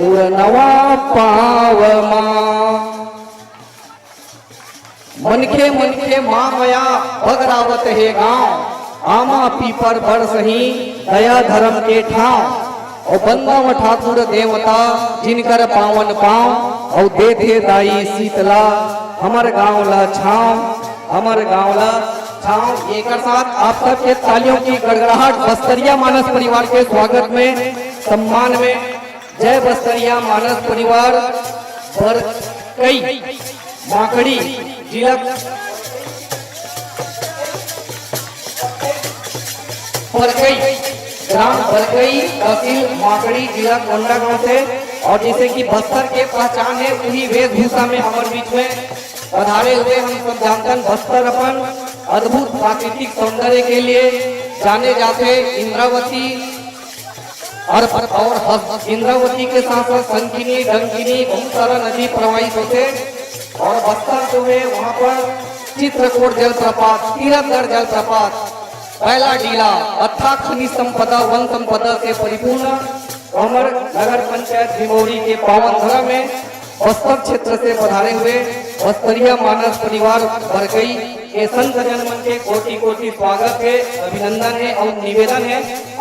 पूर्णवा पावमा मनखे मनखे माँ मया भगरावत है गांव आमा पीपर बड़ सही दया धर्म के ठाव और बंदव ठाकुर देवता जिनकर पावन पाँव और देते दाई शीतला हमर गांव ला छाव हमर गांव ला छाव। एक साथ आप सबके तालियों की गड़गड़ाहट बस्तरिया मानस परिवार के स्वागत में सम्मान में। जय बस्तरिया मानस परिवार बरकई माकड़ी जिला बरकई ग्राम बरकई तहसील माकड़ी जिला कोंडागांव से और जिसे कि बस्तर के पहचान है उन्हीं वेशभूषा में हमारे बीच में पधारे हुए हम सब जानते हैं। बस्तर अपन अद्भुत प्राकृतिक सौंदर्य के लिए जाने जाते इंद्रावती और इंद्रावती के साथ साथ संकिनी डंकिनी बहुत सारा नदी प्रवाहित होते और बस्तर जो है वहाँ पर चित्रकूट जलप्रपात तीरथगढ़ जलप्रपात पहला डीला अथाह खनिज संपदा वन संपदा से परिपूर्ण अमर नगर पंचायत भिमौरी के पावन धरा में बस्तर क्षेत्र से पधारे हुए बस्तरिया मानस परिवार बरकई के संत जनमन के कोटि कोटि स्वागत है अभिनंदन है और निवेदन है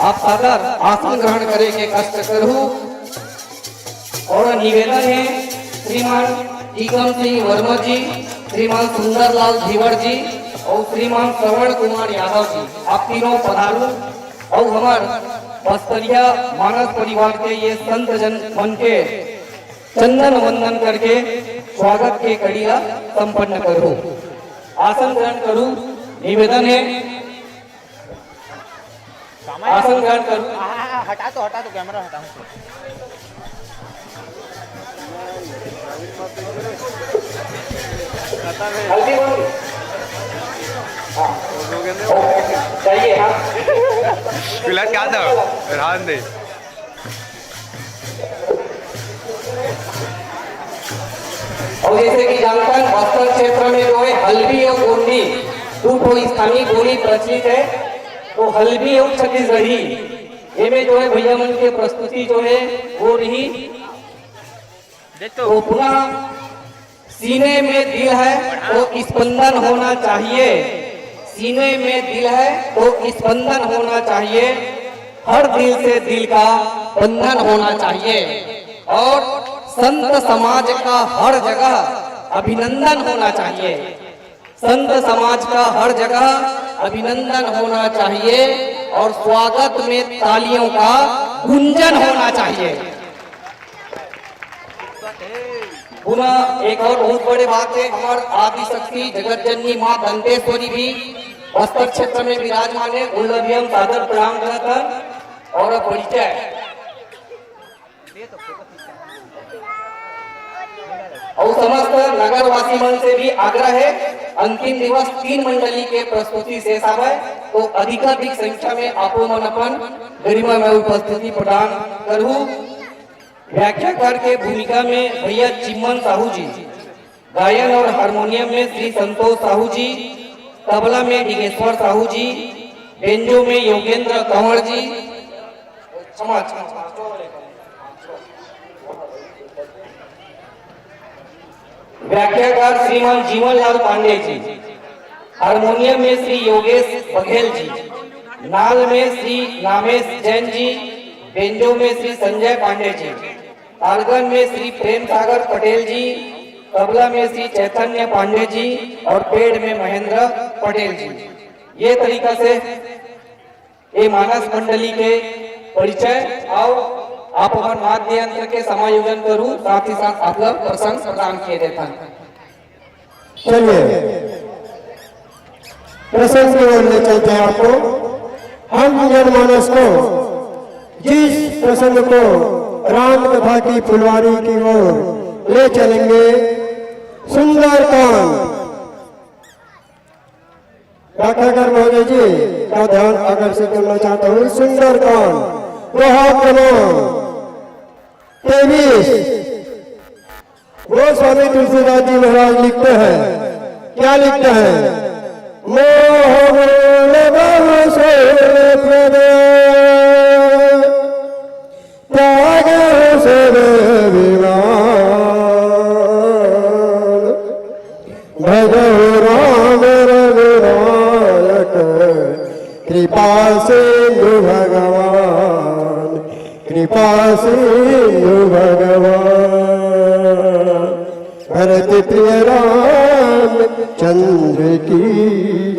आप सादर आसन ग्रहण करे के कष्ट करूँ और निवेदन है श्रीमान टीकम सिंह वर्मा जी श्रीमान सुंदरलाल धीवर जी और श्रीमान श्रवण कुमार यादव जी आप तीनों पधारू और हमार बस्तरिया मानस परिवार के ये संत जन मन के चंदन वंदन करके स्वागत के कड़िया संपन्न करूं। आसन ग्रहण करूं निवेदन है आसन ग्रहण करूं। हटा तो कैमरा हटा हल्दी बोली चाहिए हाँ फिलहाल क्या था रहन दे। और जैसे कि जानते हैं बस्तर क्षेत्र में जो है हल्बी और गोंडी दो स्थानीय बोली प्रचलित है। तो हल्बी और छत्तीसगढ़ी ये में जो है भैया मन के प्रस्तुति जो है वो रही तो पुनः सीने में दिल है तो स्पंदन होना चाहिए सीने में दिल है तो स्पंदन होना चाहिए हर दिल से दिल का बंधन होना चाहिए और संत समाज का हर जगह अभिनंदन होना चाहिए संत समाज का हर जगह अभिनंदन होना चाहिए और स्वागत में तालियों का गुंजन होना चाहिए। पुनः एक और बहुत बड़ी बात है हमार आदि शक्ति जगत जननी माँ दंतेश्वरी भी बस्तर क्षेत्र में विराजमान है उनका भी हम सादर प्रणाम करता और परिचय और समस्त नगरवासी मन से भी आग्रह है अंतिम दिवस 3 मंडली के प्रस्तुति शेष है तो अधिकाधिक संख्या में आपो मन अपन गरिमा में उपस्थिति प्रदान करूं। व्याख्याकार के भूमिका में भैया चिम्मन साहू जी गायन और हारमोनियम में श्री संतोष साहू जी तबला में डिगेश्वर साहू जी बेंजो में योगेंद्र कंवर जी व्याख्याकार श्रीमान जीवनलाल पांडे जी हारमोनियम में श्री योगेश बघेल जी नाल में श्री नामेश जैन जी बेंजो में श्री संजय पांडे जी आर्गन में श्री प्रेम सागर पटेल जी तबला में श्री चैतन्य पांडे जी और पेड़ में महेंद्र पटेल जी। ये तरीका से ये मानस मंडली के परिचय और आप हमारे वाद्य यंत्र के समायोजन करूं साथ ही साथ आप लोग प्रसंग प्रदान किए देता है। चलिए प्रसंग की ओर ले चलते हैं आपको। हम जनमानस को जिस प्रसंग को राम कथा की फुलवारी की ओर ले चलेंगे सुंदरकांड व्याख्याकार महोदय जी का ध्यान आकर्षित करना चाहता हूँ। सुंदरकांड क्रमांक 23 गोस्वामी तुलसीदास जी महाराज लिखते हैं क्या लिखते हैं मोह से त्याग से प्रिय राम चंद्र की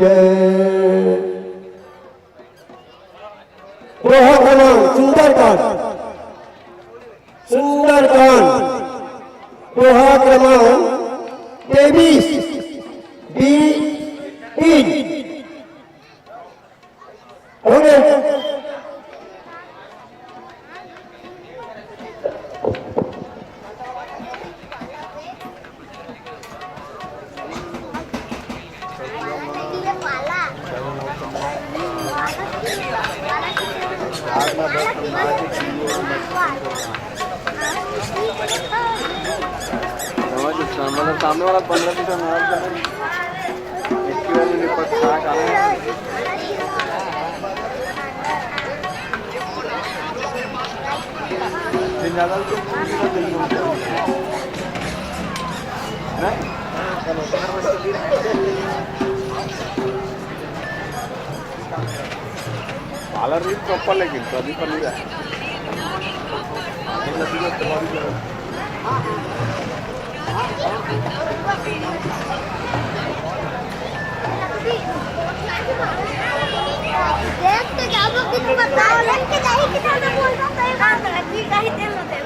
जय। दोहा का नाम सुंदरकांड। सुंदरकांड दोहा क्रमांक 23 B3 हो गए। मतलब सामने वाला 15 मीटर मार एक वाली निपट खा पाला रीत प्रॉपर लेकिन तो अभी पर नहीं देख के जाओ कुछ बताओ देख के जाइए कितना मैं बोलता हूं सही बात है ठीक है दे लो दे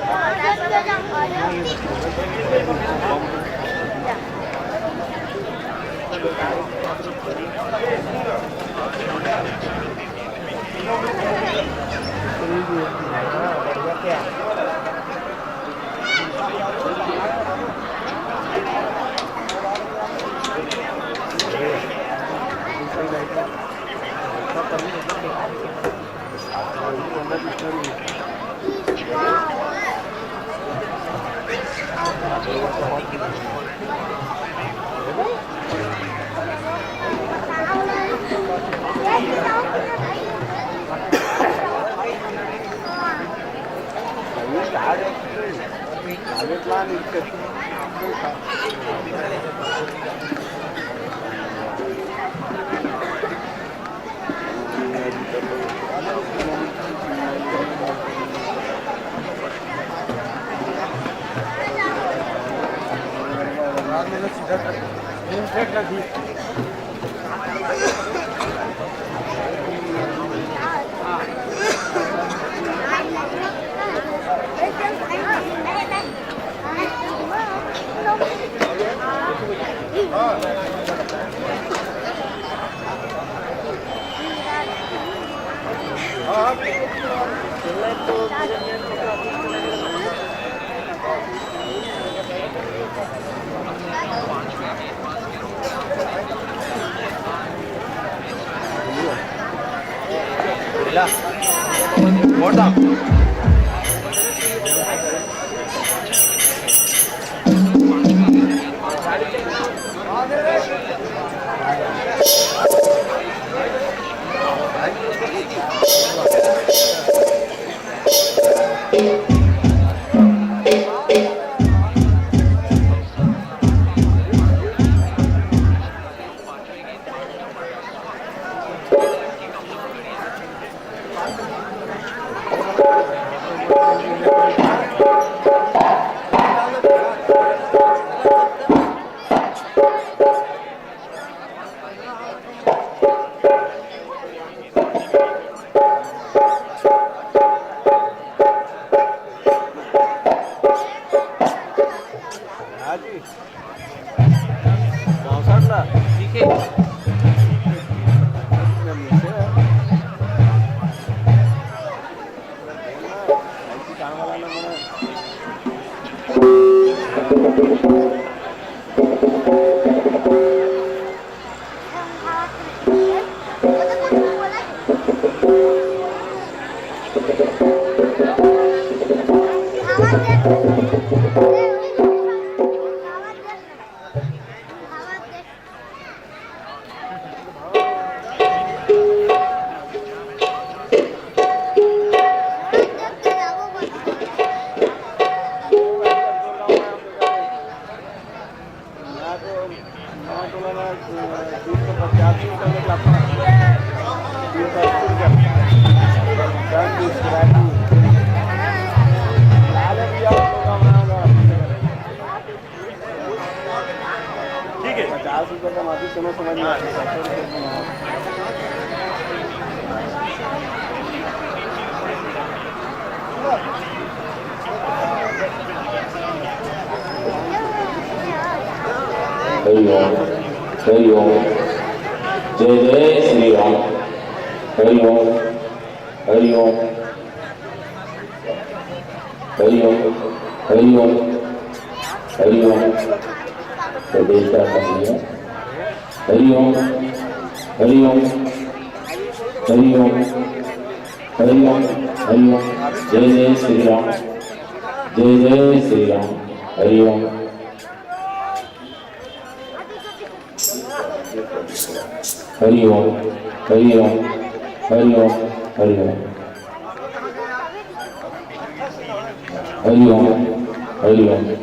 Lalu dia समाधि दोनों समझ में आता है। हरि ओम, हरि ओम, जय जय श्री राम। हरि ओम, हरि ओम, हरि ओम, हरि ओम, हरि ओम, प्रदेश का कहिए। हरि ओम, हरि ओम, हरि ओम, हरि ओम, हरि ओम, जय जय श्री राम, जय जय श्री राम। हरि ओम, हरि ओम, हरि ओम, हरि ओम, हरि ओम, हरि ओम, हरि ओम।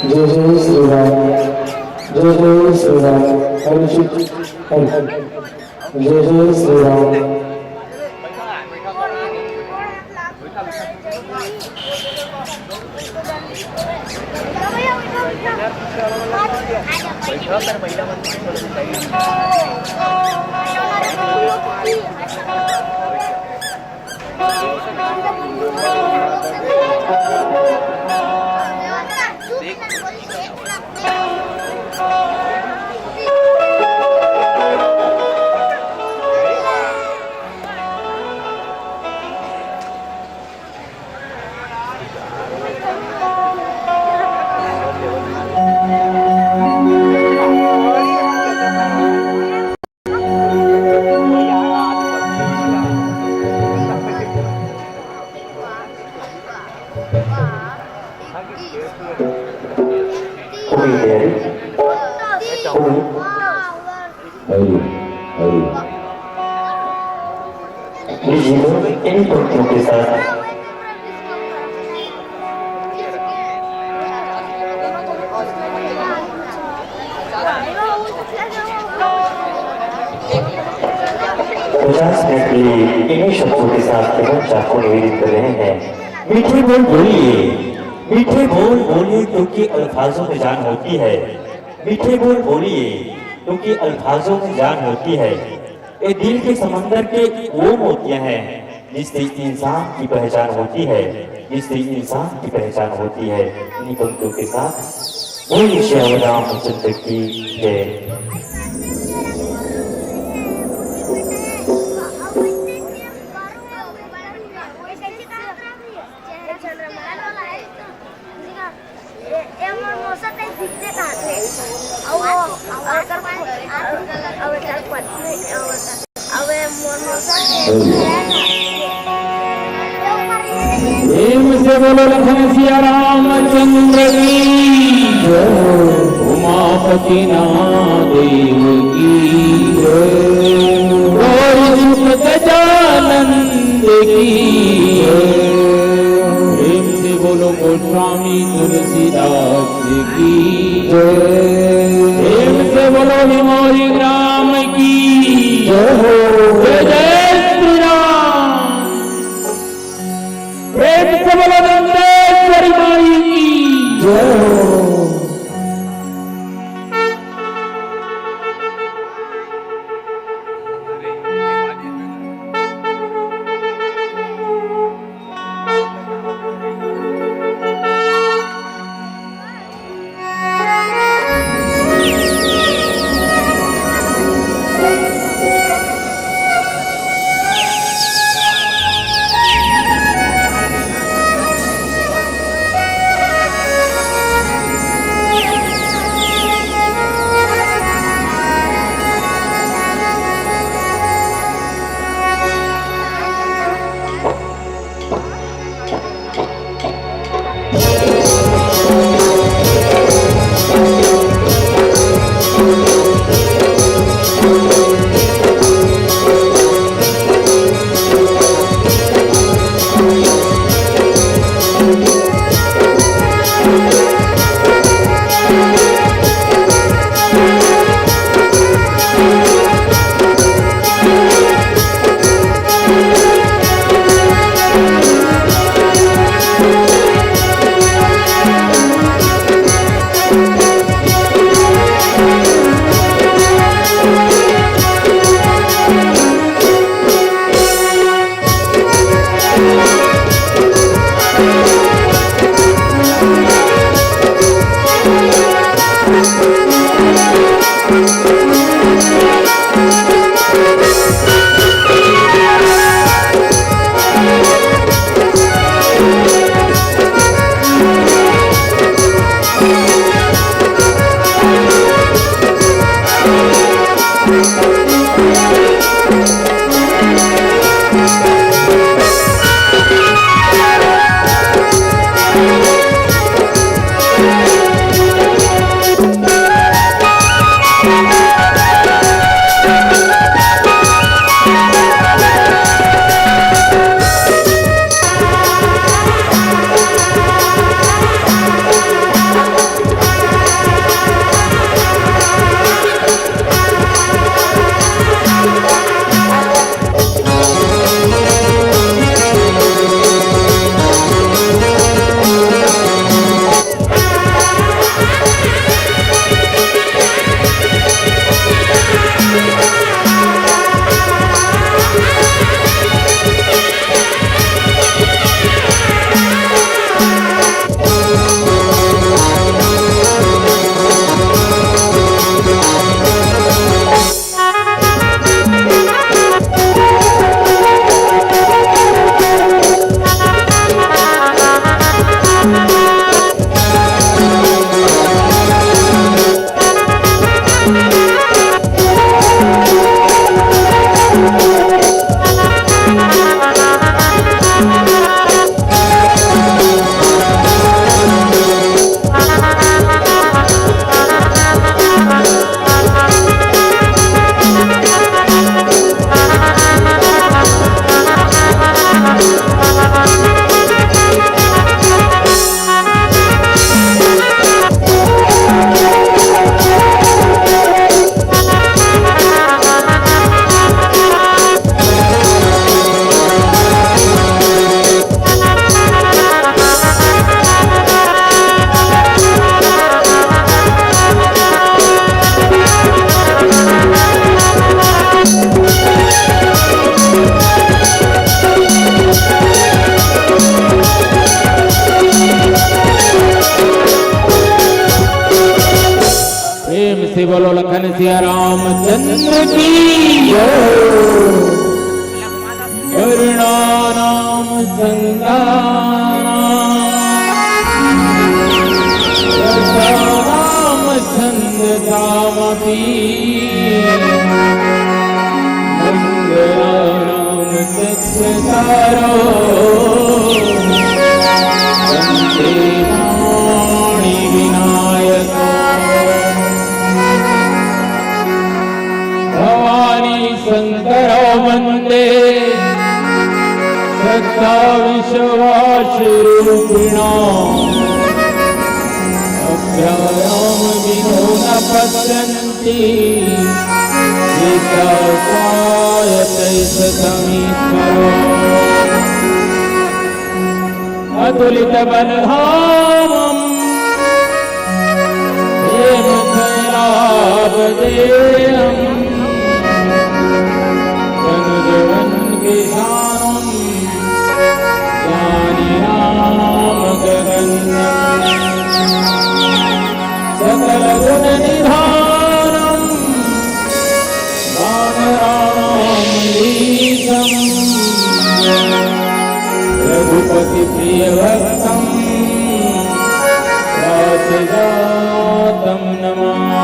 जय जय श्री राम, जय जय श्री राम। जय जय श्री राम। इन पंक्तियों के साथ पचास मिनट के लिए इन्हीं शब्दों के साथ केवल आपको निवेदित कर रहे हैं। मीठे बोल बोलिए, मीठे बोल बोलिए क्योंकि अल्फाजों में जान होती है। मीठे बोल बोलिए क्योंकि अल्फाजों में जान होती है। ये दिल के समंदर के वो मोतियां हैं जिससे इंसान की पहचान होती है, जिससे इंसान की पहचान होती है। इन्हीं पंक्तियों के साथ बोलिए श्री रामचंद्र की जय। प्रेम से बोलो लखन सिया रामचंद्र की जय, उमापति महादेव की जय, सुख गजानंद की जय। प्रेम से बोलो गोस्वामी तुलसीदास की जय, प्रेम से बोलो हिमोरी राम की जय। जय श्री राम। प्रेम से बोलो नंदेश्वरी माई की जय। सिया रामचंद्र की करुणा राम रामचंद्र रामपी मंगला राम चक्रारो वंदे वाणी विनायक भवानी शंकर वंदे सत्ता विश्वास रूपिणा अभ्याम विनो न पश्यन्ति अतुलित बलधामम् हेम कैलाभदेहम् तनुजवन किशानम् ज्ञानी नाम गगनम् सकल गुण निधानम् रघुपति प्रिय भक्तम नमामि।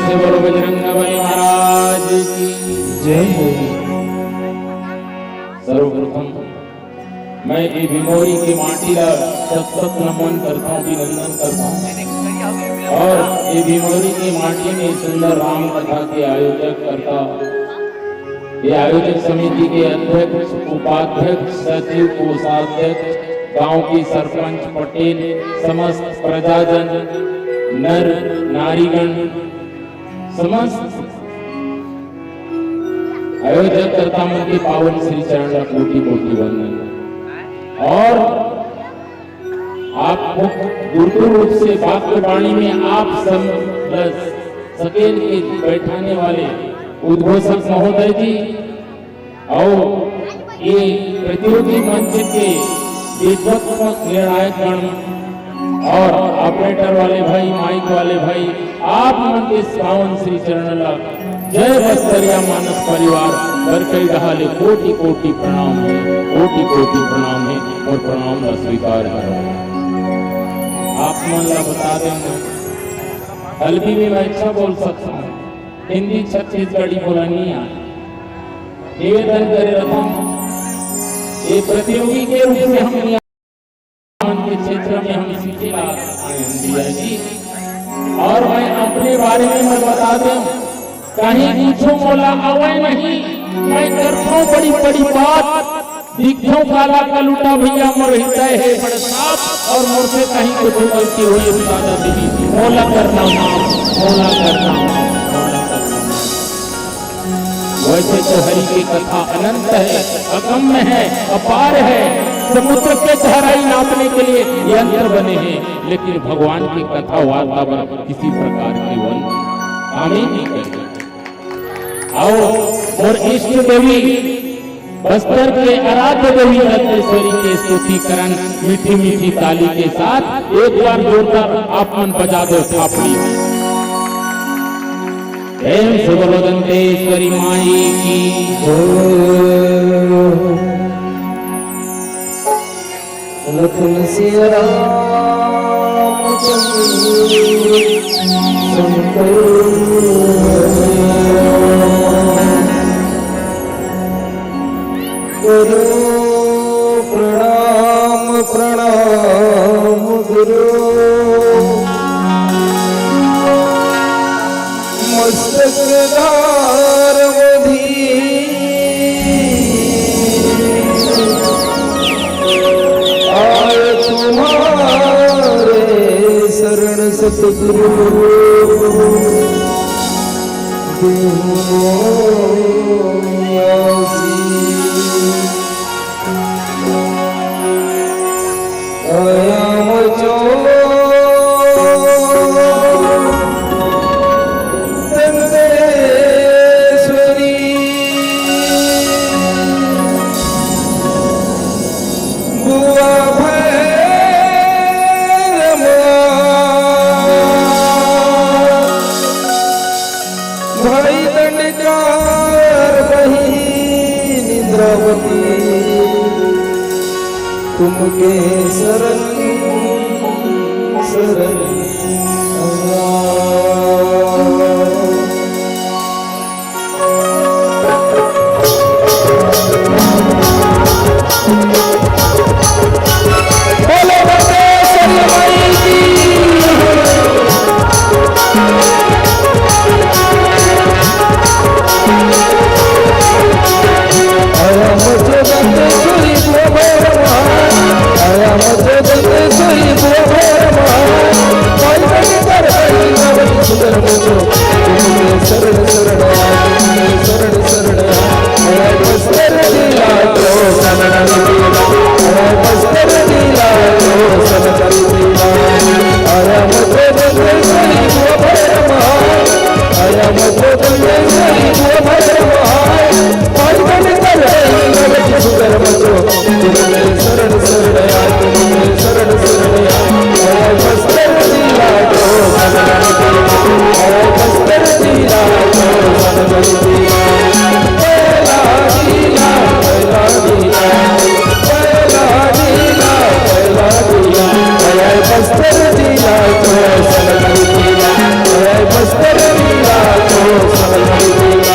से बोलो बजरंगबली महाराज की जय। सर्वप्रथम मैं ये भीमोरी की माटी का सत नमन करता हूँ, अभिनंदन करता हूँ। और ये भीमोरी की माटी में सुंदर राम कथा के आयोजक करता, ये आयोजक समिति के अध्यक्ष, उपाध्यक्ष, सचिव, कोषाध्यक्ष, गांव की सरपंच, पटेल, समस्त प्रजाजन, नर नारीगण, समस्त आयोजक करता मन के पावन श्री चरण कोटि कोटि वंदन। और आपको गुरु रूप से वाक्यवाणी में आप सब सकेल के बैठाने वाले उद्घोषक महोदय जी और ये प्रतियोगी मंच के विद्वत्मक निर्णायक गण और ऑपरेटर वाले भाई, माइक वाले भाई, आप मन के पावन श्री चरण लग जय बस्तरिया मानस परिवार कर कई रहाले कोटि कोटि प्रणाम है, कोटि कोटि प्रणाम है और प्रणाम का स्वीकार करो। आप मन ला बता दें, हल्दी में मैं अच्छा बोल सकता हूँ, हिंदी छत्तीसगढ़ी बोला नहीं आए। निवेदन करे रहता हूँ, ये प्रतियोगी के रूप में हम के क्षेत्र में हम सीखे दिया जी। और मैं अपने बारे में मैं बता दूं, कहीं पूछो मोला आवे नहीं, मैं करता बड़ी बड़ी बात, दिखो काला कलूटा भैया मोर हृदय है बड़े साफ, और मोर से कहीं कुछ गलती हुई दादा दीदी मोला करना नाम, मोला करना नाम। वैसे तो हरि की कथा अनंत है, अगम्य है, अपार है, समुद्र के गहराई नापने के लिए यंत्र बने हैं, लेकिन भगवान की कथा वातावरण किसी प्रकार की वन हामी नहीं करते। आओ और इष्ट देवी बस्तर के आराध्य देवी रत्नेश्वरी के स्तुतिकरण मीठी मीठी ताली के साथ एक बार जोरदार आप मन बजा दो थापड़ी। प्रेम से बोलो दंतेश्वरी माई की लखन सिया रामचंद्र गुरु प्रणाम प्रणाम गुरु मस्तक धार आय तुम्हारे शरण सतगुरु चंद्रावती तुमके शरण शरण बोलो बटेश्वरी माई की आया मुझे बटेश्वरी गोबरमा आया मुझे बटेश्वरी गोबरमा कोई बड़ी कर बड़ी नवरी सुंदर मुझो तुमने शरण शरण तुमने शरण शरण आया बस्तर लीला तो शरण लीला आया बस्तर लीला तो शरण लीला आया मुझे बटेश्वरी गोबरमा आया मुझे बटेश्वरी गोबरमा कोई बड़ी कर बड़ी नवरी सुंदर मुझो तुमने शरण शरण तुमने शरण शरण आया बस्तर लीला तो शरण लीला आया बस्तर लीला तो शरण लीला पहला लीला पहला लीला पहला लीला पहला लीला आया बस्तर लीला तो शरण लीला आया बस्तर लीला तो शरण लीला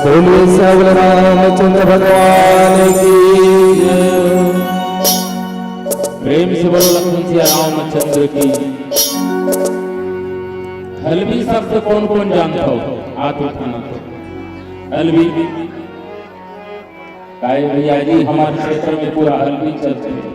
बोलिए सबल रामचंद्र भगवान की जय। प्रेम से बोलो लक्ष्मण सिया रामचंद्र की। हलवी शब्द कौन कौन जानता हो? हाथ उठाना। तो हलवी काय भैया जी हमारे क्षेत्र में पूरा हलवी चलते हैं।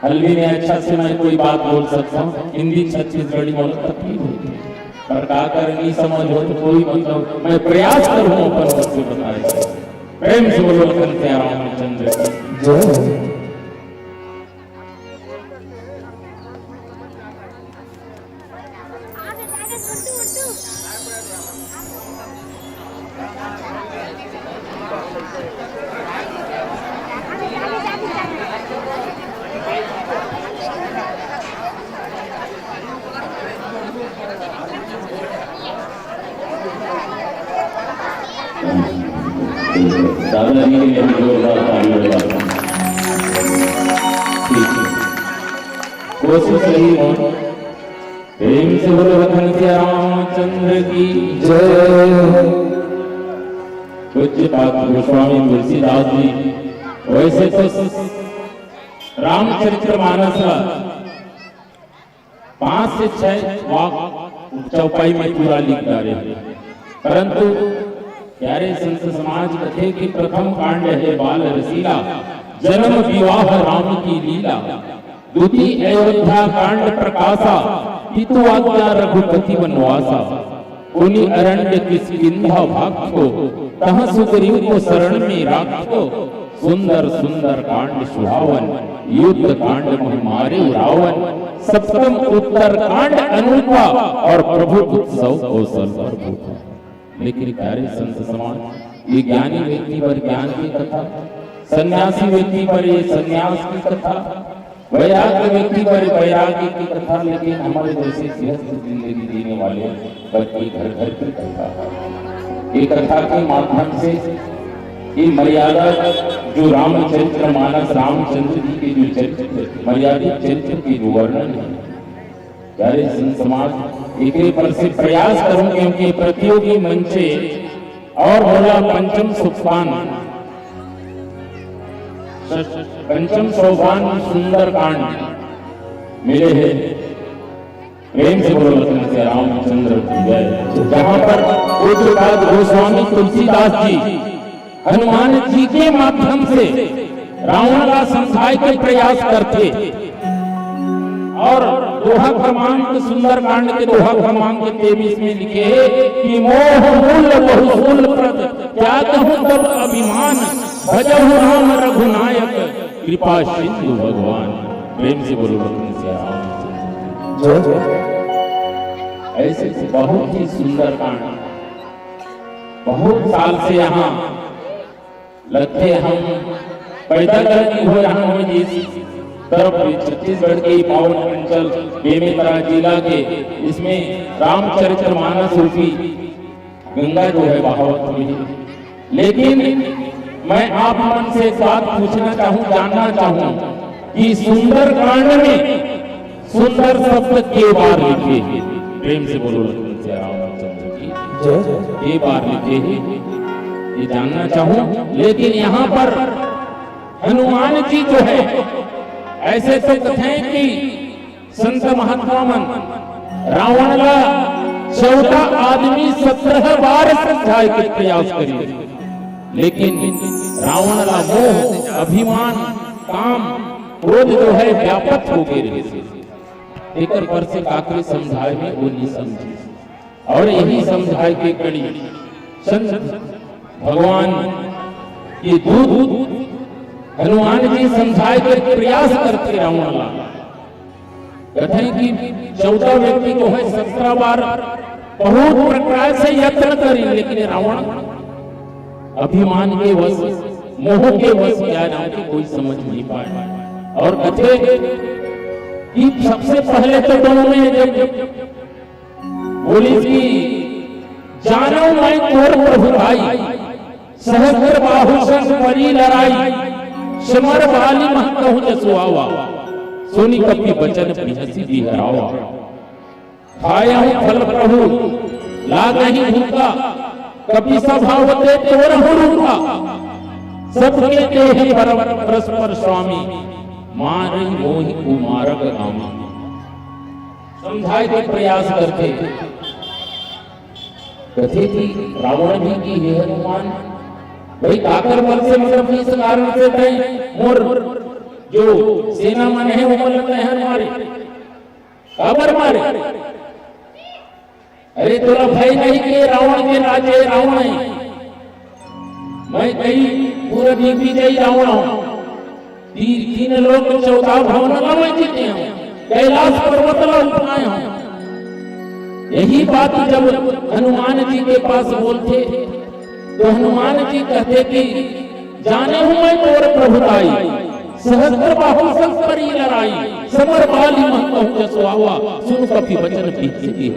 हलवी में अच्छा से मैं कोई बात बोल सकता हूँ, हिंदी छत्तीसगढ़ी बोल तकलीफ होती है, पर का कर नहीं समझ हो तो कोई मतलब मैं प्रयास करूँ अपन से बताए। प्रेम से बोलो लक्ष्मण सिया रामचंद्र की जय। दादाजी के लिए जोरदार ताली बजाता हूं। ठीक है, कोशिश रही हो। प्रेम से बोलो लक्ष्मण सिया रामचंद्र की जय। पूज्य पाद गोस्वामी तुलसीदास जी वैसे तो रामचरितमानस 5 से 6 वाक चौपाई में पूरा लिख डाले, परंतु प्यारे संत समाज कथे की प्रथम कांड है बाल रसीला, जन्म विवाह राम की लीला। द्वितीय अयोध्या कांड प्रकाशा, पितु आज्ञा रघुपति वनवासा। उन्हीं अरण्य किष्किंधा भाग्यो, तह सुग्रीव को शरण में राखो। सुंदर सुंदर कांड सुहावन, युद्ध कांड में मारे रावण। सप्तम उत्तर कांड अनूठा, और प्रभु उत्सव कौशल पर भूखा। लेकिन प्यारे संत समाज ये ज्ञानी व्यक्ति पर ज्ञान की कथा, सन्यासी व्यक्ति पर ये सन्यास की कथा, वैराग्य व्यक्ति पर वैराग्य की कथा, लेकिन हमारे जैसे गृहस्थ जिंदगी जीने वाले पर की घर घर की कथा। ये कथा के माध्यम से ये मर्यादा जो रामचरितमानस रामचंद्र जी के जो चरित्र मर्यादित चरित्र के जो वर्णन है, प्यारे संत समाज एक पर से प्रयास करूं, क्योंकि प्रतियोगी मंचे और बोला पंचम सोपान, पंचम सोपान सुंदर कांड मिले हैं। प्रेम से बोलो लक्ष्मण सिया रामचंद्र की जय। जहां पर पूज्य पाद गोस्वामी तुलसीदास जी हनुमान जी के माध्यम से रावण का संहार के प्रयास करते, और दोहा क्रमांक सुंदर कांड के दोहा क्रमांक 23 में लिखे कि मोह मूल बहुल प्रद, क्या कहूं तब अभिमान, भजहु राम रघुनायक, कृपा सिंधु भगवान। प्रेम से बोलो लक्ष्मण सिया रामचंद्र। ऐसे बहुत ही सुंदर कांड, बहुत साल से यहाँ लगते हम पैदा करती हो रहा हूँ जिस तरफ छत्तीसगढ़ के पावन अंचल बेमेतरा जिला के, इसमें रामचरितमानस रूपी गंगा जो है बहावत हुई है। लेकिन मैं आप मन से एक बात पूछना चाहूं, जानना चाहूं कि सुंदर कांड में सुंदर शब्द के बार लिखे हैं? प्रेम से बोलो लक्ष्मण सिया रामचंद्र की के बार लिखे हैं, ये जानना चाहूं। लेकिन यहाँ पर हनुमान जी जो है, ऐसे तो कथें कि संत महात्मा मन रावण ला 14 आदमी 17 बार समझाए के प्रयास करिए, लेकिन रावण ला मोह अभिमान काम क्रोध जो है व्यापक हो गए रहे। एक पर से काकरे समझाए में वो नहीं समझे, और यही समझाए के कड़ी संत भगवान ये दूध हनुमान जी समझाए के प्रयास करते रावण ला। कहते हैं कि 14 व्यक्ति जो है 17 बार बहुत प्रकार से यत्न करें, लेकिन रावण अभिमान के वश मोह के वश क्या नाम की कोई समझ नहीं पाए। और कहते कि सबसे पहले तो दोनों में जब बोली कि जानो मैं तोर प्रभु भाई, सहस्र बाहु संग परी लड़ाई, समर बाली मह कहूं जसुआवा, सोनी कपि बचन प्रियसी दिहरावा। खाया हूं फल प्रभु लागहि भूखा, कपि स्वभावते तोरहु रूपा सबके देह परस्पर स्वामी मारई मोहि कुमारक गामी। समझाए के प्रयास करते कथे थी रावण भी की हे हनुमान भाई काकर बल से मतलब इस कारण से कहीं मोर जो सेना मन है वो लगता है हमारे काबर मारे। अरे तोरा भय नहीं कि रावण के राजे रावण है, मैं कई पूरा दिग्विजयी रावण हूं, तीन लोग 14 भवन लवे जीते हैं, कैलाश पर्वत लुटाए हैं। यही बात जब हनुमान जी के पास बोलते तो हनुमान जी कहते कि जाने हूं मैं तोर प्रभुताई, सहस्त्र बाहु सब परी लड़ाई, समर बाली महकहु जसो आवा, सुन कपि वचन पीछे की।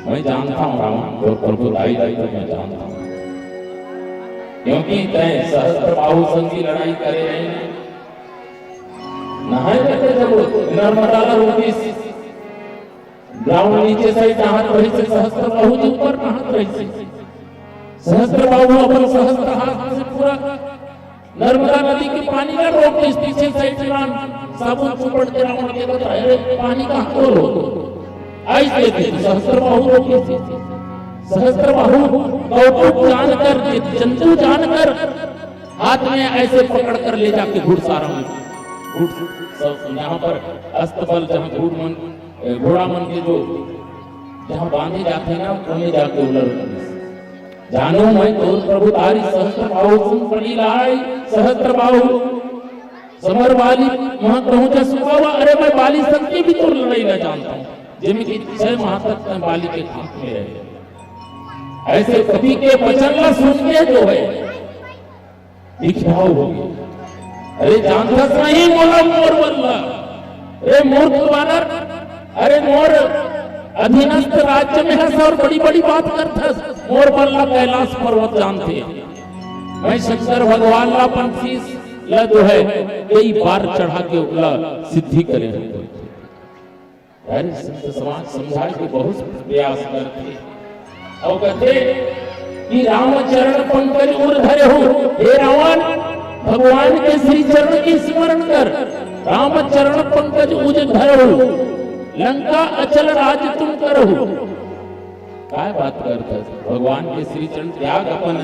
मैं जानता हूं रावण तोर प्रभुताई तो मैं जानता हूं, क्योंकि तय सहस्त्र बाहु संग की लड़ाई करे रहे नहाए करते जब नर्मदा रोटी रावण नीचे से नहात रही से सहस्त्र बाहु जी ऊपर नहात रही से सहस्त्र बाहु अपन सहस्त्र हाथ से पूरा नर्मदा नदी के पानी का रोक के पीछे से साबुन चुपड़ के रावण के बताया अरे पानी का हाथ लो ऐसे थे सहस्त्र बाहु रोके थे। सहस्त्र बाहु कौतुक जानकर जंतु जानकर हाथ में ऐसे पकड़ कर ले जाके घुड़सारा में यहाँ पर अस्तबल जहाँ घोड़ा मन के जो जहाँ बांधे जाते हैं ना उन्हें जाके उलट जानो मैं तोर प्रभु तारी सहस्त्र बाहु सुन पड़ी लाई, सहस्त्र बाहु समर वाली वहां कहूं जसुआ। अरे मैं बाली शक्ति भी तो लड़ाई न जानता हूं, जिनमें कि 6 माह तक मैं बाली के हाथ में रहे। ऐसे कभी के वचन ला सुन के जो है दिखाओ हो गया। अरे जानता नहीं मोला मोर बल्ला, अरे मूर्ख वानर, अरे मोर अधीनस्थ राज्य में है और बड़ी बड़ी बात करता मोर बल्ला कैलाश पर्वत जानते। मैं शंकर भगवान ला पंचीस ला जो है कई बार चढ़ा के उला सिद्धि करे। अरे संत समाज समझाए के बहुत प्रयास करते और कहते कि रामचरण पंकज उर धरे हो, हे रावण भगवान के श्री चरण की स्मरण कर, रामचरण पंकज उज धरे हो, लंका अचल राज तुम करो। काय बात करता भगवान के श्री चरण त्याग अपन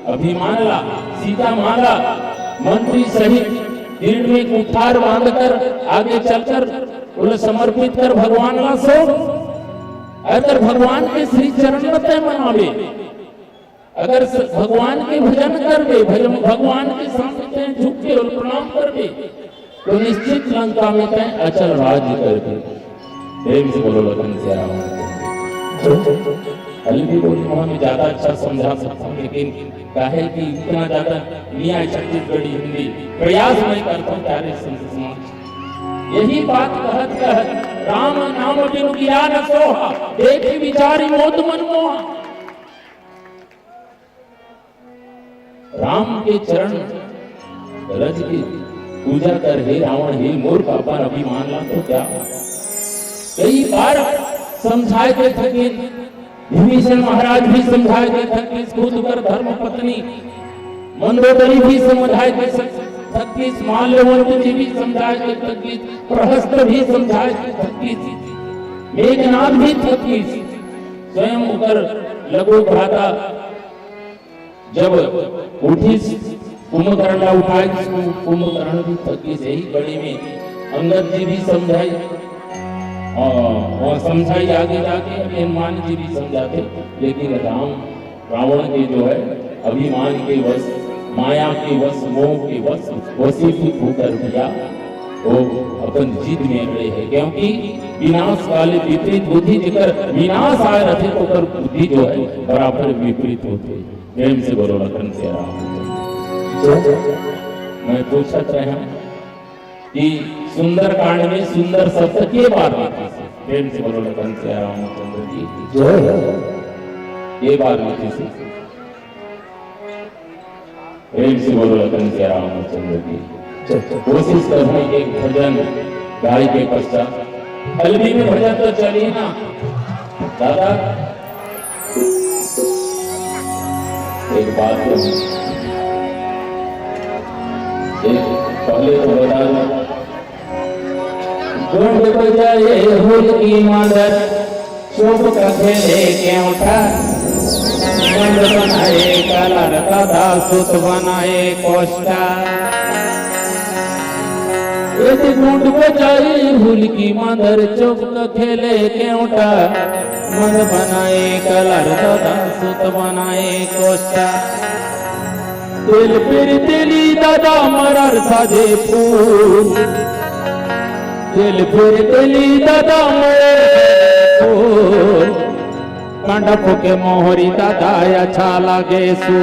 अभिमान ला, सीता माला मंत्री सहित दिल में कुठार बांधकर आगे चलकर उन्हें समर्पित कर भगवान ला सो। अगर भगवान के श्री चरण मते मनावे, अगर भगवान के भजन करवे, भगवान के सामने झुक के और प्रणाम करवे तो निश्चित लंका में तय अचल राज्य करके। प्रेम से बोलो लगन से अली भी बोली वहां में ज्यादा अच्छा समझा सकता हूँ, लेकिन काहे कि इतना ज्यादा नियाय छत्तीसगढ़ी हिंदी प्रयास नहीं करता हूँ प्यारे संत समाज। यही बात कहत कहत राम नाम बिनु गिरा न सोहा, देखी विचारी मोद मन मोहा। राम के चरण रज की पूजा कर हे रावण हे मूर्ख अपन अभिमान ला तो क्या। कई बार समझाए के थके, विभीषण महाराज भी समझाए के थके, खुद कर धर्म पत्नी मंदोदरी भी समझाए के थकी, माल्यवंत जी भी समझाए के थकी, प्रहस्त भी समझाए के थकी, मेघनाथ भी थकी, स्वयं उकर लघु भ्राता जब उठी कुंभकर्ण उठाए कुंभकर्ण भी थकी। यही कड़ी में अंगद जी भी समझाई और समझाई आगे जाके हनुमान जी भी समझाते, लेकिन रावण के जो है अभिमान के वश, माया के वश, मोह के वश वशीभूत होकर दिया वो अपन जीत में अड़े है। क्योंकि विनाश वाले विपरीत बुद्धि जिकर विनाश आए रहते तो कर बुद्धि जो है बराबर विपरीत होते। प्रेम से बोलो लगन से राम। मैं पूछत रहा कि सुंदर कांड में सुंदर शब्द के बार लिखे से। प्रेम से बोलो लगन से रामचंद्र जी ये बार लिखे से। प्रेम से बोलो लगन से रामचंद्र जी। कोशिश करना एक भजन गाय के पश्चात हल्दी में भजन तो चलिए ना दादा। एक बात कहूं, एक पहले तो बता ढूंढ बजाए हुल की मादर चुप का खेले क्योंठा मंद बनाए कलर कदा सुत बनाए कोष्टा यदि ढूंढ बजाए हुल की मादर चुप का खेले क्योंठा मंद बनाए कलर कदा सुत बनाए कोष्टा दिल फिर दिली दादा मरर साजे फूल दिल फिर दिली दादा फूल कंडप के मोहरी दादा अच्छा लागे सू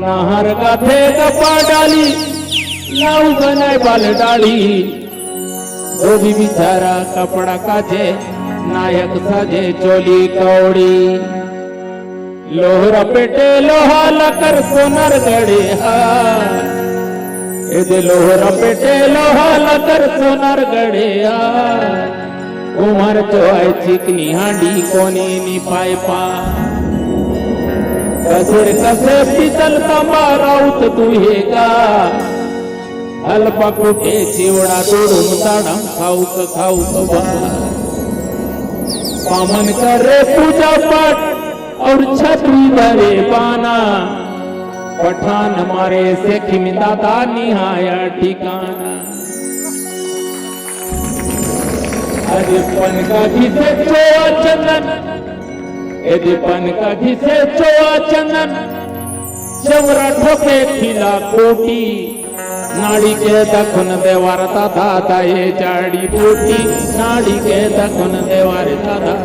नहर का थे कपा डाली नाव बनाए बाल डाली वो भी बेचारा कपड़ा काजे नायक साजे चोली कौड़ी लोहरा पेटे लोहा लकर सोनर गड़े एदे लोहरा पेटे लोहा लकर सोनर गड़े उमर चोय चिकनी हांडी कोनी नी पाए पा कसेर कसे पीतल तांबा राउत दुहेगा अल्पा कुटे चिवड़ा तोड़ूम ताड़म खाउत खाउत पामन करे पूजा पाठ और छतरी धरे पाना पठान मारे से खिमिदादा निहाया ठिकाना अरे पन का घिसे चोआ चंदन यदि पन का घिसे चोआ चंदन चवरा ठोके खिला कोटी नाड़ी के दखन देवार दादा दाए जाड़ी बूटी नाड़ी के दखन देवार दादा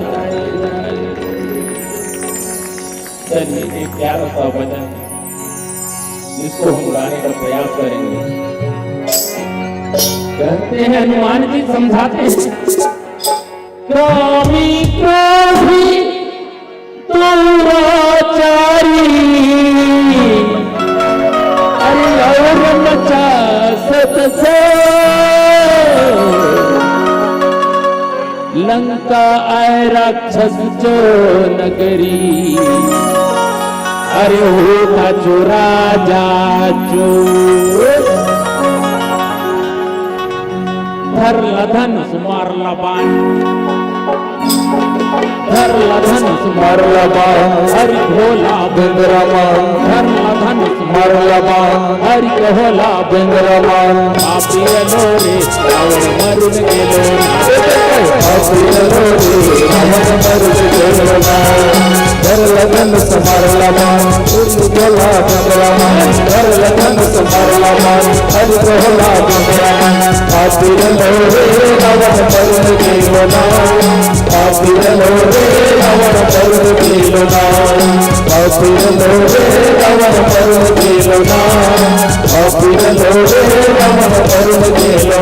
चलिए एक प्यारा सा भजन जिसको हम गाने का प्रयास करेंगे। कहते हैं हनुमान जी समझाते हैं कामी क्रोधी दुराचारी अरे और मचा सतसो लंका आए राक्षस जो नगरी अरे होता जो राजा जो धरला धनुष मारला बाण धरला धनुष मारला बाण हरि भोला बिंद्रमान धरला धनुष मारला बाण हरि भोला बिंद्रमान पापी लोरे रावण मरुन गेलो पापी लोरे रावण मरुन गेलो धरला धनुष मारला बाण हरि भोला बिंद्रमान धरला धनुष मारला बाण हरि भोला बिंद्रमान पापी लोरे रावण मरुन गेलो पापी लोरे रावण मरुन गेलो पापी लोरे रावण मरुन गेलो पापी लोरे रावण मरुन गेलो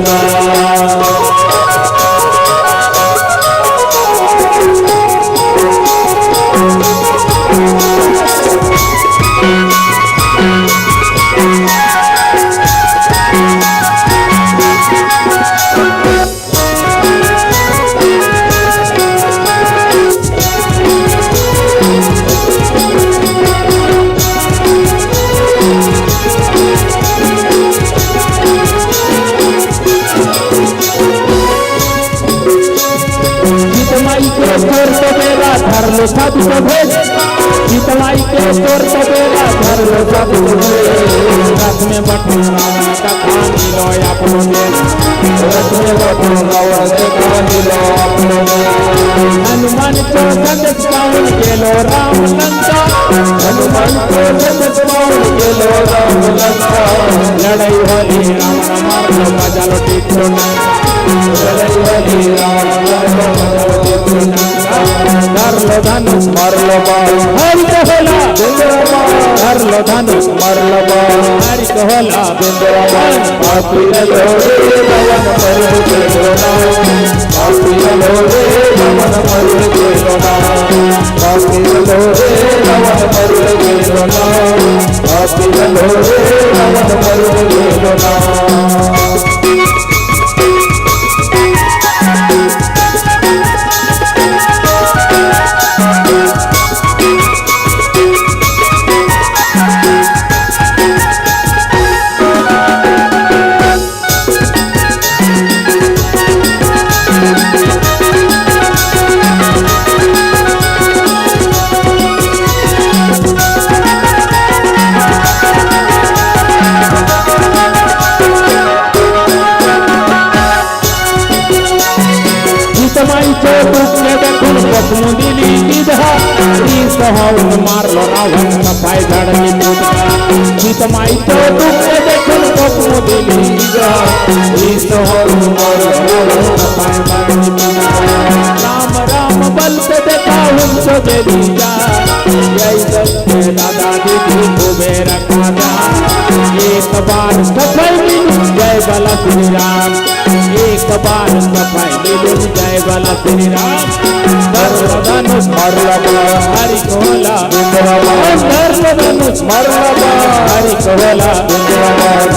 धरलो साधु को भेज चितलाई के तोर तो बेरा धरलो साधु को भेज रथ में बटू रावण का खानी लो अपनों ने रथ में बटू रावण का खानी लो अपनों ने हनुमान को संदेश पाऊं के लो राम लंका हनुमान को संदेश पाऊं के लो राम लंका लड़ाई वाली रावण मार लो बजा लो टिटो लड़ाई वाली रावण मार लो बजा लो टिटो धरलो धनुष मारलो बाण हरि कहला बिंद्रमान धरलो धनुष मारलो बाण हरि कहला बिंद्रमान पापी लोरे रावण मरुन गेलो पापी लोरे रावण मरुन गेलो पापी लोरे रावण मरुन गेलो पापी लोरे रावण मरुन गेलो कोप दिली विधा सहन मारलो रावण सफाई धड़की टूटका सीत माई तो दुख देखल कोप दिली विधा सहन मारलो रावण सफाई धड़की टूटका राम राम बल से देखा उनको देली जा जय दत्ते दादा दीदी कुबेर खाजा एक बार सफाई मिलू जय बाला श्री राम एक बार सफाई मिलू जय बाला श्री राम धनुष मरलबा हरि कोला धनुष मरलबा हरि कोला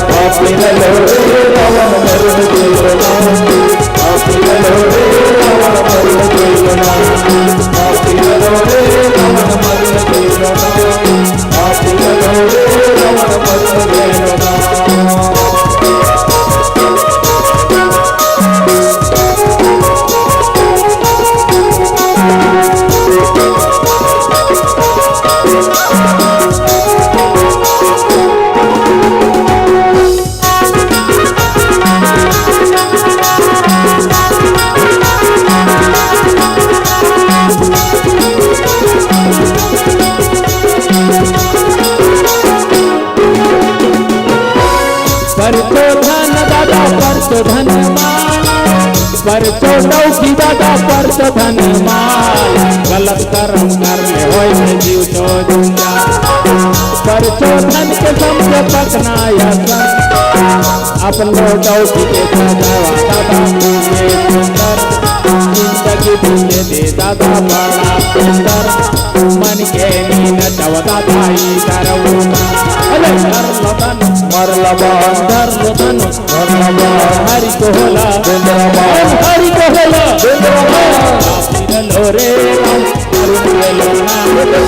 पापी लोरे रावण मर देवना पापी लोरे रावण मर देवना पापी लोरे रावण मर देवना पापी लोरे रावण मर देवना परचो नौकी दादा परचो धन माल गलत कर्म कर ले होय जीव चो दूंगा परचो धन के समझे पकना यसन अपनो नौकी के सजावा दादा तुझे सुंदर जिंदगी तुझे दे दादा बड़ा सुंदर मन के नीन चव दादा ही करऊना अरे कर लबन मर लबन धर लबन मर लबन हरि कोला हरि कोला लोरे राम करुण लोना लोरे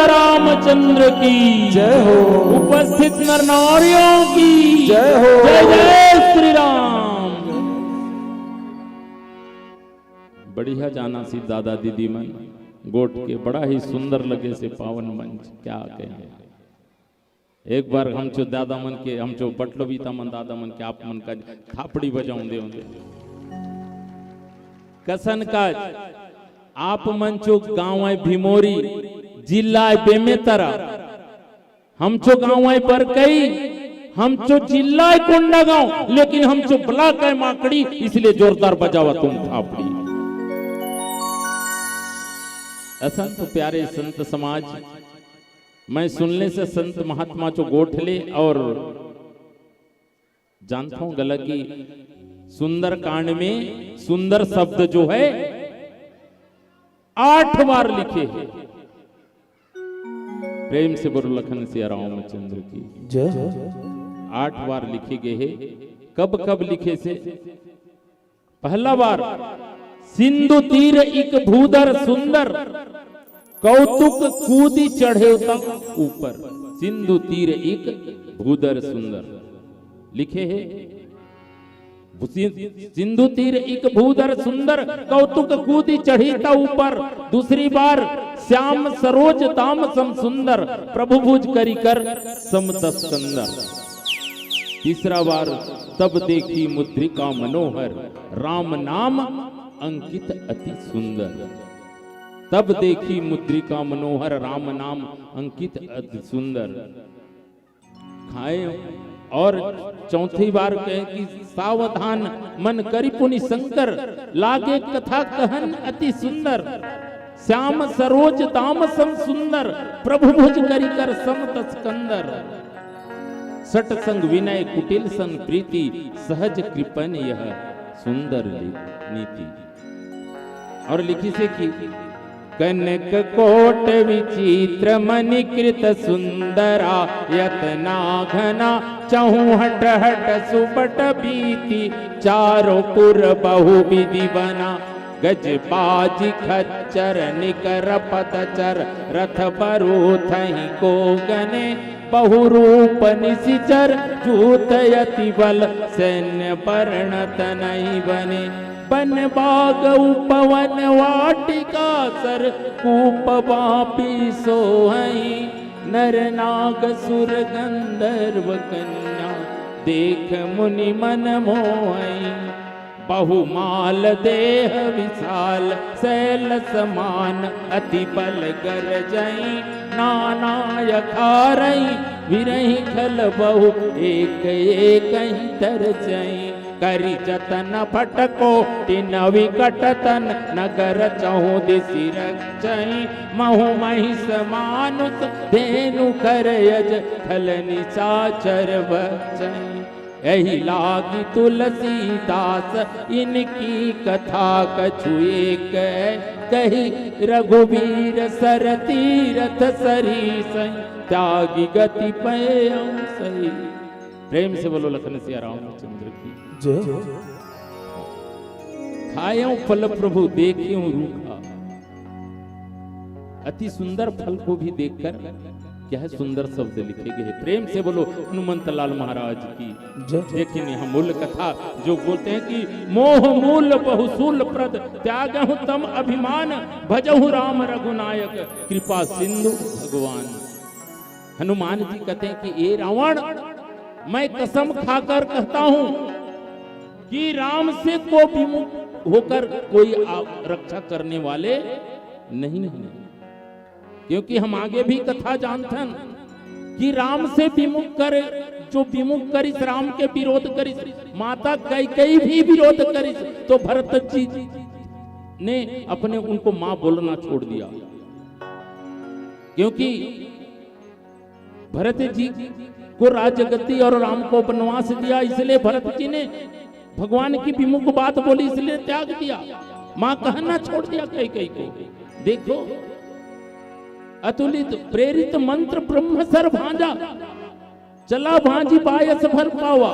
रामचंद्र की जय हो उपस्थित नर नारियों की जय हो जय जय श्री राम। बढ़िया जाना सी दादा दीदी मन गोट के बड़ा ही सुंदर लगे से पावन मंच क्या कहें। एक बार हम चो दादा मन के हम चो बटलो बीता मन दादा मन के आप मन का खापड़ी बजाऊं दे कसन का आप मन चो गाँव है भीमोरी जिला बेमेतरा हम चो गाँव है बरकई हम चो जिला कोंडा गाँव लेकिन हम चो ब्लॉक है माकड़ी इसलिए जोरदार बजावा तुम थापड़ी। असंत प्यारे संत समाज मैं सुनने से संत महात्मा चो गोठले और जानता हूं गलत की सुंदर कांड में सुंदर शब्द जो है 8 बार लिखे हैं। प्रेम से बोलो लखन सिया रामचंद्र की जय। 8 बार लिखे गए हैं। कब कब लिखे से पहला बार सिंधु तीर एक भूधर सुंदर कौतुक कूदी चढ़े ऊपर सिंधु तीर एक भूधर सुंदर लिखे है। सिंधु तीर एक भूधर सुंदर कौतुक कूदी चढ़ी था ऊपर। दूसरी बार श्याम सरोज दाम सम सुंदर प्रभु भुज करी कर समत स्कंदर। तीसरा बार तब देखी मुद्रिका मनोहर राम नाम अंकित अति सुंदर। तब देखी मुद्रिका मनोहर राम नाम अंकित अति सुंदर खाए। और चौथी बार कहे कि सावधान मन करी पुनि शंकर लागे कथा कहन अति सुंदर। श्याम सरोज दाम सम सुंदर प्रभु भुज करी कर समत स्कंदर। सट संग विनय कुटिल संग प्रीति सहज कृपन यह सुंदर नीति। और लिखी से कि कनक कोट विचित्र मणिकृत सुंदरा यतना घना चहु हट हट सुबट बीती चारों पुर बहु विधि बना गजबाज खच्चर निकर पतचर रथ बरो थही को गने बहुरूप निशिचर जूत यति बल सैन्य परिणत नहीं बने बन बाग उपवन वाटिका सर कूप बापी सोहई नर नाग सुर गंधर्व कन्या देख मुनि मन मोहई बहुमाल देह विशाल शैल समान अति बल गर जई नाना यखारई विरही खल बहु एक एक तर जई करी जतन फटको तिन विकट तन नगर चहु दिशि रक्षई महु महिष मानुष धेनु कर यज खल निशाचर बचई यही लागी तुलसीदास इनकी कथा कछुए कही रघुवीर सर तीरथ सरीस त्यागी गति पयं सही। प्रेम से बोलो लखन सिया रामचंद्र की जय। खायो फल प्रभु देखियो रूखा। अति सुंदर फल को भी देखकर क्या है सुंदर शब्द लिखे गए। प्रेम से बोलो हनुमंत लाल महाराज की देखिए यहाँ मूल कथा जो बोलते हैं कि मोह मूल बहुसूल प्रद त्यागहु तम अभिमान भजहु राम रघुनायक कृपा सिंधु भगवान। हनुमान जी कहते हैं कि ए रावण मैं कसम खाकर कहता हूं कि राम से को विमुख होकर कोई रक्षा करने वाले नहीं है, क्योंकि हम आगे भी कथा जानते हैं कि राम से विमुख करे जो विमुख करिस राम के विरोध करिस माता कैकेयी भी विरोध करिस तो भरत जी ने अपने उनको मां बोलना छोड़ दिया, क्योंकि भरत जी को राजगद्दी और राम को वनवास दिया, इसलिए भरत जी ने भगवान की विमुख बात बोली इसलिए त्याग दिया, मां कहना छोड़ दिया कैकेयी को। देखो अतुलित प्रेरित मंत्र ब्रह्म सर भांजा चला भांजी बायस भर पावा।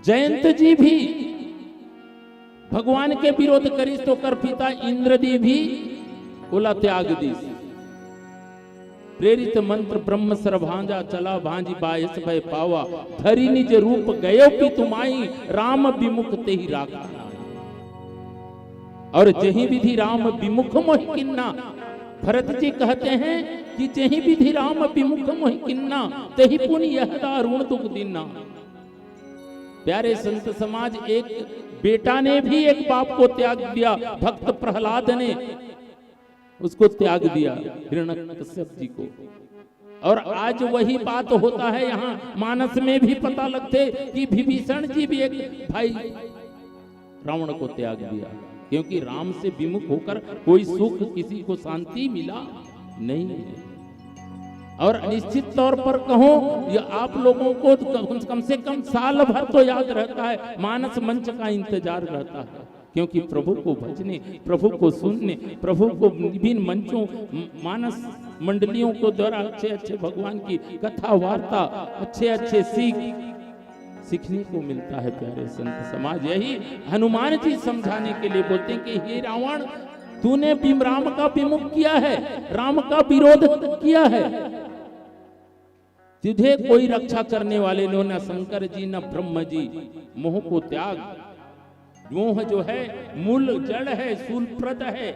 जयंत जी भी भगवान के विरोध करिस तो कर पिता इंद्रदी भी बोला त्याग दी। प्रेरित मंत्र ब्रह्म सर भांजा चला भांजी बायस भय पावा धरी निज रूप गयो कि तुमाई राम विमुख ते ही राखा। और जही विधि राम विमुख मोहि किन्ना, भरत जी कहते हैं कि जही विधि राम विमुख मोहि किन्ना तही पुनि यह दारुण दुख दिन्ना। प्यारे संत समाज, एक बेटा ने भी एक बाप को त्याग दिया, भक्त प्रहलाद ने उसको त्याग दिया हिरण्यकश्यप जी को। और आज वही बात होता है यहाँ मानस में भी पता लगते कि विभीषण जी भी एक भाई रावण को त्याग दिया, क्योंकि राम से विमुख होकर कोई सुख किसी को शांति मिला नहीं है। और निश्चित तौर पर कहूं ये आप लोगों को कम से कम साल भर तो याद रहता है, मानस मंच का इंतजार रहता है, क्योंकि प्रभु को भजने, प्रभु को सुनने, प्रभु को विभिन्न मंचों मानस मंडलियों को द्वारा अच्छे अच्छे भगवान की कथा वार्ता अच्छे अच्छे सीखने को मिलता है। प्यारे संत समाज, यही हनुमान जी समझाने के लिए बोलते हैं कि हे रावण, तूने राम का विमुख किया है, राम का विरोध किया है, तुझे कोई रक्षा करने वाले न शंकर जी न ब्रह्म जी। मोह को त्याग, मोह जो है मूल जड़ है, शूलप्रद है,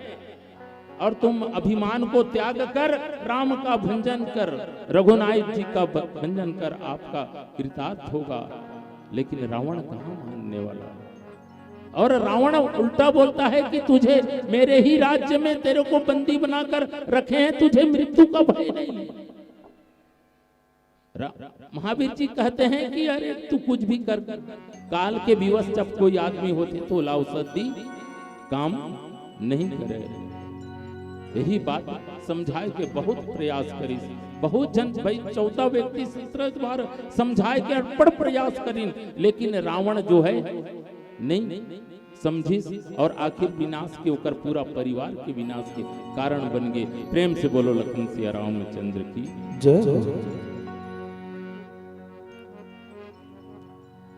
और तुम अभिमान को त्याग कर राम का भंजन कर, रघुनाथ जी का भंजन कर, आपका कृतार्थ होगा। लेकिन रावण कहाँ मानने वाला, और रावण उल्टा बोलता है कि तुझे मेरे ही राज्य में तेरे को बंदी बनाकर रखे हैं, तुझे मृत्यु का भय नहीं। महावीर जी कहते हैं कि अरे तू कुछ भी कर, काल के विवश जब कोई आदमी होते तो लाउसदी काम नहीं करे। यही बात समझाए के बहुत प्रयास करी, बहुत जन भाई 14 व्यक्ति 17 बार समझाए के अड़पड़ प्रयास करी, लेकिन रावण जो है नहीं समझी, और आखिर विनाश के ऊपर पूरा परिवार के विनाश के कारण बन गए। प्रेम से बोलो लखन सिया रामचंद्र की जय।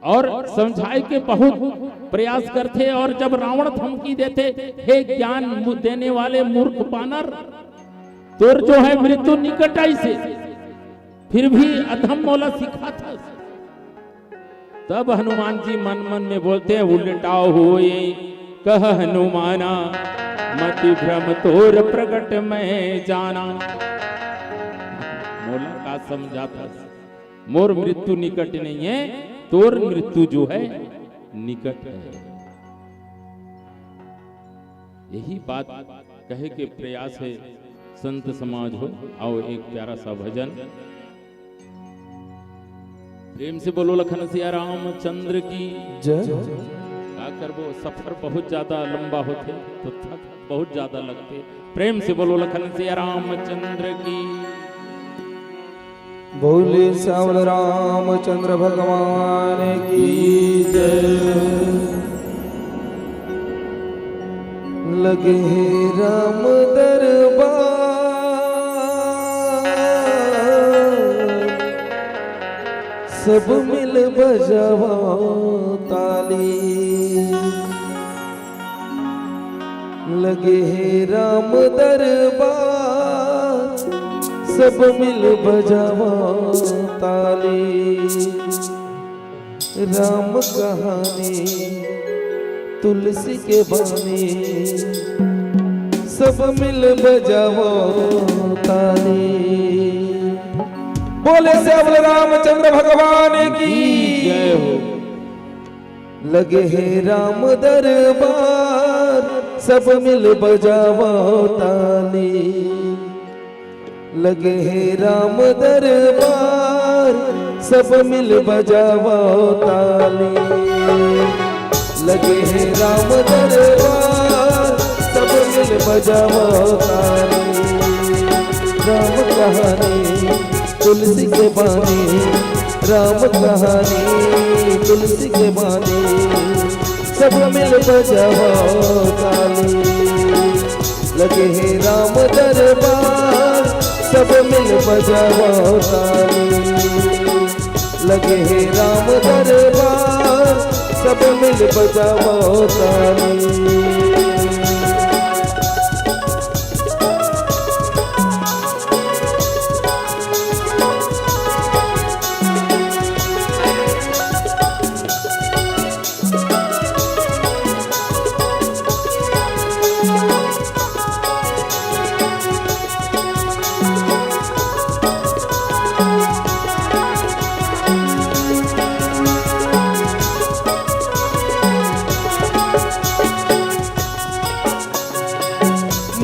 और समझाए के बहुत प्रयास करते। और जब रावण धमकी देते, हे ज्ञान देने वाले मूर्ख बानर, तोर जो है मृत्यु निकट आई से, फिर भी अधम मोला सिखा था। तब हनुमान जी मन मन में बोलते हैं, उल्टाओ होए कह हनुमाना, मति भ्रम तोर प्रकट में जाना। मोला का समझा था, मोर मृत्यु निकट नहीं है, तोर मृत्यु जो है निकट है। यही बात कहे के प्रयास है संत समाज हो। आओ एक प्यारा सा भजन प्रेम से बोलो, लखन सिया रामचंद्र की जय। आकर वो सफर बहुत ज्यादा लंबा होते तो थक बहुत ज्यादा लगते। प्रेम से बोलो, लखन सिया रामचंद्र की। बोले श्यामल रामचंद्र भगवान की जय। लगे राम दरबार, सब मिल बजावा ताली। लगे राम दरबार, सब मिल बजावा ताली। राम कहानी तुलसी के बानी, सब मिल बजावा ताली। बोले श्यामल रामचंद्र भगवान की जय हो। लगे हैं राम दरबार, सब मिल बजावा ताली। लगे हैं राम दरबार, सब मिल बजावा ताली। लगे हैं राम दरबार, सब मिल बजावा ताली। राम कहानी तुलसी के बानी, राम कहानी तुलसी के बानी, सब मिल बजावा ताली। लगे हैं राम दरबार, सब मिल बजावा ताली। लगे हैं राम दरबार, सब मिल बजावा ताली।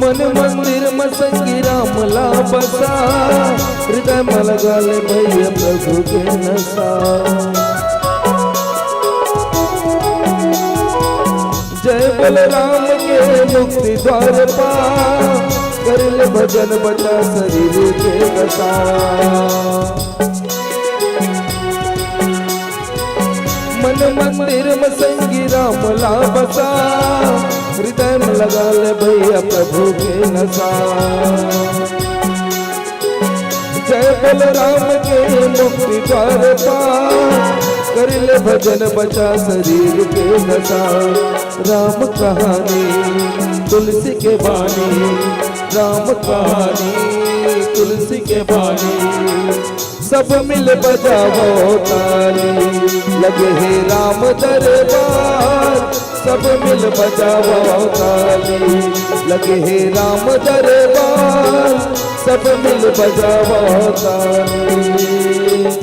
मन मंदिर मसंगी राम ला बसा, हृदय में लगा ले भैया प्रभु के नशा। जय बलराम के मुक्ति द्वार पा, कर ले भजन बचा शरीर के दशा। मन मंदिर मसंगी राम ला बसा, हृदय में लगा ले भैया प्रभु के नशा। जय बलराम के मुक्ति द्वार पा, कर ले भजन बचा शरीर के नशा। राम कहानी तुलसी के बानी, राम कहानी तुलसी के बानी, सब मिल बजावो ताली। लगे हैं राम दरबार, सब मिल बजावो ताली। लगे हैं राम दरबार, सब मिल बजावो ताली।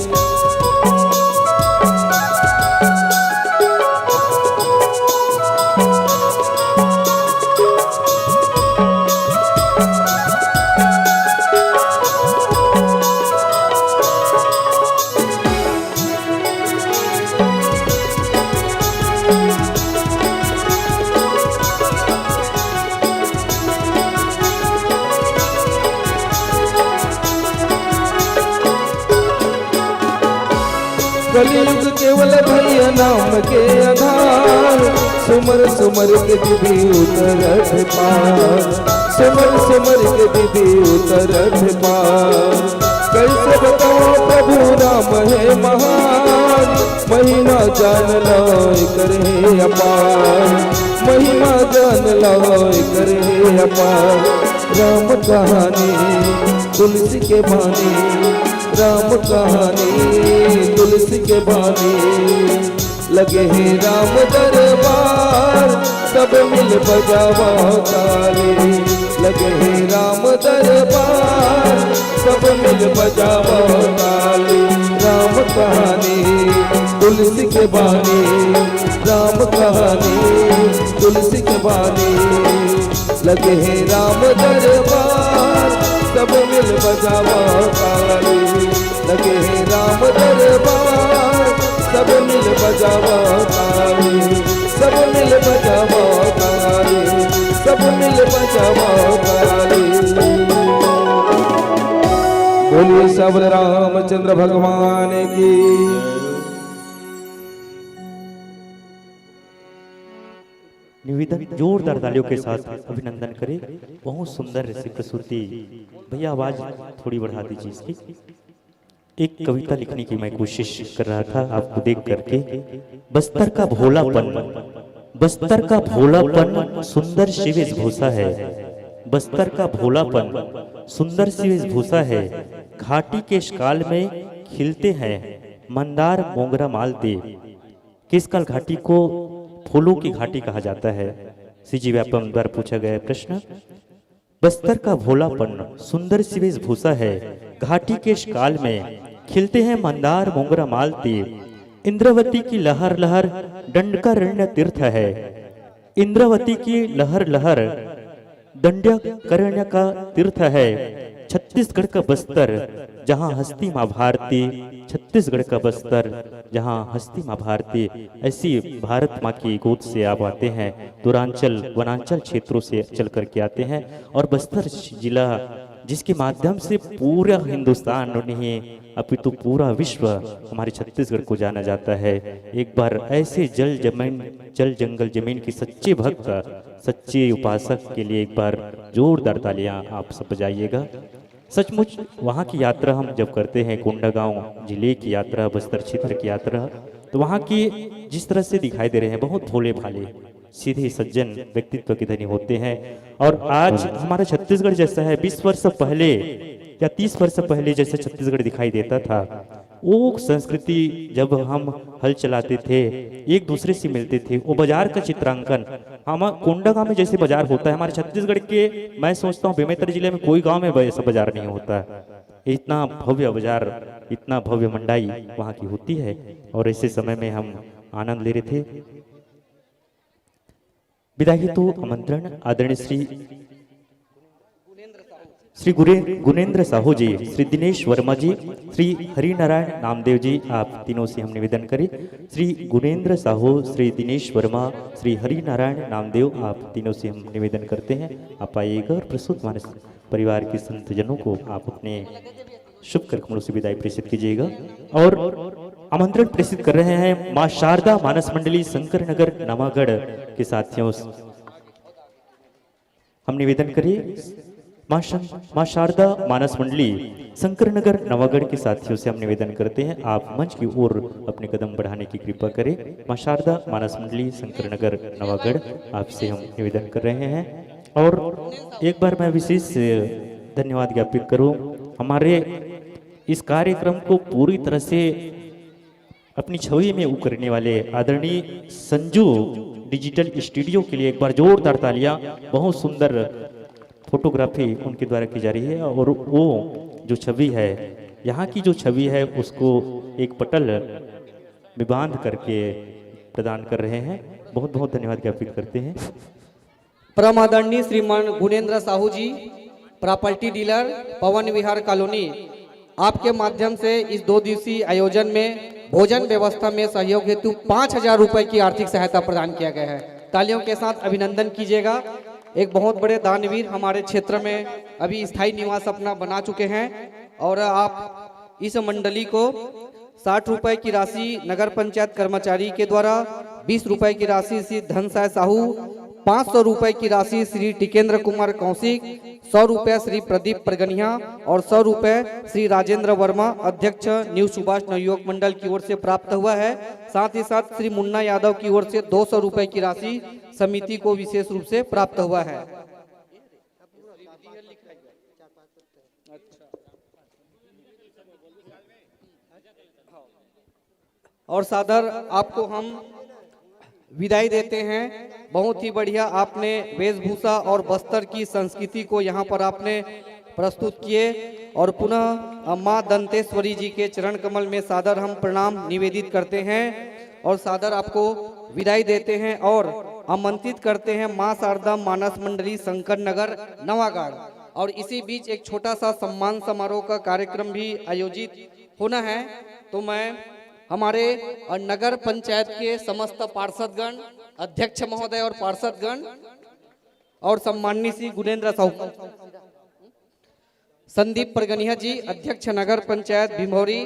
कलयुग केवल भैया नाम के आधार, सुमर सुमर के दीदी उतरत पार। सुमर सुमर के दीदी उतरत पार। कैसे बताओ प्रभु राम है महान, महिमा जान लो करे अपार, महिमा जान लो करे अपार। राम कहानी तुलसी के बानी, राम कहानी तुलसी के बानी। लगे हैं राम दरबार सब मिल बजावा ताली, लगे हैं राम दरबार सब मिल बजावा ताली। राम कहानी तुलसी के बानी, राम कहानी तुलसी के बानी। लगे हैं राम दरबार सब मिल बजावा ताली, लगे हैं राम दरबार सब मिल बजावा ताली, सब मिल बजावा ताली, सब मिल बजावा ताली। बोलिए सब रामचंद्र भगवान की। निवेदन जोरदार तालियों के साथ अभिनंदन करें। बहुत सुंदर सी प्रस्तुति। भैया आवाज थोड़ी बढ़ा दीजिए इसकी। एक कविता लिखने की मैं कोशिश कर रहा था आपको देख करके। बस्तर का भोलापन, बस्तर का भोलापन सुंदर सी वेशभूषा है, बस्तर का भोलापन सुंदर सी वेशभूषा है। घाटी के काल में खिलते हैं मंदार मोगरा मालती। किसकाल घाटी को फूलों की घाटी कहा जाता है? सीजी व्यापम द्वारा पूछा गया प्रश्न। बस्तर का भोलापन सुंदर सी वेशभूषा है, घाटी के काल में खिलते हैं मंदार मोगरा मालती। इंद्रावती की लहर लहर दंडकारण्य तीर्थ है, इंद्रावती की लहर लहर दंडकारण्य का तीर्थ है। छत्तीसगढ़ का बस्तर जहां हस्ती मां भारती, छत्तीसगढ़ का बस्तर जहां हस्ती मां भारती। ऐसी भारत माँ की गोद से आप आते हैं, दूरांचल वनांचल क्षेत्रों से चल करके आते हैं। और बस्तर जिला जिसके माध्यम से पूरा हिंदुस्तान नहीं अपितु पूरा विश्व हमारे छत्तीसगढ़ को जाना जाता है। एक बार ऐसे जल जमीन जल जंगल जमीन के सच्चे भक्त सच्चे उपासक के लिए एक बार जोरदार तालियां आप सब बजाइएगा। सचमुच वहाँ की यात्रा हम जब करते हैं, कोंडागांव जिले की यात्रा, बस्तर क्षेत्र की यात्रा, तो वहाँ की जिस तरह से दिखाई दे रहे हैं बहुत भोले भाले सीधे सज्जन व्यक्तित्व के धनी होते हैं। और आज हमारा छत्तीसगढ़ जैसा है, 20 वर्ष पहले या 30 वर्ष पहले जैसे छत्तीसगढ़ दिखाई देता था, वो संस्कृति जब हम हल चलाते थे, एक दूसरे से मिलते थे, वो बाजार का चित्रांकन हम कोंडागांव में जैसे बाजार होता है हमारे छत्तीसगढ़ के, मैं सोचता हूँ बेमेतरा जिले में कोई गांव में ऐसा बाजार नहीं होता। इतना भव्य बाजार, इतना भव्य मंडाई वहाँ की होती है। और ऐसे समय में हम आनंद ले रहे थे। विदाई हेतु आमंत्रण आदरणीय श्री गुणेंद्र साहू जी, श्री दिनेश वर्मा जी, श्री हरिनारायण नामदेव जी, आप तीनों से हम निवेदन करें। श्री गुणेंद्र साहू, श्री दिनेश वर्मा, श्री हरिनारायण नामदेव, आप तीनों से हम निवेदन करते हैं आप आइएगा और प्रस्तुत मानस परिवार के संतजनों को आप अपने शुभ कर्मों से विदाई प्रेषित कीजिएगा। और आमंत्रण प्रेषित कर रहे हैं मां शारदा मानस मंडली शंकर नगर नवागढ़ के साथियों। हम निवेदन करिए मां शारदा मानस मंडली शंकर नगर नवागढ़ के साथियों से हम निवेदन करते हैं आप मंच की ओर अपने कदम बढ़ाने की कृपा करें। मां शारदा मानस मंडली शंकर नगर नवागढ़, आपसे हम निवेदन कर रहे हैं। और एक बार मैं विशेष धन्यवाद ज्ञापित करूं हमारे इस कार्यक्रम को पूरी तरह से अपनी छवि में उकरने वाले आदरणीय संजू डिजिटल स्टूडियो के लिए एक बार जोरदार तालियां। बहुत सुंदर फोटोग्राफी उनके द्वारा की जा रही है और वो जो छवि है, यहाँ की जो छवि है उसको एक पटल में बांध करके प्रदान कर रहे हैं। बहुत बहुत धन्यवाद ज्ञापित करते हैं। परम आदरणीय श्रीमान गुणेंद्र साहू जी, प्रॉपर्टी डीलर, पवन विहार कॉलोनी, आपके माध्यम से इस 2 दिवसीय आयोजन में भोजन व्यवस्था में सहयोग हेतु 5000 रुपए की आर्थिक सहायता प्रदान किया गया है। तालियों के साथ अभिनंदन कीजिएगा। एक बहुत बड़े दानवीर हमारे क्षेत्र में अभी स्थायी निवास अपना बना चुके हैं और आप इस मंडली को 60 रुपए की राशि नगर पंचायत कर्मचारी के द्वारा, 20 रुपए की राशि श्री धनसाय साहू, 500 रुपए की राशि श्री टिकेंद्र कुमार कौशिक, 100 रुपए श्री प्रदीप परगनिया और 100 रुपए श्री राजेंद्र वर्मा अध्यक्ष न्यू सुभाष नवयुवक मंडल की ओर से प्राप्त हुआ है। साथ ही साथ श्री मुन्ना यादव की ओर से 200 रुपए की राशि समिति को विशेष रूप से प्राप्त हुआ है। और सादर आपको हम विदाई देते हैं। बहुत ही बढ़िया आपने वेशभूषा और बस्तर की संस्कृति को यहाँ पर आपने प्रस्तुत किए और पुनः माँ दंतेश्वरी जी के चरण कमल में सादर हम प्रणाम निवेदित करते हैं और सादर आपको विदाई देते हैं और आमंत्रित करते हैं माँ शारदा मानस मंडली शंकर नगर नवागढ़। और इसी बीच एक छोटा सा सम्मान समारोह का कार्यक्रम भी आयोजित होना है। तो मैं हमारे नगर पंचायत के समस्त पार्षदगण, अध्यक्ष महोदय और पार्षदगण और सम्माननीय श्री गुणेंद्र साहू, संदीप परगनिया जी अध्यक्ष नगर पंचायत भिमौरी,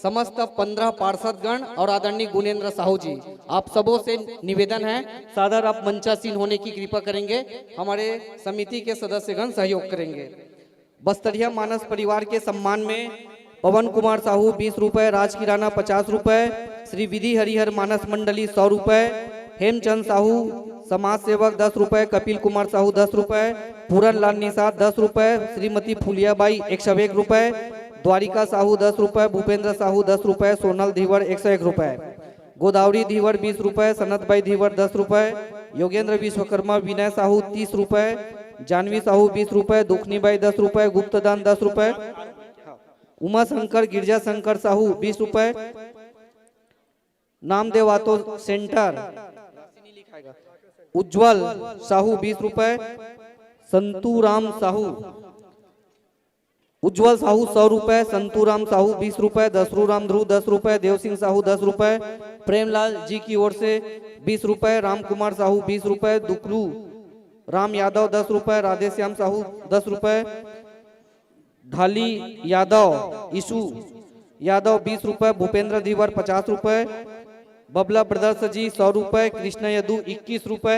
समस्त 15 पार्षदगण और आदरणीय गुणेंद्र साहू जी, आप सबों से निवेदन है सादर आप मंचासीन होने की कृपा करेंगे। हमारे समिति के सदस्यगण सहयोग करेंगे। बस्तरिया मानस परिवार के सम्मान में पवन कुमार साहू 20 रुपए, राज किराना 50 रुपए, श्री विधि हरिहर मानस मंडली 100 रुपए, हेमचंद साहू समाज सेवक 10 रुपए, कपिल कुमार साहू 10 रुपए, पूरन लाल निषाद 10 रुपए, श्रीमती फुलियाबाई 101 रुपए, द्वारिका साहू 10 रुपए, भूपेंद्र साहू 10 रुपए, सोनल धीवर 101 रुपए, गोदावरी धीवर 20 रुपए, सनतबाई धीवर 10 रुपए, योगेंद्र विश्वकर्मा विनय साहू 30 रुपए, जानवी साहू 20 रुपए, दुखनीबाई 10 रुपए, गुप्तदान 10 रुपए, उमा शंकर गिरजा शंकर साहू 20 रुपए, नामदेव आतो सेंटर उज्जवल साहू 20 रुपए, संतूराम साहू उज्जवल साहू 100 रुपए, संतूराम साहू 20 रुपए, दसरूराम ध्रुव 10 रुपए, देव सिंह साहू 10 रुपए, प्रेमलाल जी की ओर से 20 रुपए, राम कुमार साहू 20 रुपए, दुकलू राम यादव 10 रुपए, राधेश्याम साहू 10 रुपए, ढाली यादव ईशु यादव 20 रुपए, भूपेंद्र धीवर 50 रुपए, बबला ब्रदर्स जी 100 रुपए, कृष्ण यदु 21 रुपए।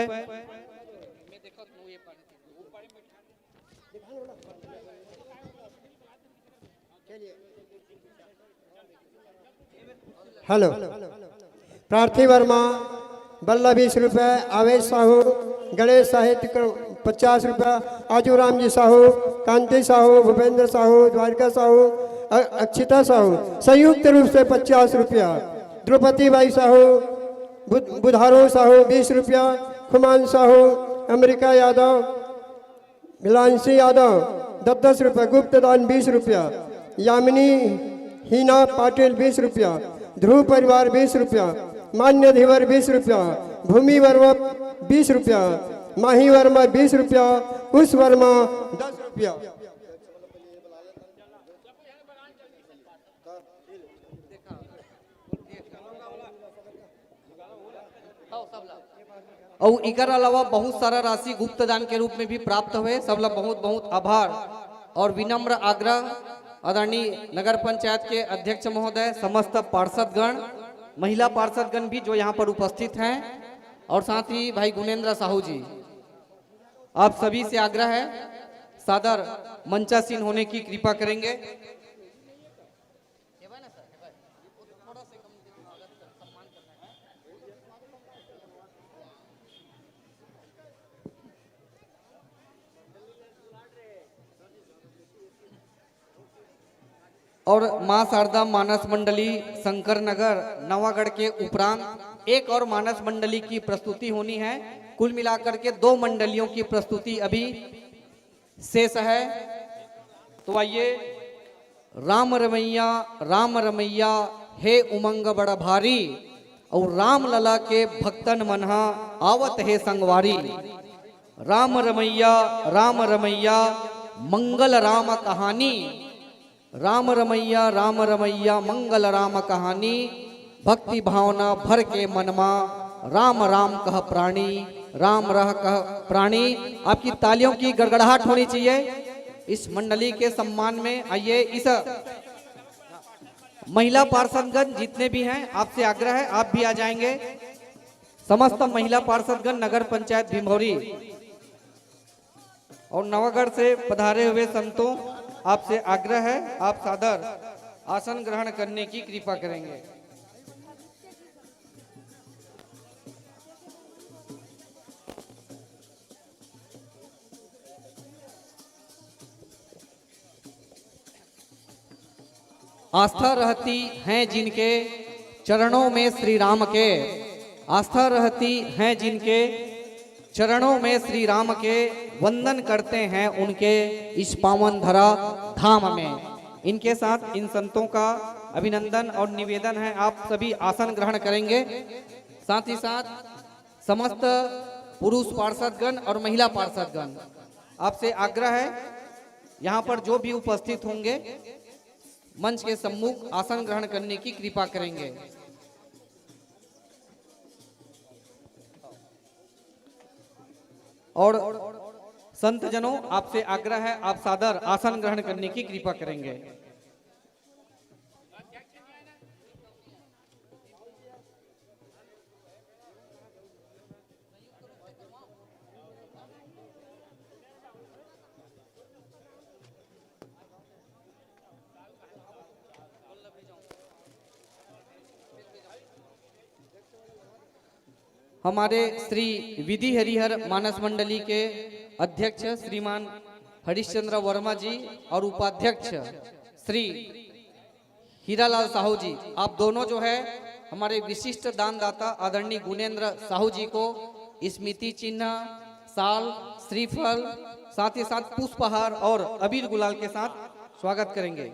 हेलो, प्रार्थी वर्मा बल्ला 20 रुपए, आवेश साहू गणेश साहित्य 50 रुपया, आजूराम जी साहू, कांति साहू, भूपेंद्र साहू, द्वारिका साहू, अक्षिता साहू संयुक्त रूप से 50 रुपया, द्रौपदी बाई साहू, बुधारो साहू 20 रुपया, खुमान साहू, अमेरिका यादव, मिलांशी यादव 10-10 रुपया, गुप्तदान 20 रुपया, यामिनी हीना पाटिल 20 रुपया, ध्रुव परिवार 20 रुपया, मान्य धीवर 20 रुपया, भूमि वर्मा 20 रुपया, माही वर्मा 20 रुपया, उस वर्मा 10 रुपया। और इकर अलावा बहुत सारा राशि गुप्त दान के रूप में भी प्राप्त हुए। सबला बहुत बहुत आभार और विनम्र आग्रह आदरणीय नगर पंचायत के अध्यक्ष महोदय, समस्त पार्षदगण, महिला पार्षदगण भी जो यहाँ पर उपस्थित हैं और साथ ही भाई गुणेंद्र साहू जी, आप सभी से आग्रह है सादर मंचासीन होने की कृपा करेंगे। और मां शारदा मानस मंडली शंकर नगर नवागढ़ के उपरांत एक और मानस मंडली की प्रस्तुति होनी है। कुल मिलाकर के 2 मंडलियों की प्रस्तुति अभी शेष है। तो आइए, राम रमैया हे उमंग बड़ा भारी, और राम लला के भक्तन मनहा आवत है संगवारी। राम रमैया मंगल राम कहानी, राम रमैया मंगल राम कहानी, भक्ति भावना भर के मनमा, राम राम कह प्राणी, राम रह कह प्राणी। आपकी तालियों की गड़गड़ाहट होनी चाहिए इस मंडली के सम्मान में। आइए, इस महिला पार्षदगण जितने भी हैं, आपसे आग्रह है आप भी आ जाएंगे। समस्त महिला पार्षदगण नगर पंचायत भिमौरी और नवागढ़ से पधारे हुए संतों, आपसे आग्रह है आप सादर आसन ग्रहण करने की कृपा करेंगे। आस्था रहती है जिनके चरणों में श्री राम के, आस्था रहती है जिनके चरणों में श्री राम के, वंदन करते हैं उनके इस पावन धरा धाम में। इनके साथ इन संतों का अभिनंदन और निवेदन है आप सभी आसन ग्रहण करेंगे। साथ ही साथ समस्त पुरुष पार्षदगण और महिला पार्षदगण, आपसे आग्रह है यहाँ पर जो भी उपस्थित होंगे मंच के सम्मुख आसन ग्रहण करने की कृपा करेंगे। और संत जनों, आपसे आग्रह है आप सादर आसन ग्रहण करने की कृपा करेंगे। हमारे श्री विधि हरिहर मानस मंडली के अध्यक्ष श्रीमान हरिश्चंद्र वर्मा जी और उपाध्यक्ष श्री हीरालाल साहू जी, आप दोनों जो है हमारे विशिष्ट दानदाता आदरणीय गुणेंद्र साहू जी को स्मृति चिन्ह, साल, श्रीफल, साथ ही साथ पुष्पहार और अबीर गुलाल के साथ स्वागत करेंगे।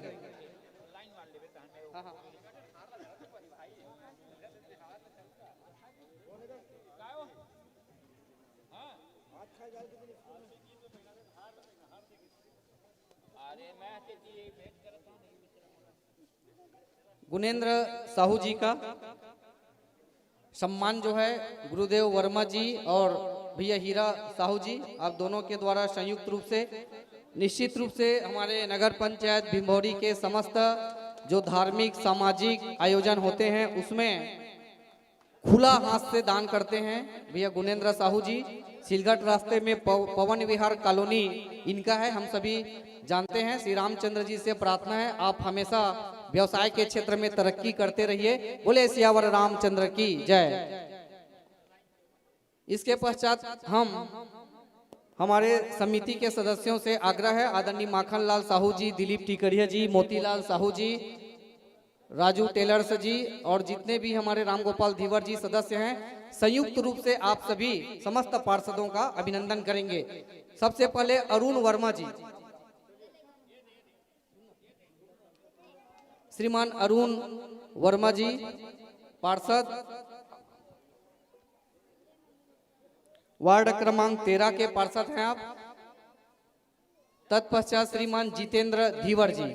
गुणेंद्र साहू जी का सम्मान जो है गुरुदेव वर्मा जी और भैया हीरा साहू जी, आप दोनों के द्वारा संयुक्त रूप से निश्चित रूप से हमारे नगर पंचायत भिमौरी के समस्त जो धार्मिक सामाजिक आयोजन होते हैं उसमें खुला हाथ से दान करते हैं। भैया गुणेंद्र साहू जी सिलगट रास्ते में पवन विहार कॉलोनी इनका है, हम सभी जानते हैं। श्री रामचंद्र जी से प्रार्थना है आप हमेशा व्यवसाय के क्षेत्र में तरक्की करते रहिए। बोले सियावर रामचंद्र की जय। इसके पश्चात हम हमारे समिति के सदस्यों से आग्रह है आदरणीय माखन लाल साहू जी, दिलीप टिकरिया जी, मोतीलाल साहू जी, राजू टेलर्स जी और जितने भी हमारे रामगोपाल धीवर जी सदस्य हैं, संयुक्त रूप से आप सभी समस्त पार्षदों का अभिनंदन करेंगे। सबसे पहले अरुण वर्मा जी, श्रीमान अरुण वर्मा जी पार्षद वार्ड क्रमांक 13 के पार्षद हैं आप। तत्पश्चात श्रीमान जितेंद्र धीवर जी,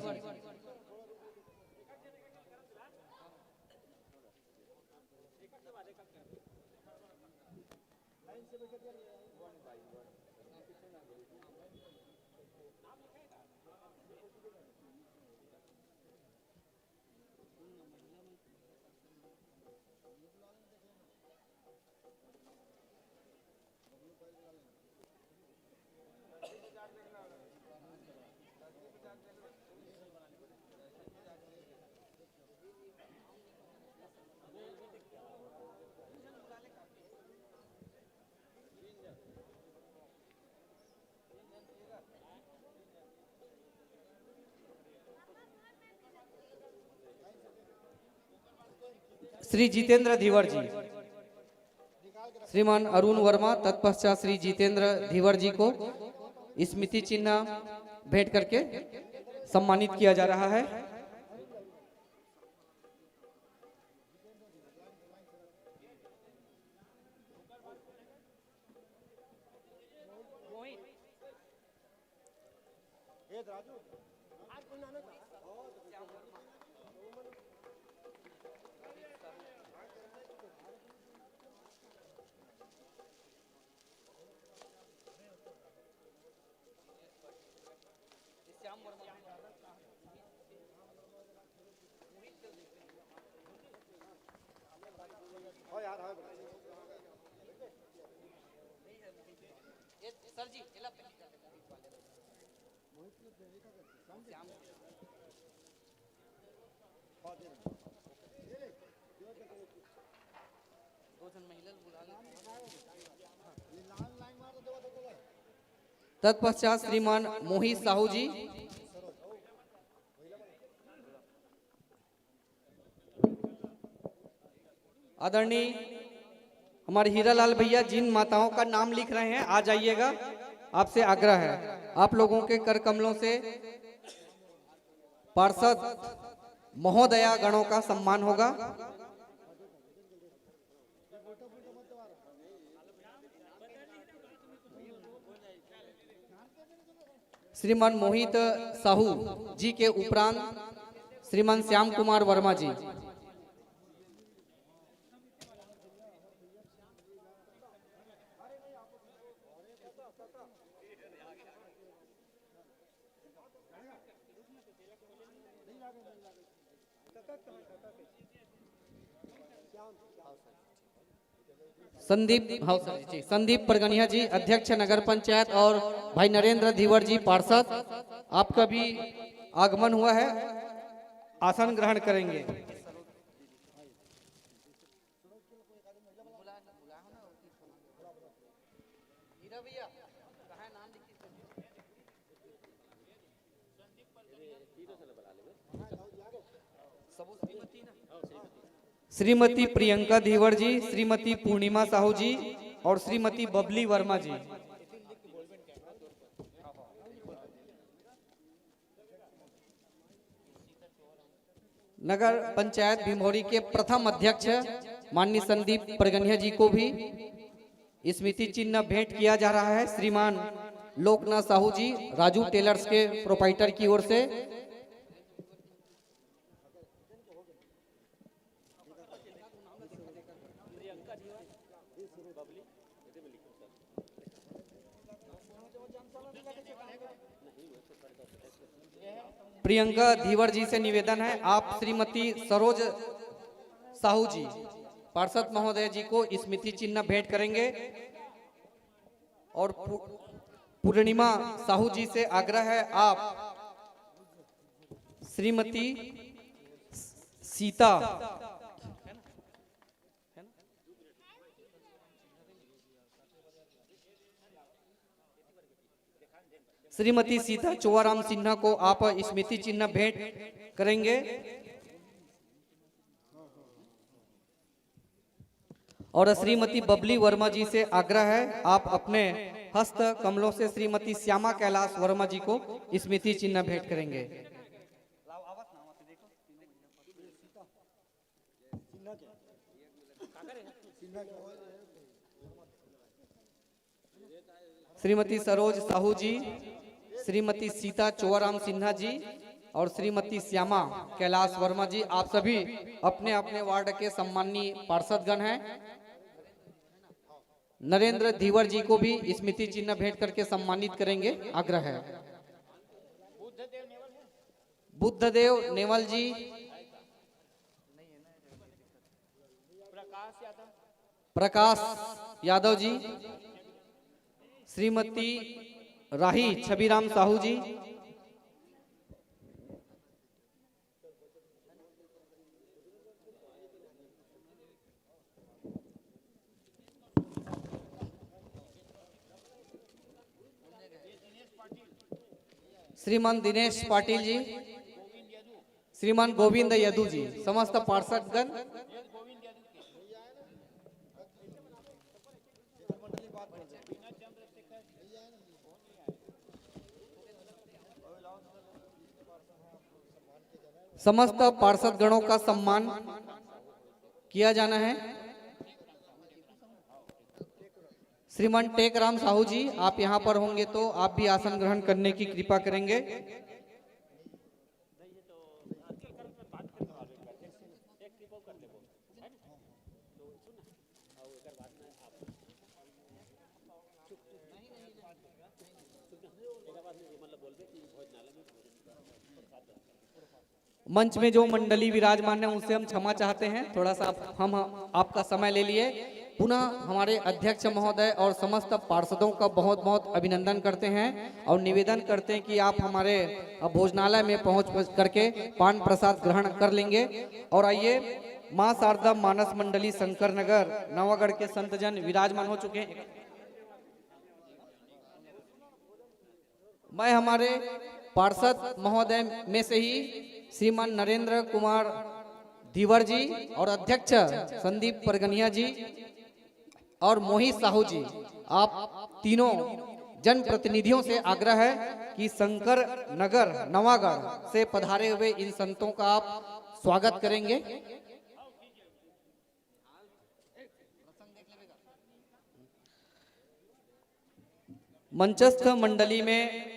श्री जितेंद्र धीवर जी, श्रीमान अरुण वर्मा, तत्पश्चात श्री जितेंद्र धीवर जी को स्मृति चिन्ह भेंट करके सम्मानित किया जा रहा है। सर जी तत्पश्चात श्रीमान मोहित साहू जी, आदरणीय हमारे हीरालाल भैया जिन माताओं का नाम लिख रहे हैं आ जाइएगा, आपसे आग्रह है। आप लोगों के कर कमलों से पार्षद महोदया गणों का सम्मान होगा। श्रीमान मोहित साहू जी के उपरांत श्रीमान श्याम कुमार वर्मा जी, संदीप परगनिया जी अध्यक्ष नगर पंचायत और भाई नरेंद्र धीवर जी पार्षद, आपका भी आगमन हुआ है, आसन ग्रहण करेंगे। श्रीमती प्रियंका धीवर जी, श्रीमती पूर्णिमा साहू जी और श्रीमती बबली वर्मा जी। नगर पंचायत भीमौरी के प्रथम अध्यक्ष माननीय संदीप परगनिया जी को भी स्मृति चिन्ह भेंट किया जा रहा है। श्रीमान लोकनाथ साहू जी राजू टेलर्स के प्रोपाइटर की ओर से। प्रियंका धीवर जी से निवेदन है, आप श्रीमती सरोज साहू जी पार्षद महोदय जी को स्मृति चिन्ह भेंट करेंगे। और पूर्णिमा साहू जी से आग्रह है, आप श्रीमती सीता चौवाराम सिन्हा को आप स्मृति चिन्ह भेंट करेंगे। और श्रीमती बबली वर्मा जी से आग्रह है, आप अपने हस्त कमलों से श्रीमती श्यामा कैलाश वर्मा जी को स्मृति चिन्ह भेंट करेंगे। श्रीमती सरोज साहू जी, श्रीमती सीता चौवाराम सिन्हा जी और श्रीमती श्यामा कैलाश वर्मा जी, आप सभी अपने अपने वार्ड के सम्माननीय पार्षदगण हैं। नरेंद्र धीवर जी को भी स्मृति चिन्ह भेंट करके सम्मानित करेंगे, आग्रह है। बुद्धदेव नेवल जी, प्रकाश यादव जी, श्रीमती राही छबीराम साहू जी, श्रीमान दिनेश पाटिल जी, श्रीमान गोविंद यदु जी, समस्त पार्षदगण। समस्त पार्षद गणों का सम्मान किया जाना है। श्रीमान टेकराम साहू जी, आप यहाँ पर होंगे तो आप भी आसन ग्रहण करने की कृपा करेंगे। मंच में जो मंडली विराजमान है उनसे हम क्षमा चाहते हैं, थोड़ा सा हम आपका समय ले लिए। पुनः हमारे अध्यक्ष महोदय और समस्त पार्षदों का बहुत बहुत अभिनंदन करते हैं और निवेदन करते हैं कि आप हमारे भोजनालय में पहुंच करके पान प्रसाद ग्रहण कर लेंगे। और आइए, मां शारदा मानस मंडली शंकर नगर नवागढ़ के संतजन विराजमान हो चुके हैं। मैं हमारे पार्षद महोदय में से ही श्रीमान नरेंद्र कुमार धीवर जी और अध्यक्ष संदीप परगनिया जी और मोहित साहू जी, आप तीनों जनप्रतिनिधियों से आग्रह है कि शंकर नगर नवागढ़ से पधारे हुए इन संतों का आप स्वागत करेंगे। मंचस्थ मंडली में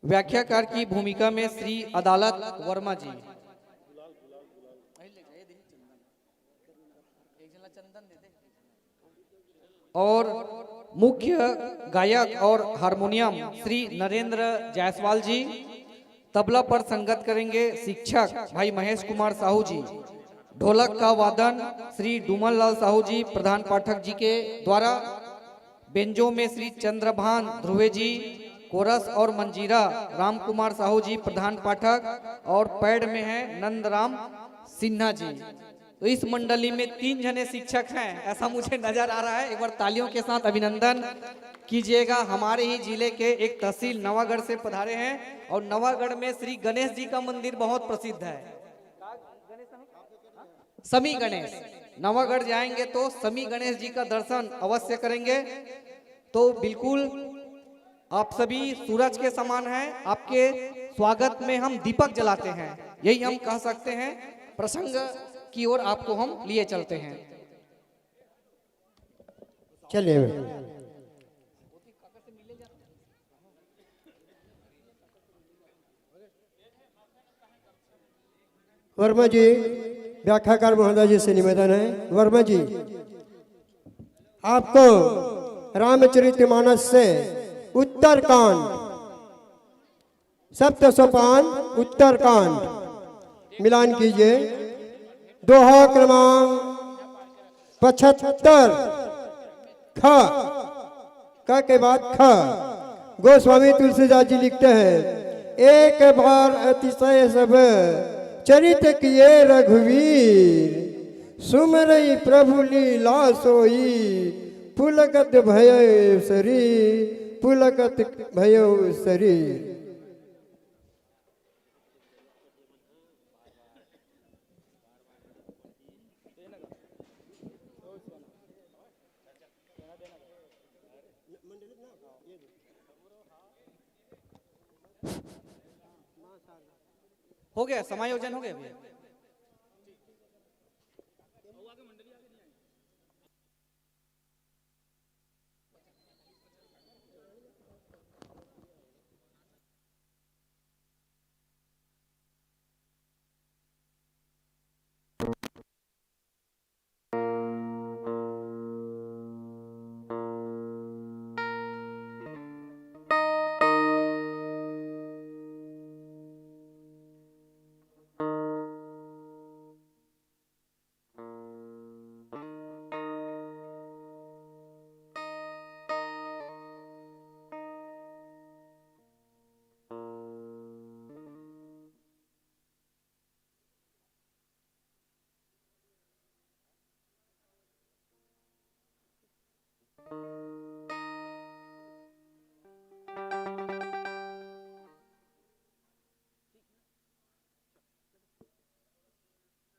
व्याख्याकार की भूमिका में श्री अदालत वर्मा जी, और मुख्य गायक और हारमोनियम श्री नरेंद्र जायसवाल जी, तबला पर संगत करेंगे शिक्षक भाई महेश कुमार साहू जी, ढोलक का वादन श्री डूमन लाल साहू जी प्रधान पाठक जी के द्वारा, बेंजो में श्री चंद्रभान ध्रुवे जी, कोरस और मंजीरा राम कुमार साहू जी प्रधान पाठक, और पैड में है नंदराम सिन्हा जी। तो इस मंडली में 3 जने शिक्षक हैं, ऐसा मुझे नजर आ रहा है। एक बार तालियों के साथ अभिनंदन कीजिएगा। हमारे ही जिले के एक तहसील नवागढ़ से पधारे हैं और नवागढ़ में श्री गणेश जी का मंदिर बहुत प्रसिद्ध है, समी गणेश। नवागढ़ जाएंगे तो समी गणेश जी का दर्शन अवश्य करेंगे। तो बिल्कुल आप सभी सूरज के समान हैं, आपके स्वागत में हम दीपक जलाते हैं, यही हम कह सकते हैं। प्रसंग की ओर आपको हम लिए चलते हैं। चलिए वर्मा जी, व्याख्याकार महोदय जी से निवेदन है। वर्मा जी, आपको रामचरितमानस से उत्तरकांड, सप्त सोपान उत्तरकांड मिलान कीजिए। दोहा क्रमांक 75 ख के बाद ख। गोस्वामी तुलसीदास जी लिखते हैं, एक बार अतिशय सब चरित किए रघुवीर, सुमरई प्रभु लीला सोई, पुलकत भयो शरीर, पुलकत भयो शरीर। हो गया, समायोजन हो गया भैया।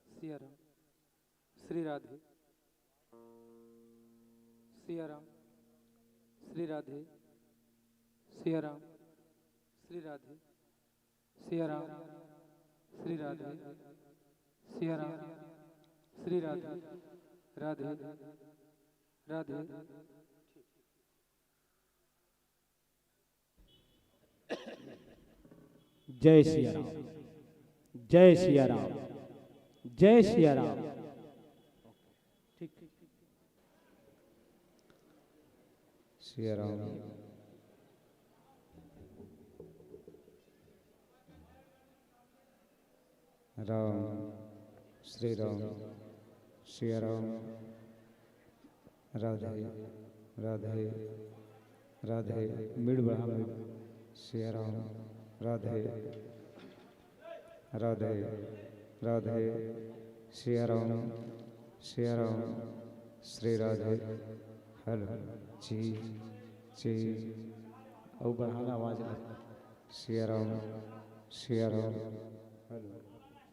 सिया राम, श्री राधे, सिया राम, श्री राधे, सिया राम, श्री राधे, सिया राम, श्री राधे, सिया राम, श्री राधे, राधे राधे। जय सिया राम, जय सिया राम, जय सिया राम। ठीक, सिया राम। राम श्री राम सिया राम राधे राधे राधे मिड़ बढ़ा मिड़ सिया राम राधे राधे राधे सिया राम श्री राधे हल ची और बढ़ाना आवाज सिया राम हल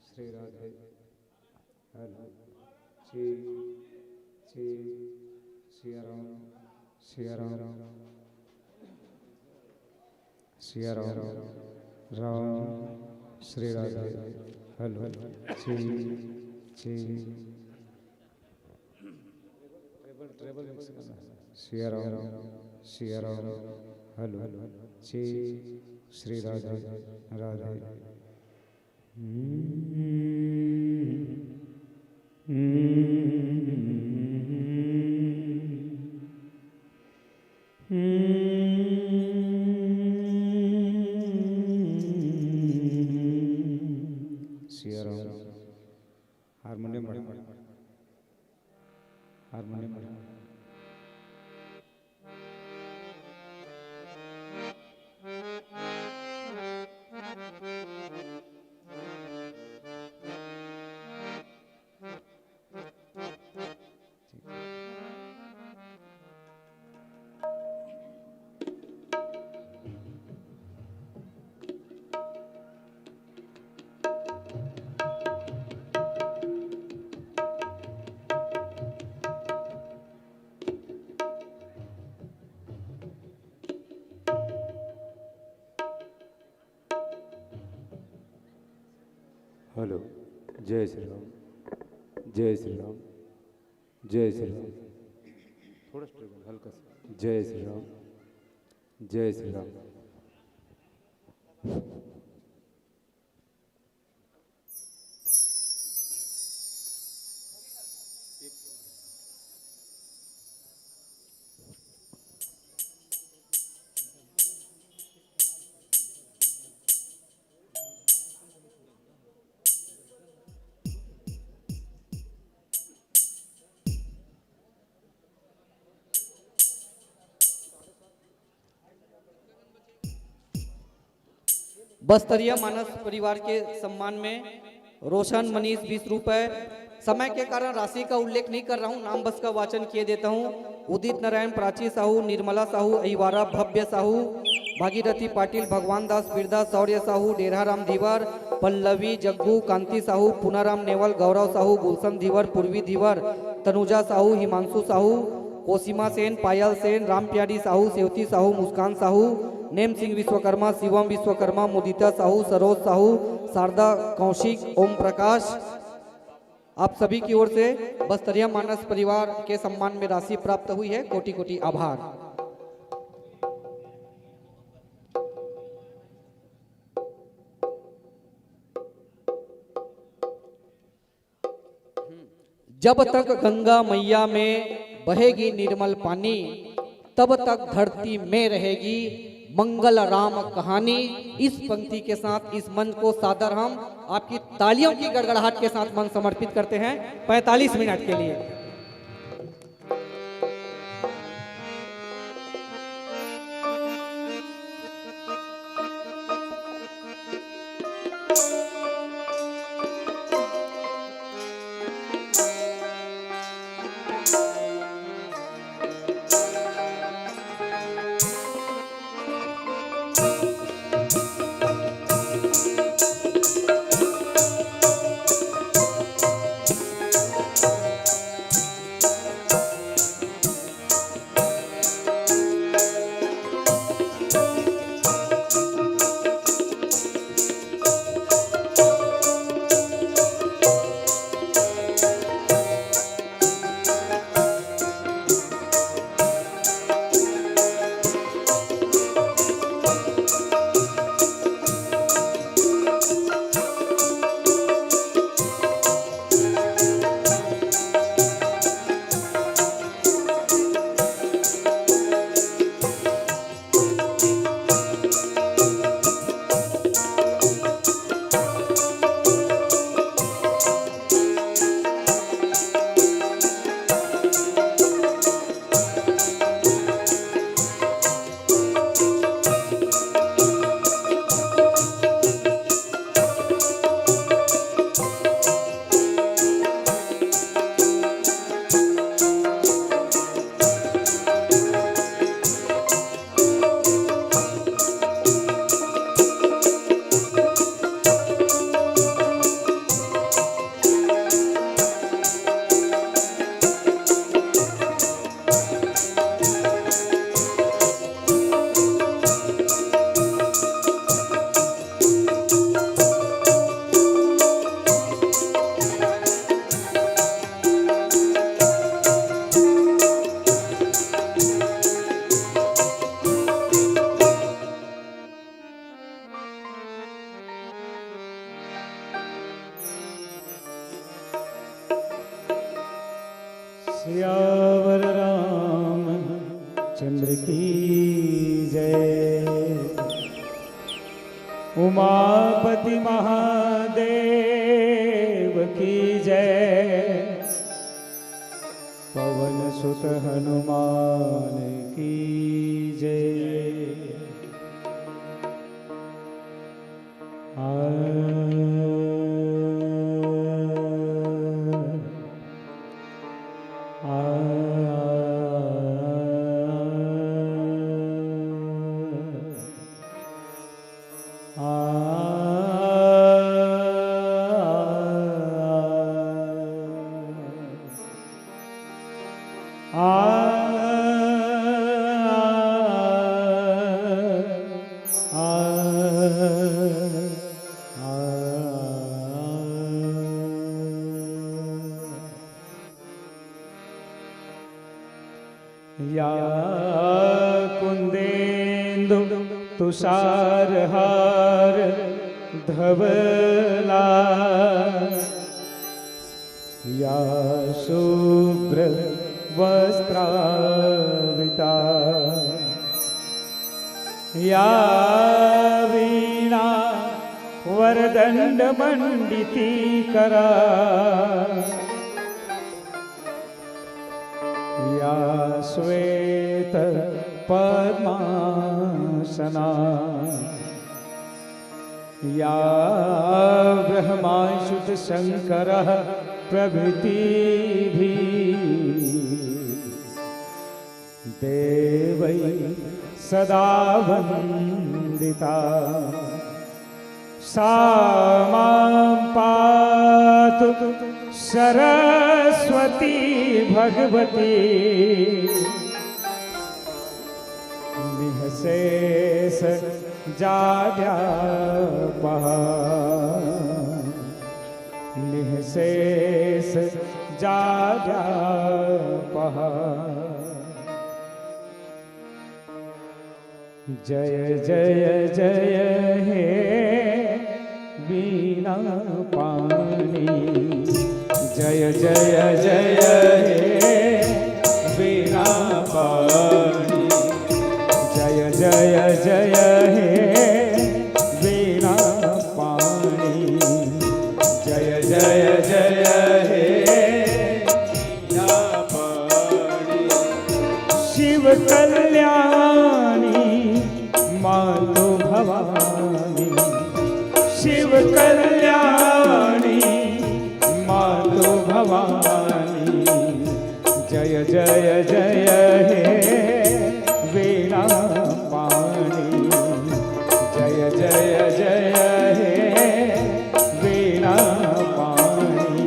श्री राधे हल ची सिया राम राम श्री राधे हल ची ट्रेबल मिक्स करना सिया राम हल ची श्री राधे राधे सिया राम हारमोनियम हेलो जय श्री राम जय श्री राम जय श्री राम थोड़ा स्ट्रेबल हल्का सा जय श्री राम जय श्री राम बस्तरिया मानस परिवार के सम्मान में रोशन मनीष 20 रुपए। समय के कारण राशि का उल्लेख नहीं कर रहा हूँ, नाम बस का वाचन किए देता हूँ। उदित नारायण, प्राची साहू, निर्मला साहू, अहिवारा भव्य साहू, भागीरथी पाटिल, भगवान दास बिरदा, शौर्य साहू, डेराराम धीवर, पल्लवी जग्गू, कांति साहू, पुनाराम नेवल, गौरव साहू, गुलशन धीवर, पूर्वी धीवर, तनुजा साहू, हिमांशु साहू, कोसीमा सेन, पायल सेन, राम प्यारी साहू, सेवती साहू, मुस्कान साहू, नेम सिंह विश्वकर्मा, शिवम विश्वकर्मा, मुदिता साहू, सरोज साहू, शारदा कौशिक, ओम प्रकाश, आप सभी की ओर से बस्तरिया मानस परिवार के सम्मान में राशि प्राप्त हुई है। कोटि कोटि आभार। जब तक गंगा मैया में बहेगी निर्मल पानी, तब तक धरती में रहेगी मंगल राम कहानी। इस पंक्ति के साथ इस मंच को सादर हम आपकी तालियों की गड़गड़ाहट के साथ मन समर्पित करते हैं 45 मिनट के लिए। चंद्र की जय। उमापति महादेव की जय। पवन सुत हनुमान की जय। या कुंदेन्दु तुषारहार धवला। या शुभ्र वस्त्रावृता। या वीणा वरदंड मंडिती करा। या श्वेत पद्मासना। या ब्रह्माच्युत शंकरः प्रभृति भी देवै सदा वंदिता। सा मां पातु सरस्वती भगवती। निःशेष जाड्यापहा। निःशेष जाड्यापहा। जय जय जय हे वीणा पाणी। जय जय जय हे वीणा पाणी। जय जय जय हे वीणा पाणी। जय जय जय हे वीणा पाणी। शिव कल्याणी मातु भवानी। शिव कल्याणी मातु भवानी। जय जय जय हे वीणा पाणी। जय जय जय हे वीणा पाणी।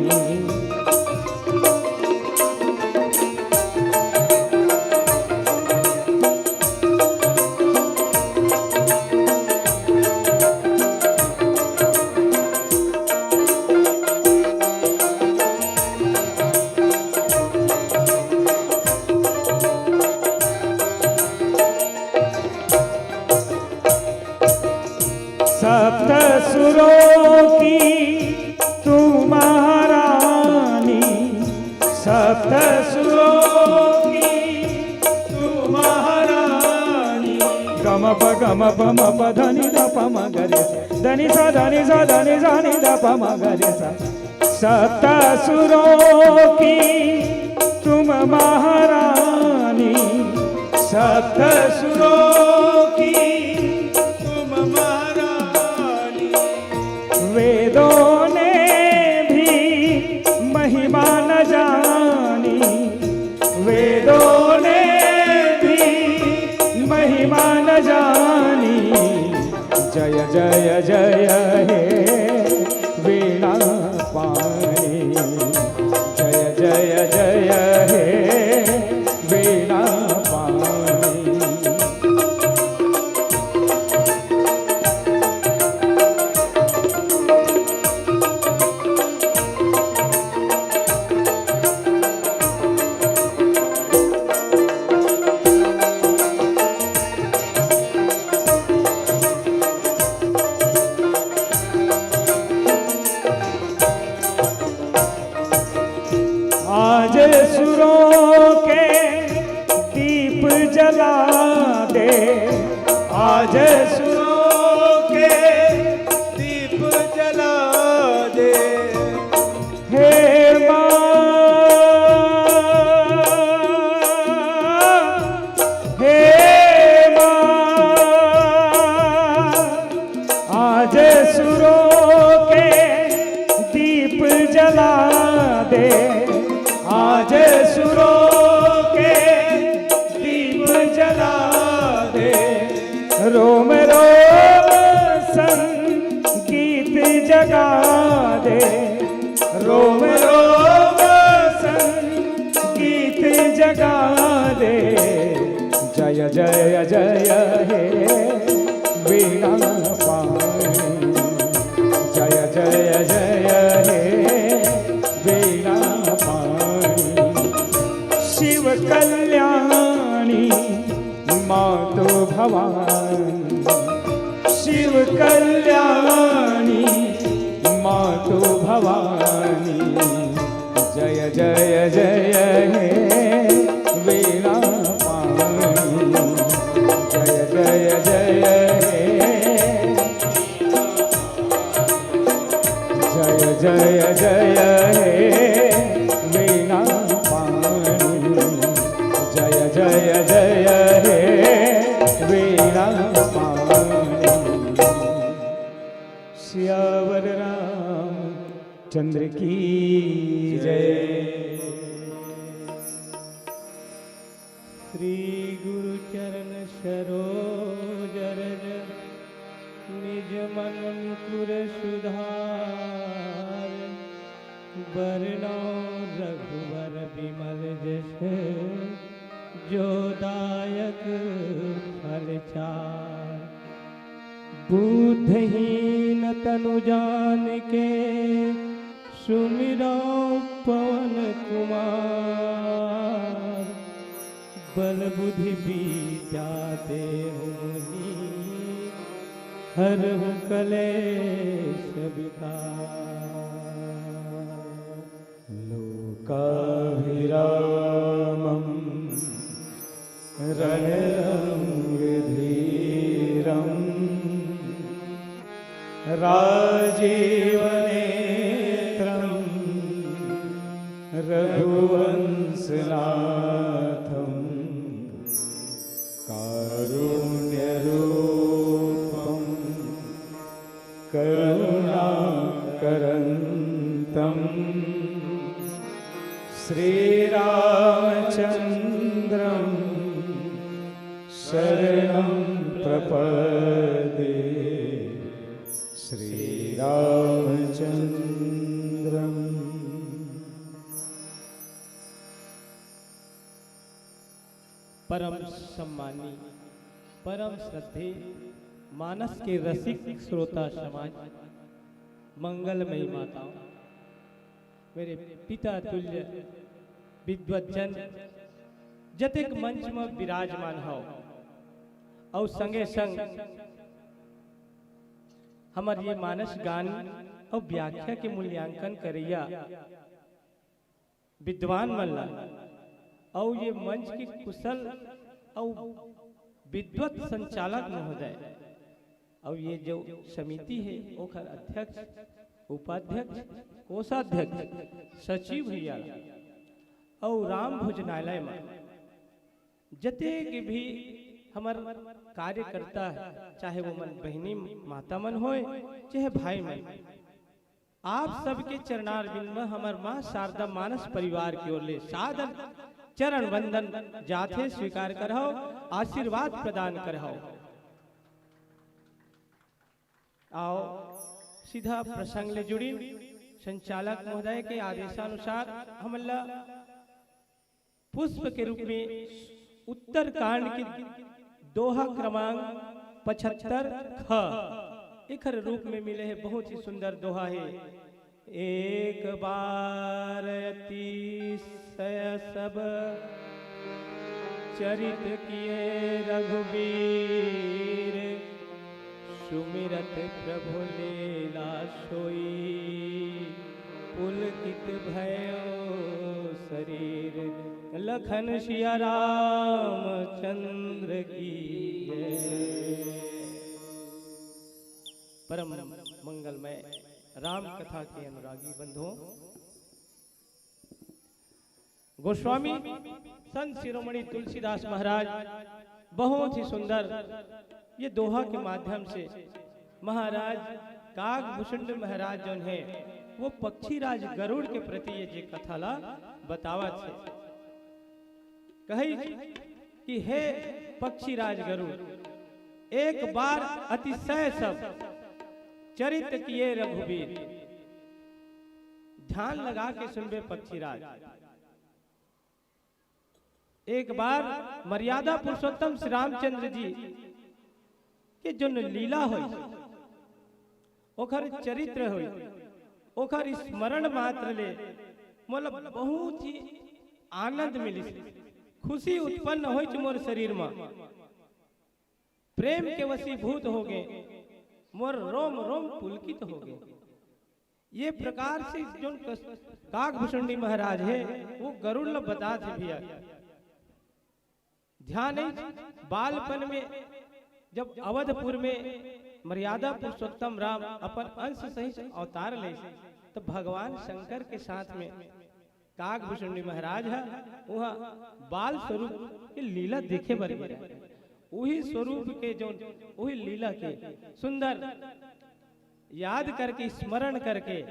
सप्त सुरों की तू महारानी। सप्त सुरों की तू महारानी। गम प म प धनि द प म ग रे सा। धनि सा धनि सा धनि सा नि द प म ग रे सा। सप्त सुरों की तुम महारानी। सप्त सुरों की वेदों ने भी महिमा न जानी। वेदों ने भी महिमा न जानी। जय जय जय हे वीणा पाणी। जय जय जय हे वीणा पाणी। जला दे, आज सुरों के दीप जला दे। हे माँ, हे माँ, आज सुरों के दीप जला दे, आज सुरों के दीप जला दे। रोम रोम संगीत जगा दे, रोम रोम संगीत जगा दे। जय जय जय हे वीणा पाणी, जय जय जय हे वीणा पाणी। शिव कल्याणी मातो भवानी, शिव कल्याणी मातो भवानी। जय जय जय हे वीणा पाणी, जय जय जय हे, जय जय जय हे वीणा पाणी, जय जय जय हे वीणा पाणी। श्यावर राम चंद्र की जय। श्री गुरु चरण सरोज रज, निज मन मुकुर सुधार। बरनौ रघुवर विमल जस, जो दायक फल चार। बुद्धहीन तनु जान के, सुमिरौ पवन कुमार। बल बुद्धि विद्या देहु मोहि, हरहु कलेश विकार। लोकाभिरामं रणरंगधीरम्, राजीवनेत्रं रघुवंशनाथं। कारुण्यरूपं करुणाकरन्तं, श्रीरामचन्द्रं शरणं प्रपद्ये। श्रीरामचन्द्रम्। परम सम्मानी, परम श्रद्धे मानस के रसिक श्रोता समाज, मंगलमयी माताओं, मेरे पिता तुल्य विद्वज्जन जतेक मंच में विराजमान हो, और संगे संग हमार ये मानस गान और व्याख्या के मूल्यांकन करैया विद्वान मल्ला, और ये मंच के कुशल और विद्वत संचालक महोदय, और ये जो समिति है ओखर अध्यक्ष, उपाध्यक्ष, कोषाध्यक्ष, सचिव भैया, और राम भोजनालय में जतेक भी हमार कार्यकर्ता है, चाहे वो मन बहनी माता मन होए चाहे भाई मन, आप सबके चरणारविंद में हमार माँ शारदा मानस परिवार की ओर ले सादर चरण वंदन जाथे स्वीकार करहो, आशीर्वाद प्रदान करहो। आओ सीधा प्रसंग ले जुड़ी। संचालक महोदय के आदेशानुसार हमला पुष्प के रूप में उत्तर कांड की दोहा क्रमांक 75 ख इखर रूप में मिले है। बहुत ही सुंदर दोहा है। एक बार अतिशय सब चरित किए रघुबीर, सुमिरत प्रभु लीला सोई, पुलकित भयो शरीर लखन सिया राम चंद्र की जय। परम मंगलमय राम कथा के अनुरागी बंधुओं, गोस्वामी संत शिरोमणि तुलसीदास महाराज बहुत ही सुंदर ये दोहा के माध्यम से महाराज कागभूषण महाराज जो है वो पक्षीराज गरुड़ के प्रति ये जे कथाला बतावत है। कही कि हे पक्षीराज गरुड़, एक बार अतिशय सब चरित्र किए रघुवीर। ध्यान लगा के सुनबे पक्षीराज। एक बार मर्यादा पुरुषोत्तम श्री रामचंद्र जी के जो लीला हुई, ओखर चरित्र हुई, ओखर स्मरण मात्र ले मतलब बहुत ही आनंद मिली, खुशी उत्पन्न हो मोर शरीर में, प्रेम के वशीभूत हो गए, मोर रोम रोम पुलकित हो गए। ये प्रकार से जो कागभूषण महाराज है वो गरुड़ बता थे भैया। ध्यान है बालपन में जब अवधपुर में मर्यादा पुरुषोत्तम राम अपन अंश सहित अवतार ले तो भगवान शंकर के साथ में कागभूषण महाराज है वहाँ बाल स्वरूप के लीला देखे बर गए। वही स्वरूप के जो वही लीला के सुंदर याद करके स्मरण करके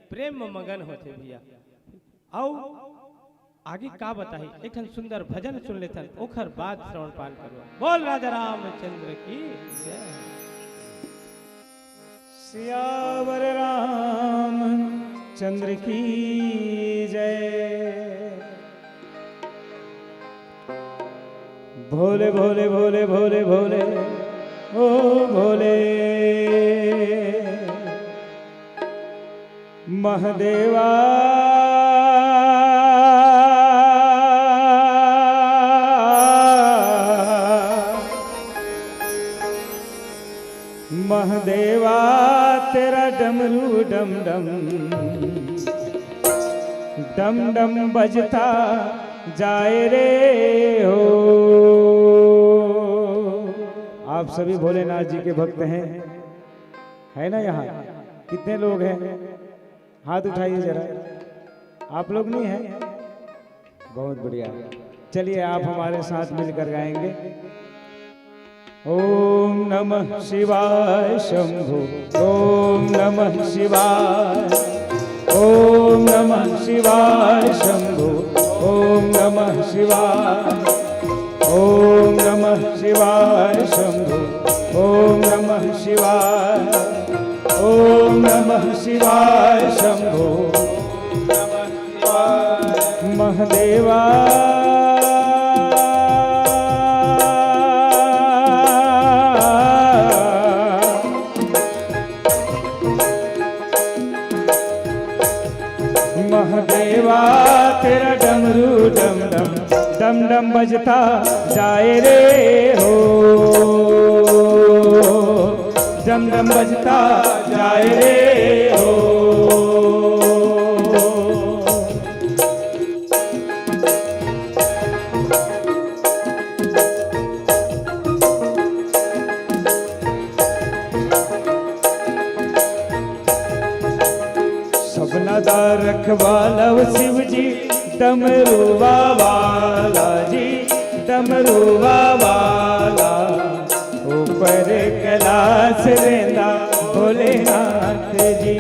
प्रेम में मगन होते भैया। आओ आगे का बताई, एक सुंदर भजन सुन लेते ओखर बाद श्रवण पान करो। बोल राजा रामचंद्र की जय। सियावर राम चंद्र की जय। भोले भोले भोले भोले भोले ओ भोले महादेवा महादेवा तेरा डमरू डम डम डम डम बजता जाए रे हो। आप सभी भोलेनाथ जी के भक्त हैं, है ना? यहाँ कितने लोग हैं? हाथ उठाइए जरा। आप लोग नहीं हैं? बहुत बढ़िया। चलिए आप हमारे साथ मिलकर गाएंगे। ओम नमः शिवाय शंभो, ओम नमः शिवाय, ओम नमः शिवाय शंभो, ओम नमः शिवाय, ओम नमः शिवाय शंभो, ओम नमः शिवाय, ओम नमः शिवाय शंभो, महादेवा महादेवा तेरा डमरू डम डम डम डम बजता जाए रे हो। डम डम बजता जाए रे हो। सबनदा रखवालव शिव जी डमरू वाला जी, डमरू वाला ऊपर कैलाश रेंदा भोलेनाथ जी।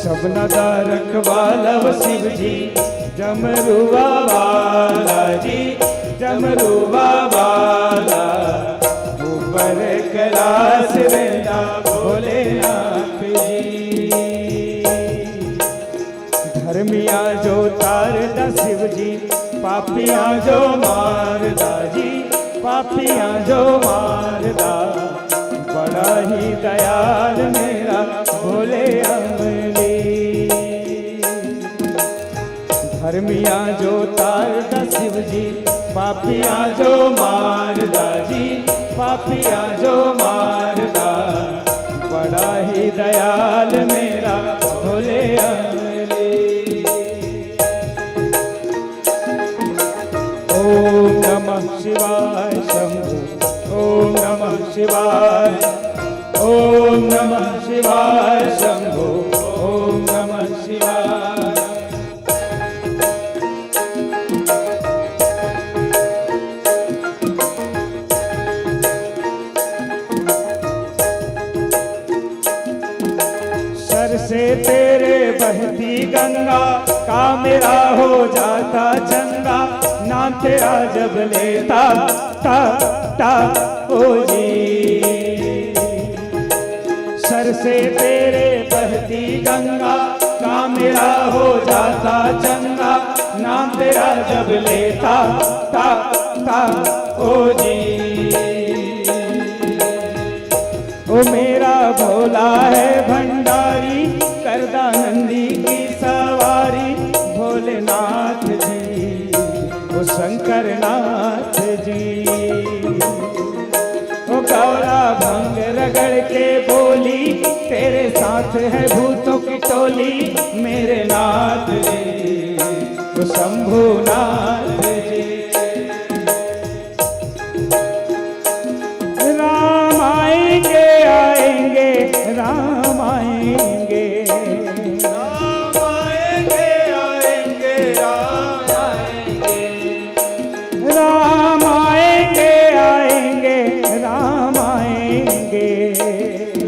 सबनदा रखवालव शिव जी डमरू वाला जी, डमरू वाला ऊपर कैलाश रेंदा भोलेनाथ जी। धर्मिया जो तारदा शिव जी, पापियां जो मारदा जी, पापियां जो मारदा। बड़ा ही दयाल मेरा भोले अमली। धर्मिया जो तारदा शिव जी, पापियां जो मारदा जी, पापियां जो मारदा। लाल मेरा भोले अमले। ओम नमः शिवाय शंभु, ओम नमः शिवाय, ओम नमः शिवाय शंभु, ओम नमः शिवाय। सर से तेरे बहती गंगा का मेरा हो जाता चंगा, नाम तेरा जब लेता ता ओ जी। सर से तेरे बहती गंगा का मेरा हो जाता चंगा, नाम तेरा जब लेता ता ओ जी। ओ मेरा भोला है भंडारी, करदा नंदी की सवारी, भोलेनाथ जी, ओ शंकर नाथ जी। ओ गौरा भंग रगड़ के बोली, तेरे साथ है भूतों की टोली, मेरे नाथ जी, ओ शंभुनाथ जी। राम आएंगे आएंगे, राम आएंगे, राम आएंगे आएंगे, राम आएंगे, राम आएंगे आएंगे, राम आएंगे,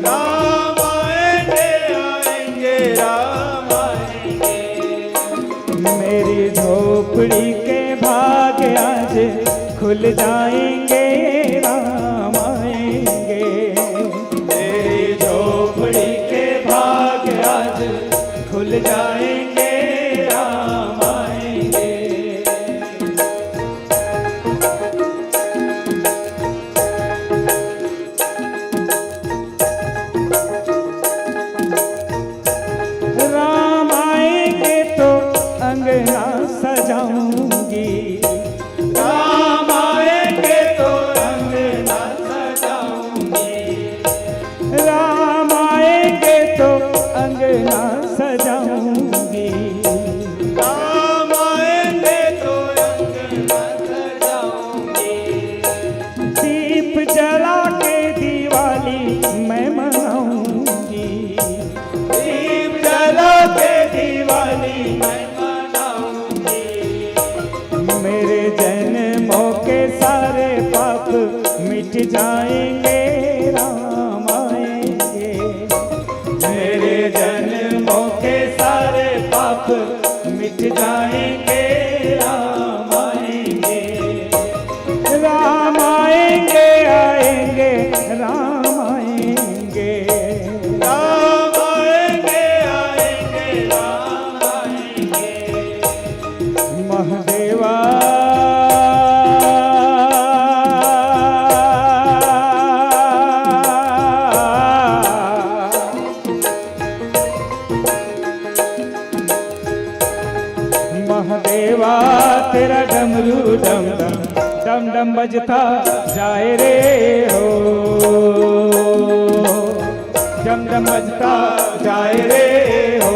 राम आएंगे आएंगे, राम आएंगे। मेरी झोपड़ी के भाग आज खुल जाएंगे, राम आएंगे। मेरी झोपड़ी के भाग आज खुल जाएंगे, राम आएंगे। राम आएंगे तो अंगना सजाऊंगी, राम आएंगे तो अंगना सजाऊंगी, राम आएंगे तो अंगना सजाऊंगी, राम आएंगे तो अंगना सजाऊंगी। दीप जला के दिवाली मैं मनाऊंगी, दीप जला के दिवाली मैं मनाऊंगी। मेरे जन्मों के सारे पाप मिट जाएंगे, राम आएंगे। मेरे जन्मों के सारे पाप मिट जाएंगे, राम आएंगे। राम आएंगे आएंगे, राम आएंगे, राम आएंगे आएंगे, राम आएंगे। महादेवा महादेवा तेरा डमरू डम डम डम डम बजता जाए रे हो, डम डम बजता जाए रे हो,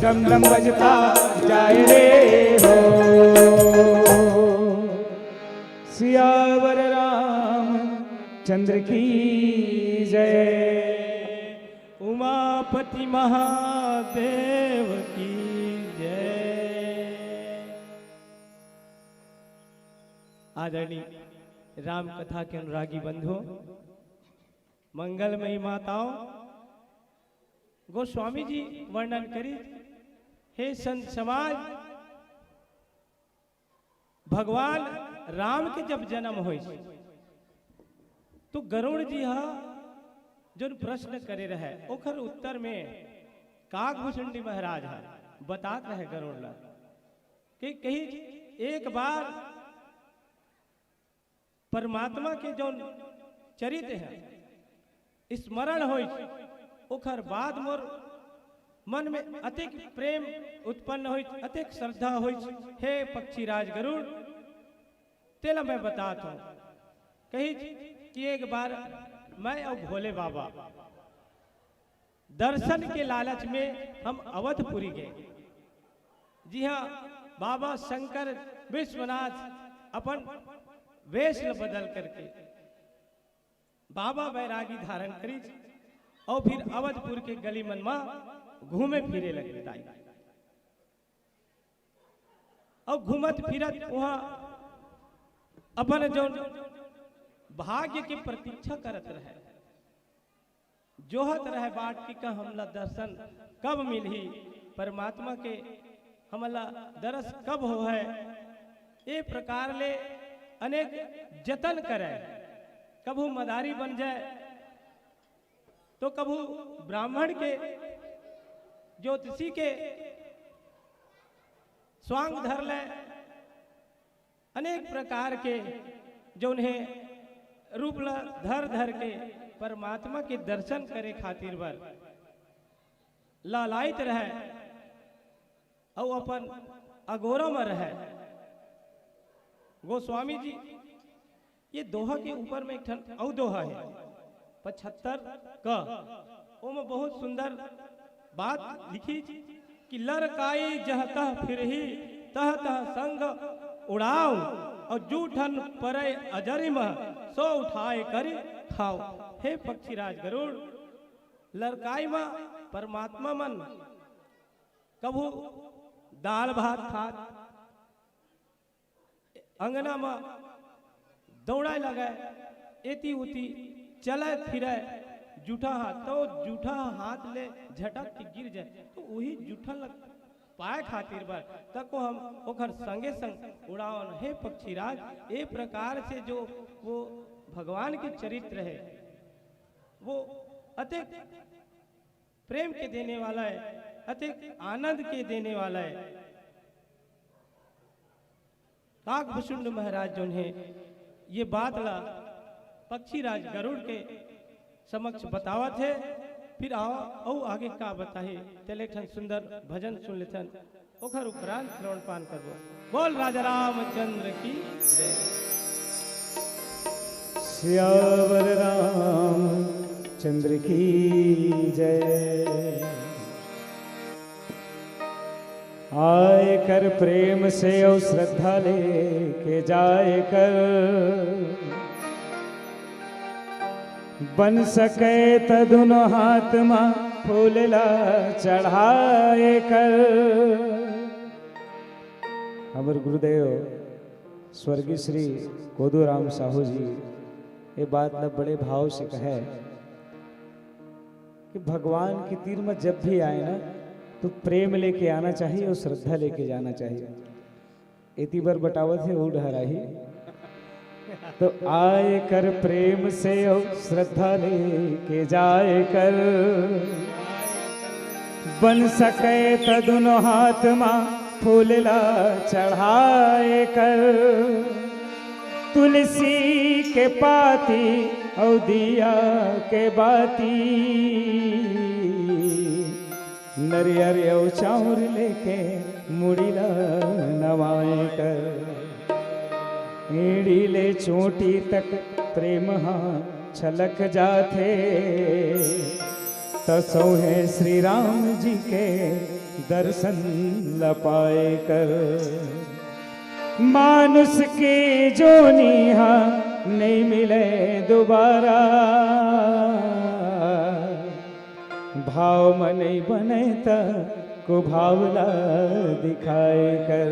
डम डम बजता जाए रे हो। सियावर राम चंद्र की जय, उमापति महादेव की जय। आदरणीय राम कथा के अनुरागी बंधुओं, मंगलमयी माताओं, गोस्वामी जी वर्णन करी, हे संत समाज, भगवान राम के जब जन्म हो तो गरुड़ जी हा जो प्रश्न करे रहे ओखर उत्तर में काकभूषुंडी महाराज है बतात रहे गरुड़ ला कि कहीं एक बार परमात्मा के जो चरित्र है स्मरण हो ओखर बाद मोर मन में अतिक प्रेम उत्पन्न हो, अतिक श्रद्धा हो। हे पक्षीराज गरुड़, तेला मैं बताता हूँ कही कि एक बार मैं और भोले बाबा दर्शन के लालच में हम अवधपुरी गए। जी हाँ, बाबा शंकर विश्वनाथ अपन वेश बदल करके बाबा बैरागी धारण करी और फिर अवधपुर के गली मनमा घूमे फिरे लगे ताई। और घूमत फिरत वहाँ अपन जो भाग्य के प्रतीक्षा करत रहे, जोहत रहे बाट की का हमला दर्शन कब मिली, परमात्मा के हमला दरस कब हो है। ये प्रकार ले अनेक जतन करे, कभू मदारी बन जाए तो कभू ब्राह्मण के ज्योतिषी के स्वांग धर ले, अनेक प्रकार के जो उन्हें रूप धर धर के परमात्मा के दर्शन करे खातिर बर लालायित रहे और अपन अगोरा में रहे। गोस्वामी जी ये दोहा के ऊपर में एक ठन और दोहा है 75 का, वो में बहुत सुंदर बात लिखी कि लड़काई जहतः फिर ही तह तह संग उड़ाओ और जूठन परे अजरिम सो उठाए करी खाओ। हे पक्षीराज गरुड़, लड़काई में परमात्मा मन कभू दाल भात खात अंगना में दौड़ाए लगे, एती उती चले फिरे जूठा हाथ, तो जूठा हाथ ले झटक के गिर जाए तो वही जूठा लग पाए खातिर बार तक को हम ओखर संगे संग उड़ावन। हे पक्षीराज, ए प्रकार से जो वो भगवान के चरित्र है वो अतिक प्रेम के देने वाला है, अतिक आनंद के देने वाला है। काकभुषुंड महाराज जो है ये बात ला पक्षीराज गरुड़ के समक्ष बतावा थे। फिर आओ औ आगे का बताहे चले ठन सुंदर भजन सुन लेथन, ओखर उपरांत श्रवण पान करबो। बोल राजा रामचंद्र की जय। श्यावर राम चंद्र की जय। आए कर प्रेम से और श्रद्धा ले के जाए कर, बन सके तदुनो हाथ मां फूलला चढ़ाए कर। हमारे गुरुदेव स्वर्गीय श्री कोदूराम साहू जी ये बात न बड़े भाव से कहे कि भगवान की तीर में जब भी आए ना तो प्रेम लेके आना चाहिए और श्रद्धा लेके जाना चाहिए। इतनी बार बटावत है वो डहरा ही तो आए कर प्रेम से और श्रद्धा लेके जाए कर, बन सके तदुनो हाथ मां फूलला चढ़ाए कर। तुलसी के पाती और दिया के बाती, नरियर और चाउर लेके मुड़ीला नवाए कर। ईड़ी ले चोटी तक प्रेम हाँ छलक जाते, तसो है श्री राम जी के दर्शन लपाए कर। मानुष के जोनी हाँ नहीं मिले दोबारा, भाव में नहीं बने त को भावला दिखाए कर।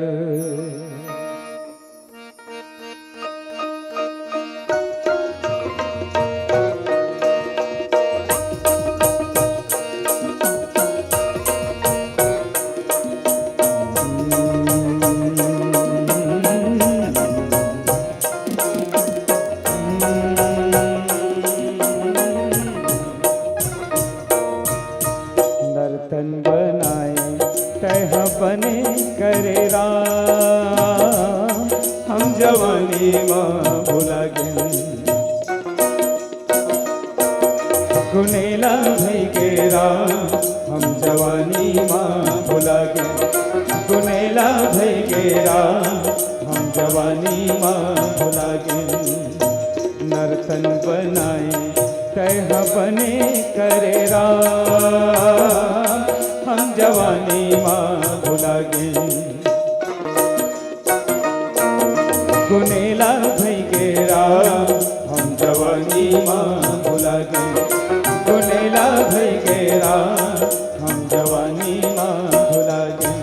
नर्तन बनाए तह बने करे राम, हम जवानी माँ भुला गए। गुनेला भई के राम, हम जवानी माँ भुला गए। गुनेला भई के राम, हम जवानी माँ भुला गए। नर्तन बनाए कह बने करे राम हम जवानी माँ भुला गए गुनेला भई गे राम हम जवानी माँ भुला गए गुनेला भई गे राम हम जवानी माँ भुला गए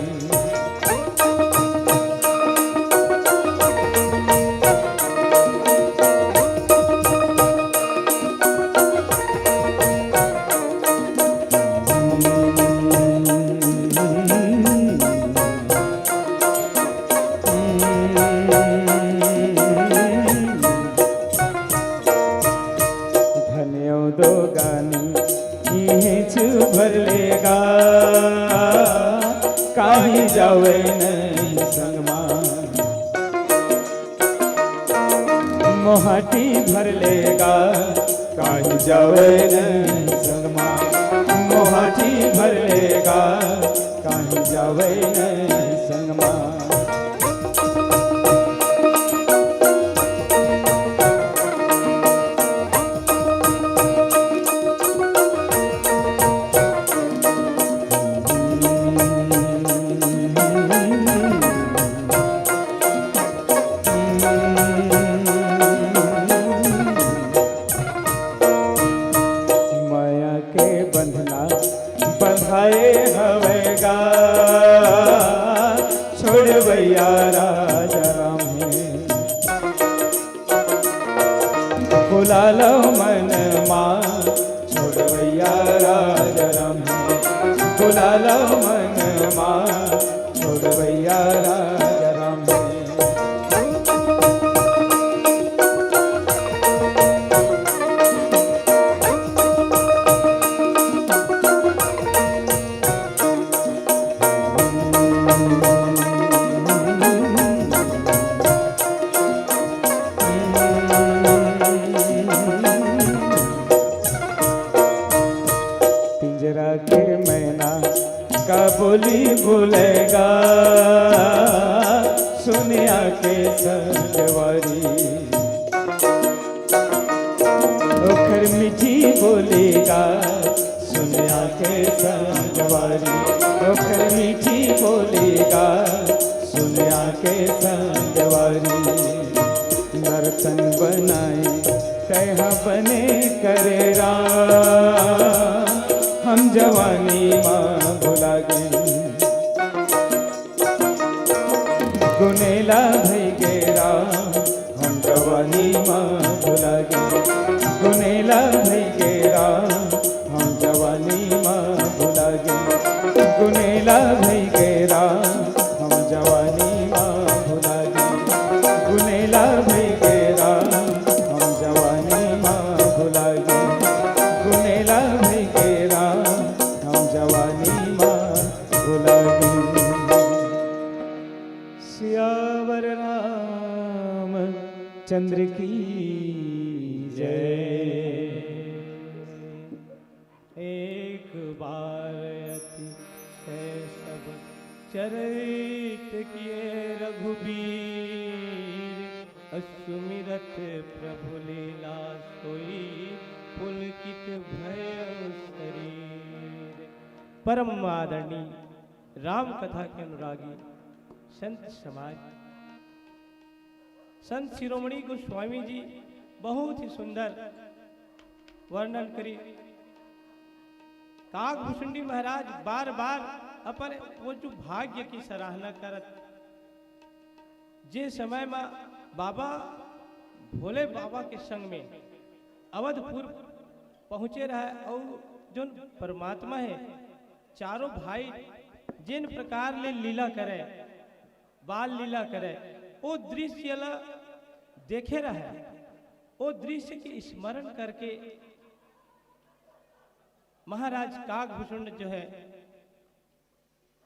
जावे नहीं संगमा मोहाटी भर लेगा कहीं जावे नहीं संगमा मोहाटी भर लेगा कहीं जावे नहीं संगमा बुला लो मन माँ छोड़वैया राजा राम बुला लो मन माँ छोड़वैया राजा राम बोली भूलेगा सुनिया के संजवारी ओखर मीठी बोलेगा सुनिया के संजवारी ओखर मीठी बोलेगा सुनिया के संजवारी नर्तन बनाए कह बने करे राम हम जवानी माँ भुला गए गुनेला भई गे राम हम जवानी माँ भुला गए गुनेला भई गे राम हम जवानी माँ भुला गए गुनेला भई गे राम हम जवानी माँ भुला गए गुनेला भई गे राम हम जवानी माँ भुला गए गुनेला भई गे राम हम जवानी माँ भुला गए सियावर राम चंद्र की जय एक बार अतिशय सब चरित किए रघुबीर असुमिरत प्रभु लीला सोई पुलकित भय शरीर। परम आदरणीय राम कथा के अनुरागी संत समाज संत शिरोमणि गोस्वामी जी बहुत ही सुंदर वर्णन करी। काकभूषुंडी महाराज बार बार अपन वो जो भाग्य की सराहना करत जे समय में बाबा भोले बाबा के संग में अवधपुर पहुंचे रहे और जो परमात्मा है चारों भाई जिन प्रकार ले लीला करे बाल लीला करे वो दृश्य देखे रहे वो दृश्य की स्मरण करके महाराज काकभूषुंड जो है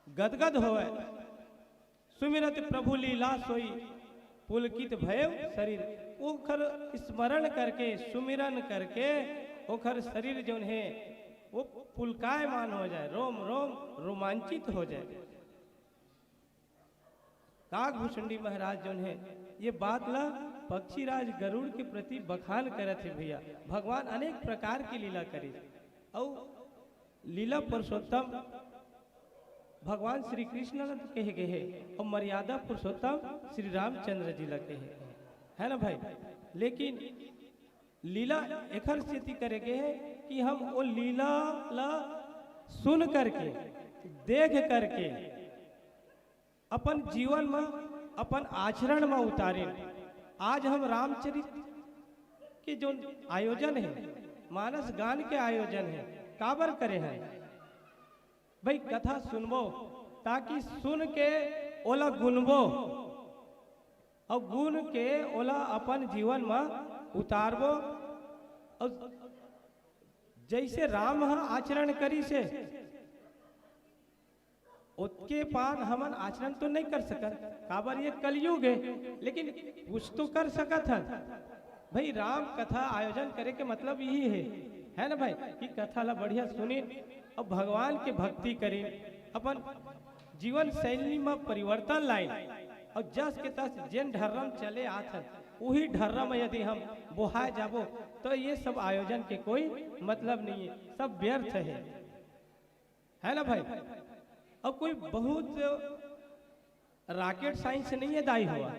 गदगद होए सुमिरत प्रभु लीला सोई पुलकित भय शरीर ओखर स्मरण करके सुमिरन करके ओखर शरीर जो है वो पुलकायमान हो जाए रोम रोम रोमांचित हो जाए। काकभूषुंडी महाराज जो है ये बात ला पक्षीराज गरुड़ के प्रति बखान करे थे भैया। भगवान अनेक प्रकार की लीला करे और लीला पुरुषोत्तम भगवान श्री कृष्ण कहे गए हैं और मर्यादा पुरुषोत्तम श्री रामचंद्र जी लगे है ना भाई। लेकिन लीला एखर स्थिति करे गए है कि हम वो लीला ला सुन करके देख करके अपन जीवन में अपन आचरण में उतारे। आज हम रामचरित के जो आयोजन है, मानस गान के आयोजन है, काबर करे हैं भाई। कथा सुनबो ताकि सुन के ओला गुनबो और गुण के ओला अपन जीवन में उतारबो। और जैसे राम आचरण करी से उसके पान हमन आचरण तो नहीं कर सकत, काबर ये कलयुग है, लेकिन कुछ तो कर सकत है भाई। राम कथा आयोजन करे के मतलब यही है ना भाई, कि कथा ला बढ़िया सुनी और भगवान के भक्ति करी, अपन जीवन शैली में परिवर्तन लाई और जस के तस जिन ढर्रम चले आथ वही ढर्रम यदि हम बोहाए जाबो तो ये सब आयोजन के कोई मतलब नहीं है, सब व्यर्थ है ना भाई। और कोई बहुत रॉकेट साइंस नहीं है दाई हुआ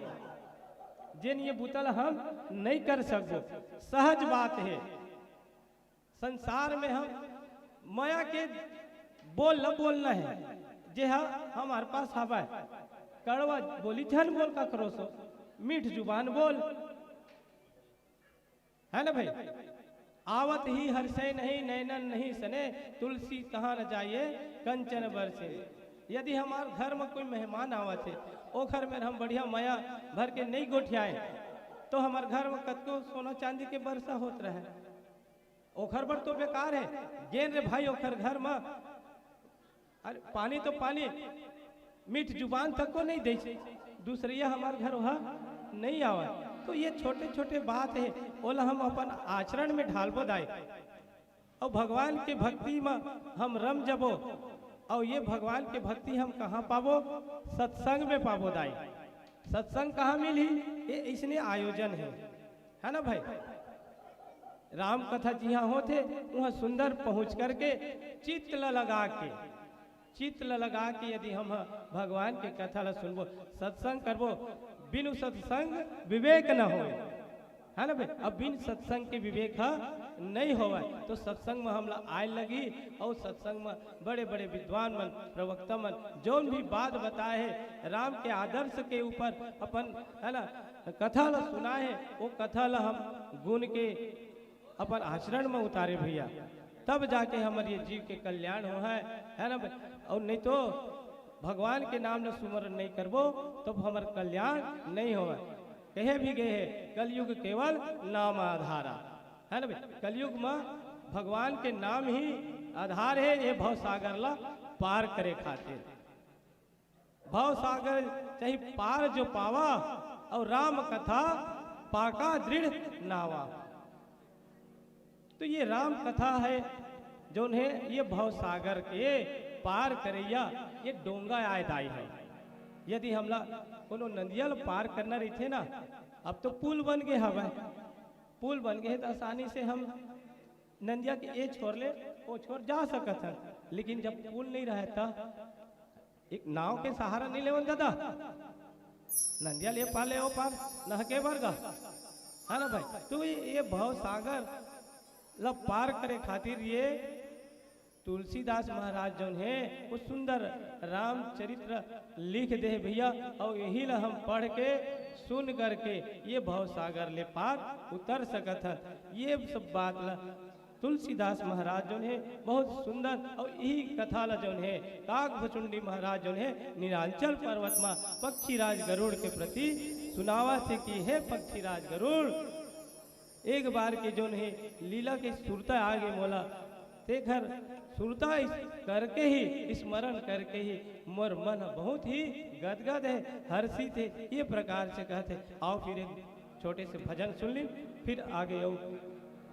जिन ये बुतल हम नहीं कर सकते, सहज बात है। संसार में हम माया के बोलना है जे हमारे पास हवा है, कड़वा बोली झन बोल का करो सो, मीठ जुबान बोल है ना भाई। आवत ही हर्षे नहीं नैनन नहीं सने, तुलसी कहाँ न जाइए कंचन बरसे। यदि हमारे घर में कोई मेहमान आवत है ओ घर में हम बढ़िया माया भर के नहीं गोठियाए तो हमारे घर में कतको सोना चांदी के वर्षा होत रहे, ओखर पर तो बेकार है। गेन रे भाई ओखर घर में अरे पानी तो पानी मीठ जुबान तक को नहीं दे, दूसरिया हमारे घर वहाँ नहीं आवा। तो ये छोटे छोटे बात है ओला हम अपन आचरण में ढालबो दाई और भगवान के भक्ति में हम रम जबो। और ये भगवान के भक्ति हम कहाँ पाबो? सत्संग में पाबो दाई। सत्संग कहाँ मिली? ये इसने आयोजन है ना भाई। राम कथा जिहाँ होते वहाँ सुंदर पहुँच करके चित्त लगा के यदि हम भगवान के कथा ला सुनबो सत्संग करबो, बिनु सत्संग विवेक न हो है ना भाई। अब बिन सत्संग के विवेक नहीं होगा तो सत्संग में हम आए लगी और सत्संग में बड़े बड़े विद्वान मन प्रवक्ता मन जो भी बात बताए है राम के आदर्श के ऊपर अपन है ना कथा ला सुना है, वो कथा ला हम गुण के अपन आचरण में उतारे भैया, तब जाके हमारे जीव के कल्याण हो है ना भाई। और नहीं तो भगवान के नाम ने सुमरण नहीं करबो तो हमार कल्याण नहीं होगा। कहे भी गए है कलयुग केवल नाम आधारा है ना भाई। कलयुग में भगवान के नाम ही आधार है। ये भव सागर ला पार करे खातिर भव सागर चाहे पार जो पावा और राम कथा पाका दृढ़ नावा। तो ये राम कथा है जो है ये भव सागर के पार करैया ये डोंगा आयदाई है। यदि हमला कोनो नदियल पार करना रही थे ना, अब तो पुल बन गए हवा, पुल बन गए तो आसानी से हम नदिया के ये छोड़ ले वो छोड़ जा सकत है। लेकिन जब पुल नहीं रहता एक नाव के सहारा नहीं लेवन जाता, नदिया ले पार ले वो पार नहके वर्गा है ना भाई। तो ये भव सागर ला पार करे खातिर ये तुलसीदास महाराज जो है वो सुंदर रामचरित्र लिख दे भैया। और यही ला हम पढ़ के सुन करके ये भव सागर ले पार उतर सकत है। ये सब बात ला तुलसीदास महाराज जो है बहुत सुंदर और यही कथा ला जो है काकभचुंडी महाराज जो है नीलांचल पर्वत में पक्षीराज गरुड़ के प्रति सुनावा से की है। पक्षीराज गरुड़ एक बार के जो है लीला के सुरता आगे मोला ते घर सुरता करके ही स्मरण करके ही मोर मन बहुत ही गदगद है हर्षित है। ये प्रकार से कहते। आओ फिर एक छोटे से भजन सुन ली फिर आगे आओ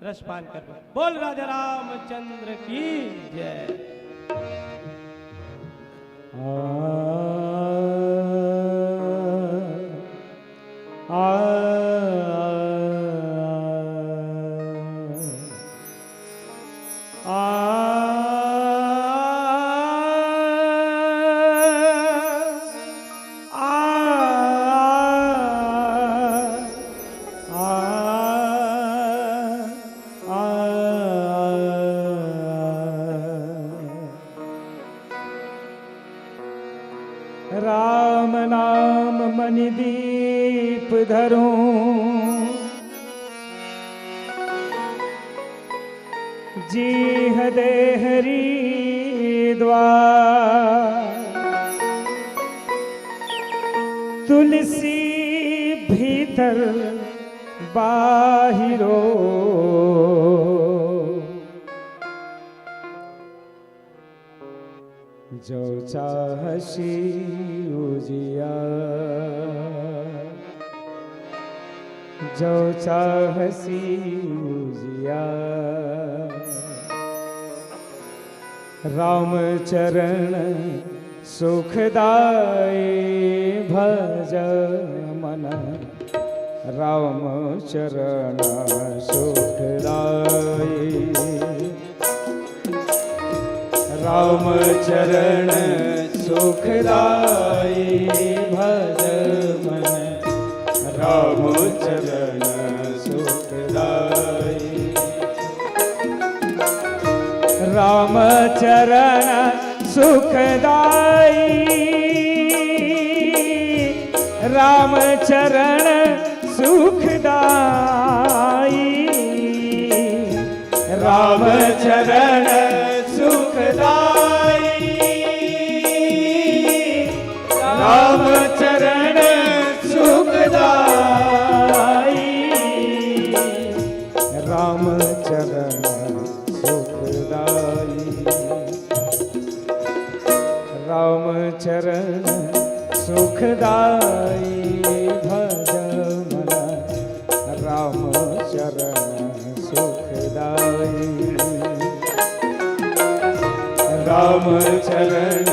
रसपान कर बोल राजा रामचंद्र की जय। आ राम नाम मणिदीप धरूं, जीह दे हरिद्वार। तुलसी भीतर बाहिरो, जो चाहसी उजियार, जो चाहसी उजियार। राम चरण सुखदाई भज मन, राम चरण सुखदाई। राम चरण सुखदाई भज मन, राम चरण सुखदाई। राम चरण सुखदाई, राम चरण सुखदाई। राम चरण सुखदाई, राम चरण सुखदाई। राम चरण सुखदाई, राम चरण सुखदाई भज मन, राम चरण सुखदाई। राम चरण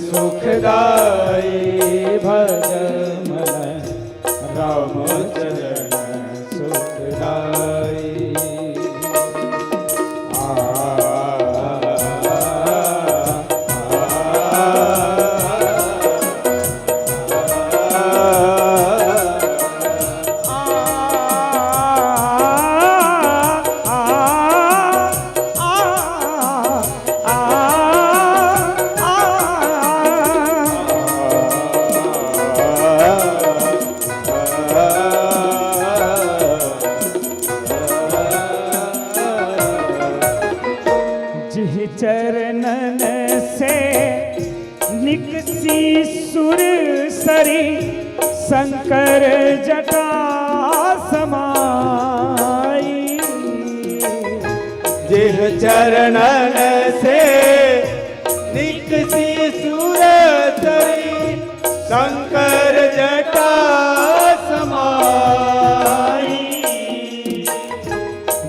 सुखदाई भज मन, राम चरण सुखदाई। चरणन से निकसी सुर सरी, शंकर जटा समाई। जिह चरणन से निकसी सुर सरी, शंकर जटा समाई।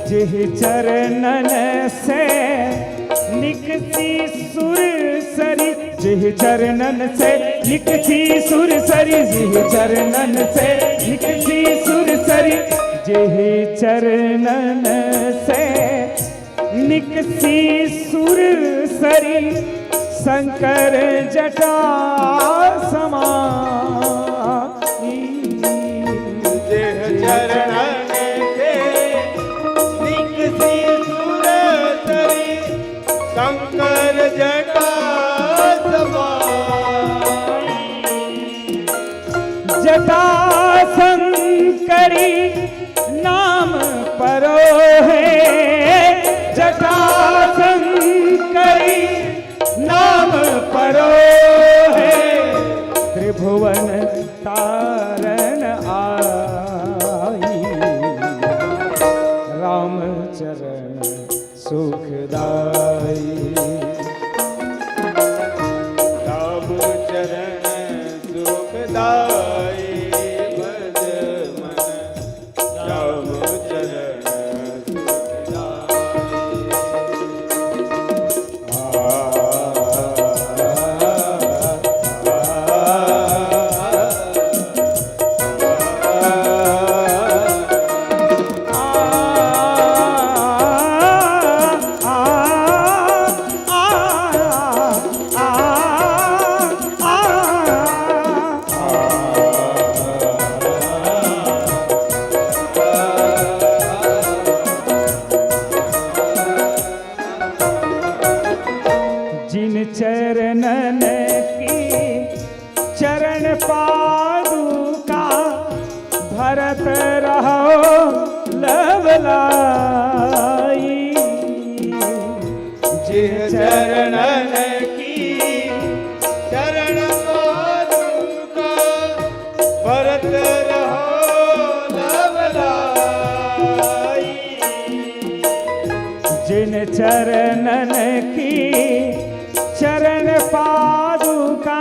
जिह चरणन से निकसी सुर सरी, जिह चरणन से निकसी सुर सरी, जिह चरणन से निकसी सुर सरी। जिह चरणन से निकसी सुर सरी, शंकर जटा समाई। जिह चरणन से निकसी सुर सरी, शंकर जटा समाई। जटा शंकरी नाम परो है, जटा शंकरी नाम परो है। त्रिभुवन तारण आई, राम चरण सुखदाई। राम चरण सुखदाई भज मन, राम चरण पादुका भरत रहो लवलाई। जिन चरणन की चरण पादुका भरत रहो लवलाई। जिन चरणन की चरण पादुका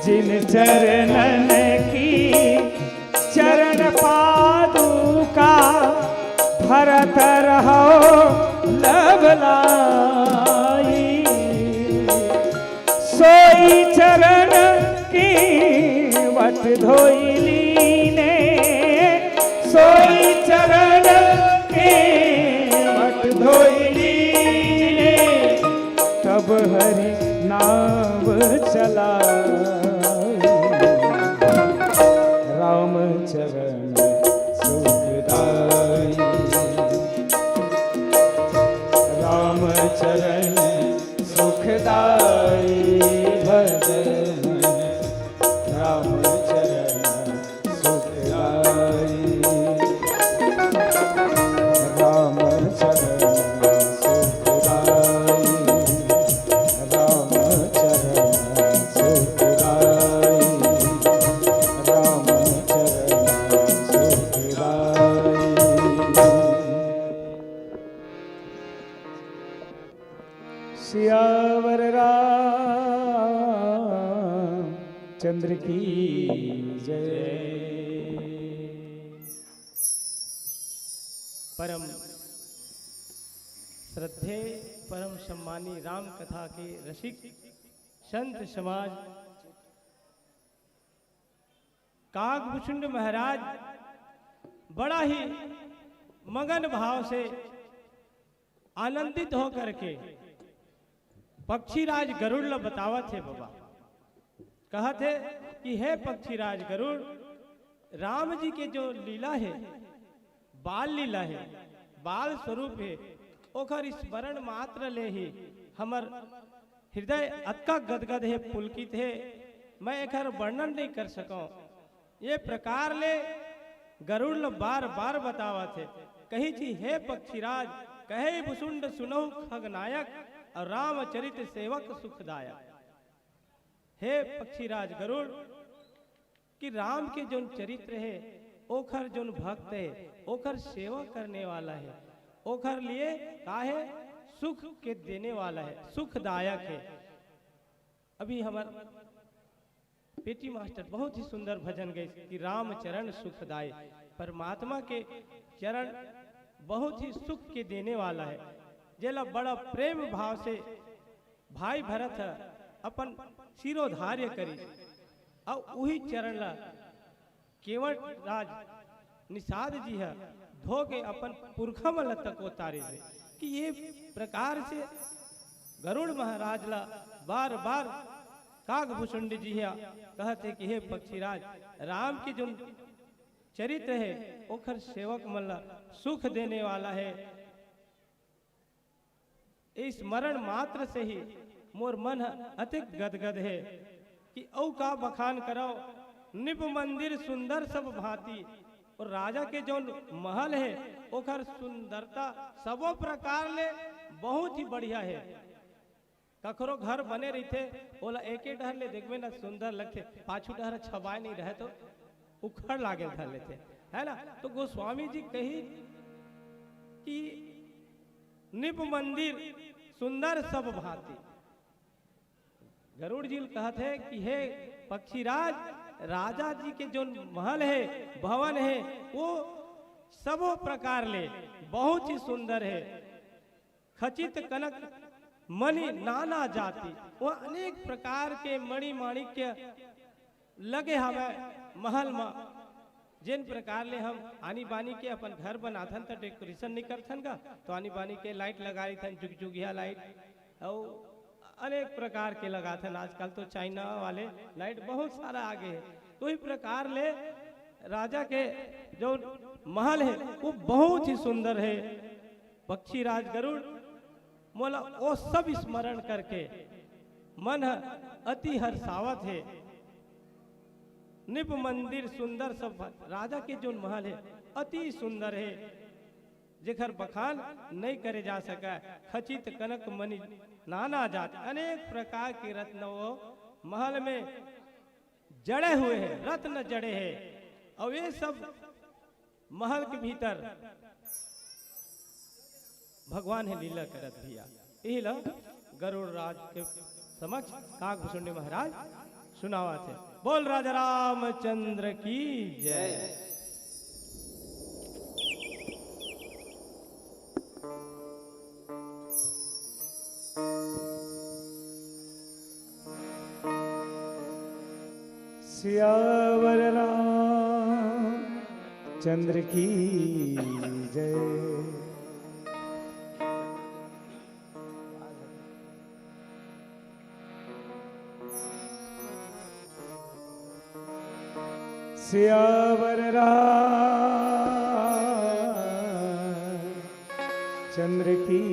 जिन चरणन की चरण पादुका भरत रहो लवलाई। सोई चरण की वट धोई लीने, सोई चरण की वट धोई लीने, तब हरि नाम चला। राम चरण सुखदाई, राम चरण सुखदाई भजन, राम चरण सुखदाई, राम चरण सुखदाई, राम चरण सुखदाई, राम चरण सुखदाई। सियावर रामचंद्र की जय। परम श्रद्धे परम सम्मानी राम कथा के रसिक संत समाज काकभूषुंड महाराज बड़ा ही मगन भाव से आनंदित होकर के पक्षीराज गरुड़ ला बतावत है बाबा। कहत है कि हे पक्षीराज गरुड़, राम जी के जो लीला है बाल लीला है, बाल स्वरूप है, ओखर स्मरण मात्र ले ही हमर हृदय अतका गदगद है, पुलकित है। मैं एकर वर्णन नहीं कर सकूं। ये प्रकार ले गरुड़ ला बार बार बतावत है। कही थी हे पक्षीराज, कहे भुसुंड सुनहु खगनायक, और रामचरित सेवक सुखदायक। हे पक्षीराज गरुड़ कि राम के जो चरित्र है, ओखर जो भक्त है, ओखर सेवा करने वाला है, ओखर लिए काहे सुख के देने वाला है, सुखदायक है। अभी हमार पेटी मास्टर बहुत ही सुंदर भजन गए कि राम चरण सुखदाय। परमात्मा के चरण बहुत ही सुख के देने वाला है। जेला बड़ा प्रेम भाव से भाई भरत अपन शिरोधार्य करी, और वही चरण ला केवट राज निषाद जी है धो के अपन पुरखा मल तक उतारे थे। कि ये प्रकार से गरुड़ महाराज ला बार बार काकभूषुंड जी है कहते कि हे पक्षीराज, राम की जो चरित्र है ओखर सेवक मल्ला सुख देने वाला है। इस स्मरण मात्र से ही मोर मन अतिक गदगद है कि औ का बखान करो। निप मंदिर सुंदर सब भांति, और राजा के जो महल है ओखर सुंदरता सबो प्रकार ले बहुत ही बढ़िया है। कखरो घर बने रही थे ओला एक डहर ले देखबे ना सुंदर लगते, पाछू डहर छबाए नहीं रहे तो उखड़ लागे धर लेते है ना। तो गोस्वामी जी कही कि निप मंदिर सुंदर सब भांति। गरुड़ जी कहते हैं कि हे पक्षीराज, राजा जी के जो महल है भवन है वो सब प्रकार ले बहुत ही सुंदर है। खचित कनक मणि नाना जाति, वो अनेक प्रकार के मणि माणिक्य लगे हमें महल में। जिन प्रकार ले हम आनी बानी के अपन घर बनाथन तो डेकोरेशन नहीं करथन का, तो आनी बानी के लाइट लगा रही थन, जुगजुगिया लाइट और अनेक प्रकार के लगाथन। आजकल तो चाइना वाले लाइट बहुत सारा आगे है। तो इस प्रकार ले राजा के जो महल है वो बहुत ही सुंदर है। पक्षी राज गरुड़ मोला वो सब स्मरण करके मन अति हर्षावत है। निप मंदिर सुंदर सब राजा के जो महल है अति सुंदर है, जेखर बखान नहीं करे जा सका। खचित कनक मणि नाना जात अनेक प्रकार के रत्न वो महल में जड़े हुए हैं, रत्न जड़े हैं। और ये सब महल के भीतर भगवान है लीला करत भैया। यही ला गरुड़ राज के समक्ष काकभूषुंडी महाराज सुनावा थे। बोल राजा रामचंद्र की जय। सियावर राम चंद्र की जय। सियावर चंद्र की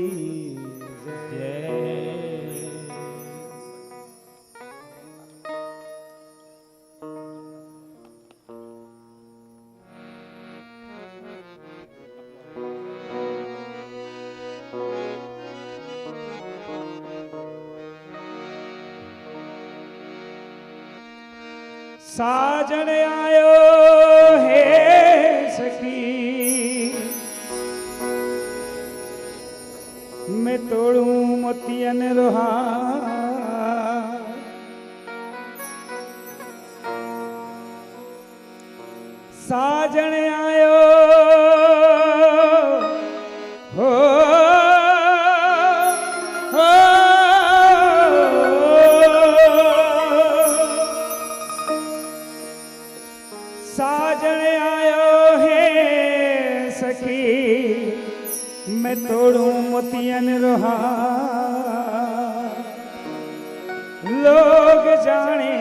जय। साजन आयो है सखी, मैं तोड़ू मोतियन रोहा। साजन आयो हो साजन आयो है सखी, मैं तोड़ू मोतियन रोहा। लोग जाने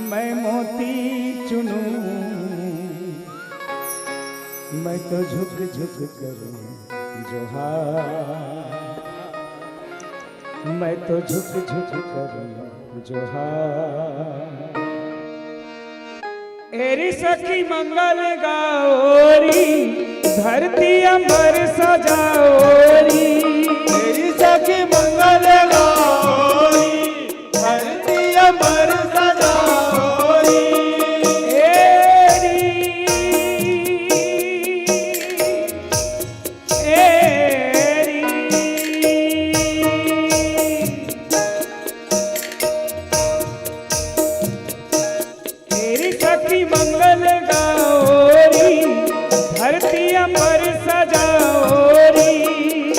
मैं मोती चुनूं, मैं तो झुक झुक करूं जोहार, मैं तो झुक झुक करूं जोहार। एरी सखी मंगल गाओरी, धरती अंबर सजाओरी। एरी सखी मंगल गाओरी, धरती अंबर सजाओरी। एरी सखी मंगल गाओरी, धरती अंबर सजाओरी।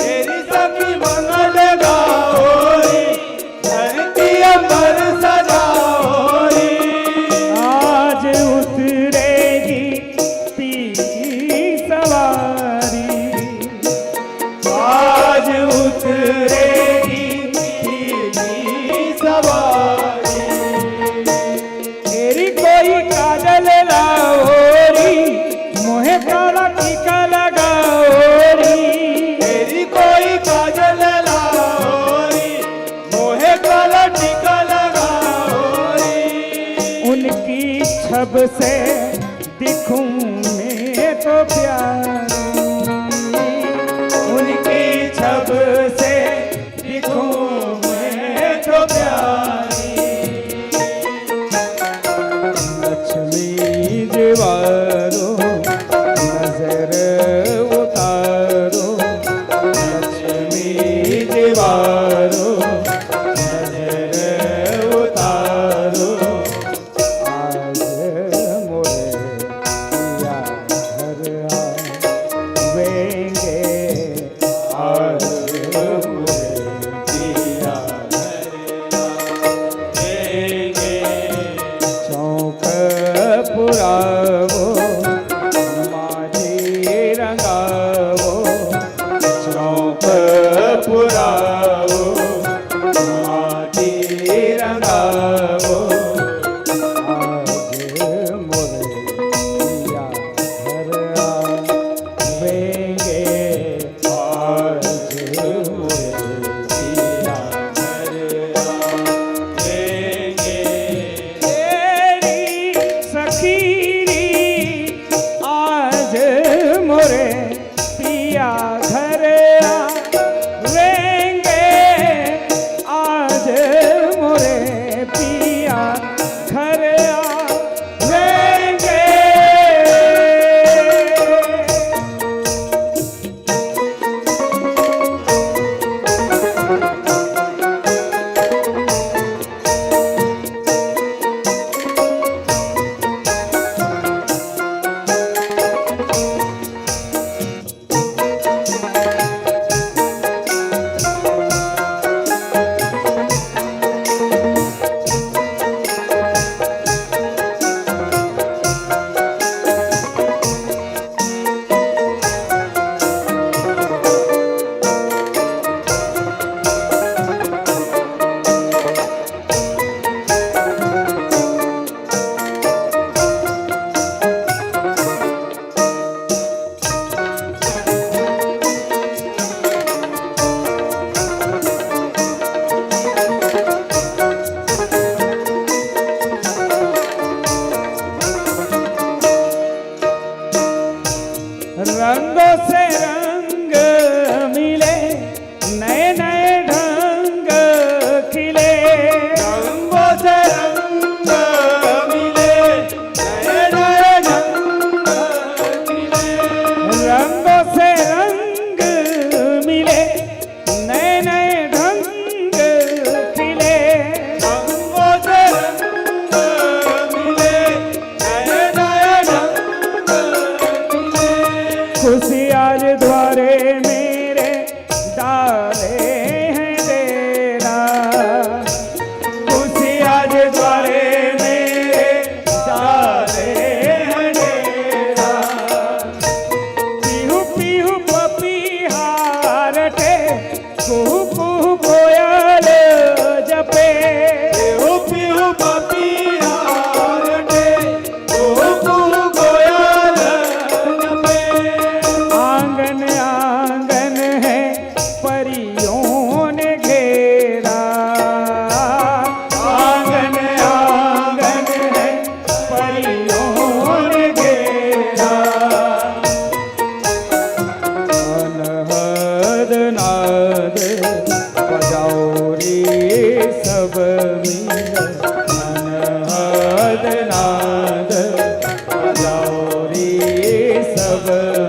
एरी सखी मंगल गाओरी, धरती अंबर सजाओरी। आज उतरेगी पीछी सवारी, आज उतरेगी पीछी सवारी। एरी कोई काजल लाओरी, मोहे काला टीका लगाओरी। एरी कोई काजल लाओरी, मोहे काला टीका लगाओरी। उनकी छब से दिखूं मैं तो प्यारी, उनकी छब से दिखूं मैं तो प्यारी। लक्ष्मी जीवारो नजर उतारो, लक्ष्मी जीवारो नजर उतारो। आज मोरे पिया घर आवेंगे, आज मोरे पिया घर आवेंगे। चौक पुरावो माझी रंगावो, चौक पुरावो माझी घर आवेंगे, आज मोरे पिया घर आवेंगे। रंगों से रंग मिले, नए नए ढंग खिले। रंगों से रंग मिले, नए नए ढंग खिले। रंगों से रंग मिले, नए नए ढंग खिले। रंगों से रंग मिले, नए नए ढंग खिले। खुशी आज द्वारे मेरे डाले हैं डेरा, खुशी आज द्वारे मेरे डाले हैं डेरा। पीहू पीहू पपीहार के, कुहू कुहू कोयल जपे। पीहू पीहू पपीहार के, कुहू कुहू कोयल जपे। आंगन आंगन है परियों ने घेरा, आंगन आंगन है परियों ने घेरा। अनहद नाद बजाओ रे सब मिल, अनहद नाद बजाओ रे सब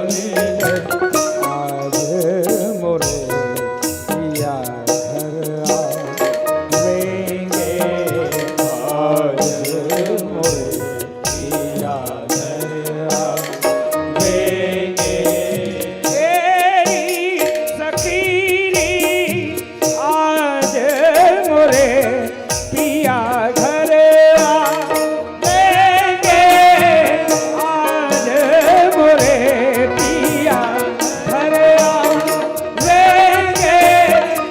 मिल। आज मोरे पिया घर आवेंगे, आज मोरे पिया घर आवेंगे। तेरी सखीरी आज मोरे पिया घर आवेंगे, आज मोरे पिया घर आवेंगे।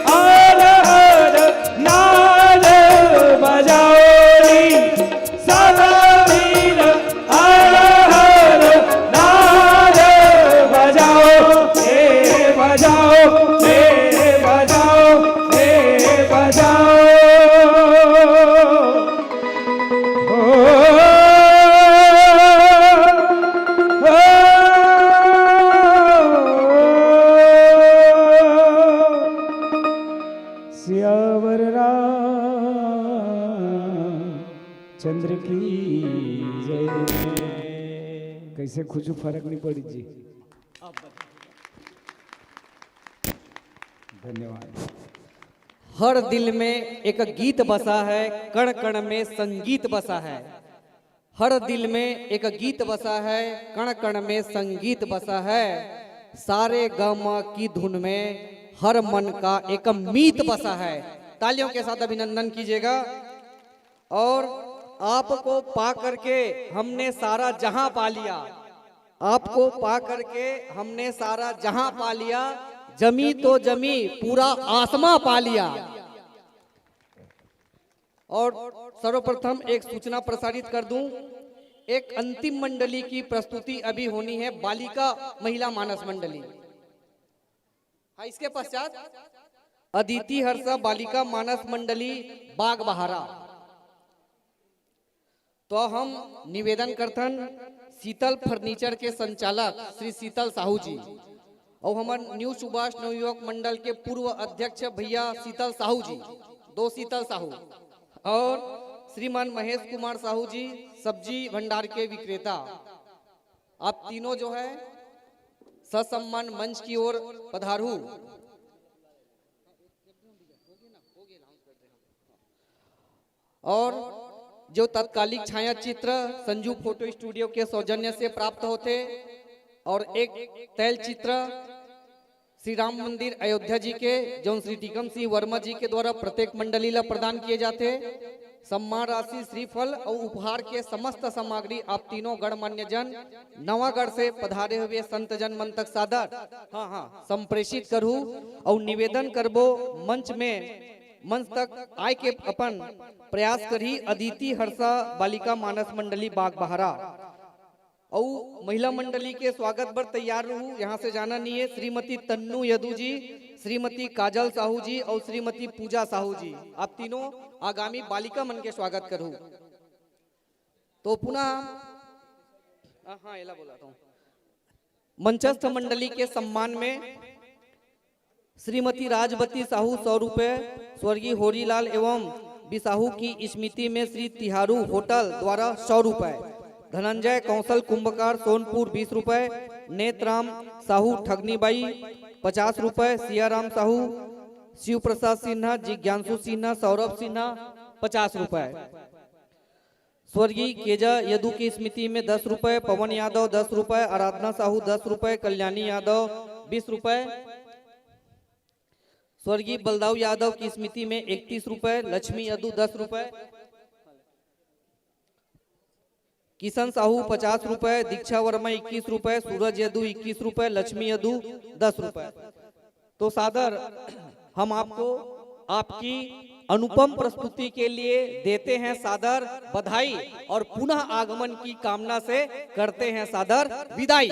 और हर नाद बजाओ री सब मिल, और हर नाद बजाओ, ए बजाओ, ए बजाओ, ए बजाओ। सियावर रामचंद्र की जय। कैसे खुशू फर्क नहीं पड़ी जी। धन्यवाद। हर दिल में एक गीत बसा है, कण कण में संगीत बसा है। हर दिल में एक गीत बसा है, कण कण में संगीत बसा है। सारे गामा की धुन में हर मन का एक मीत बसा है। तालियों के साथ अभिनंदन कीजिएगा। और आपको पा करके हमने सारा जहां पा लिया, आपको पा करके हमने सारा जहां पा लिया। जमी तो जमी, पूरा आसमां पा लिया। और सर्वप्रथम एक सूचना प्रसारित कर दूं, एक अंतिम मंडली की प्रस्तुति अभी होनी है, बालिका महिला मानस मंडली। हाँ, इसके पश्चात अदिति हर्षा बालिका मानस मंडली बाग बहारा। तो हम निवेदन करथन शीतल फर्नीचर के संचालक श्री शीतल साहू जी और हमारे न्यू सुभाष नवयुवक मंडल के पूर्व अध्यक्ष भैया शीतल साहू जी, 2 शीतल साहू, और श्रीमान महेश कुमार साहू जी, सब्जी भंडार के विक्रेता। आप तीनों जो है ससम्मान मंच की ओर पधारू। और जो तत्कालिक छाया चित्र संजू फोटो स्टूडियो के सौजन्य से प्राप्त होते और एक तैल चित्र श्री राम मंदिर अयोध्या जी के जो श्री टीकम सिंह वर्मा जी के द्वारा प्रत्येक मंडली ला प्रदान किए जाते। सम्मान राशि, श्रीफल और उपहार के समस्त सामग्री आप तीनों गणमान्य जन नवागढ़ से पधारे हुए संत जन मन तक सादर संप्रेषित करूँ और निवेदन करबो मंच तक आय के अपन प्रयास करी। अदिति हर्षा बालिका मानस मंडली बाग बहारा और महिला मंडली के स्वागत पर तैयार रहूं। यहाँ से जाना नहीं है। श्रीमती तन्नू यदू जी, श्रीमती काजल साहू जी और श्रीमती पूजा साहू जी, आप तीनों आगामी बालिका मन के स्वागत करूं। तो पुनः बोलाता हूँ। मंचस्थ मंडली के सम्मान में श्रीमती राजवती साहू 100 रुपए, स्वर्गीय होरीलाल एवं बिसाहू की स्मृति में श्री तिहारू होटल द्वारा 100 रुपए, धनंजय कौशल कुंभकार सोनपुर 20 रुपए, नेत्राम साहू ठगनीबाई 50 रुपए, सियाराम साहू, शिव प्रसाद सिन्हा, जिज्ञांशु सिन्हा, सौरभ सिन्हा 50 रुपए, स्वर्गीय केजा यदू की स्मृति में 10 रुपए, पवन यादव 10 रुपए, आराधना साहू 10 रुपए, कल्याणी यादव 20 रुपए, स्वर्गीय बलदाऊ यादव की स्मृति में 31 रुपए, लक्ष्मी यदू 10 रुपए, किशन साहू 50 रुपए, दीक्षा वर्मा 21 रुपए, सूरज यदू 21 रुपए, लक्ष्मी यदू 10 रुपए। तो सादर हम आपको आपकी अनुपम प्रस्तुति के लिए देते हैं सादर बधाई और पुनः आगमन की कामना से करते हैं सादर विदाई।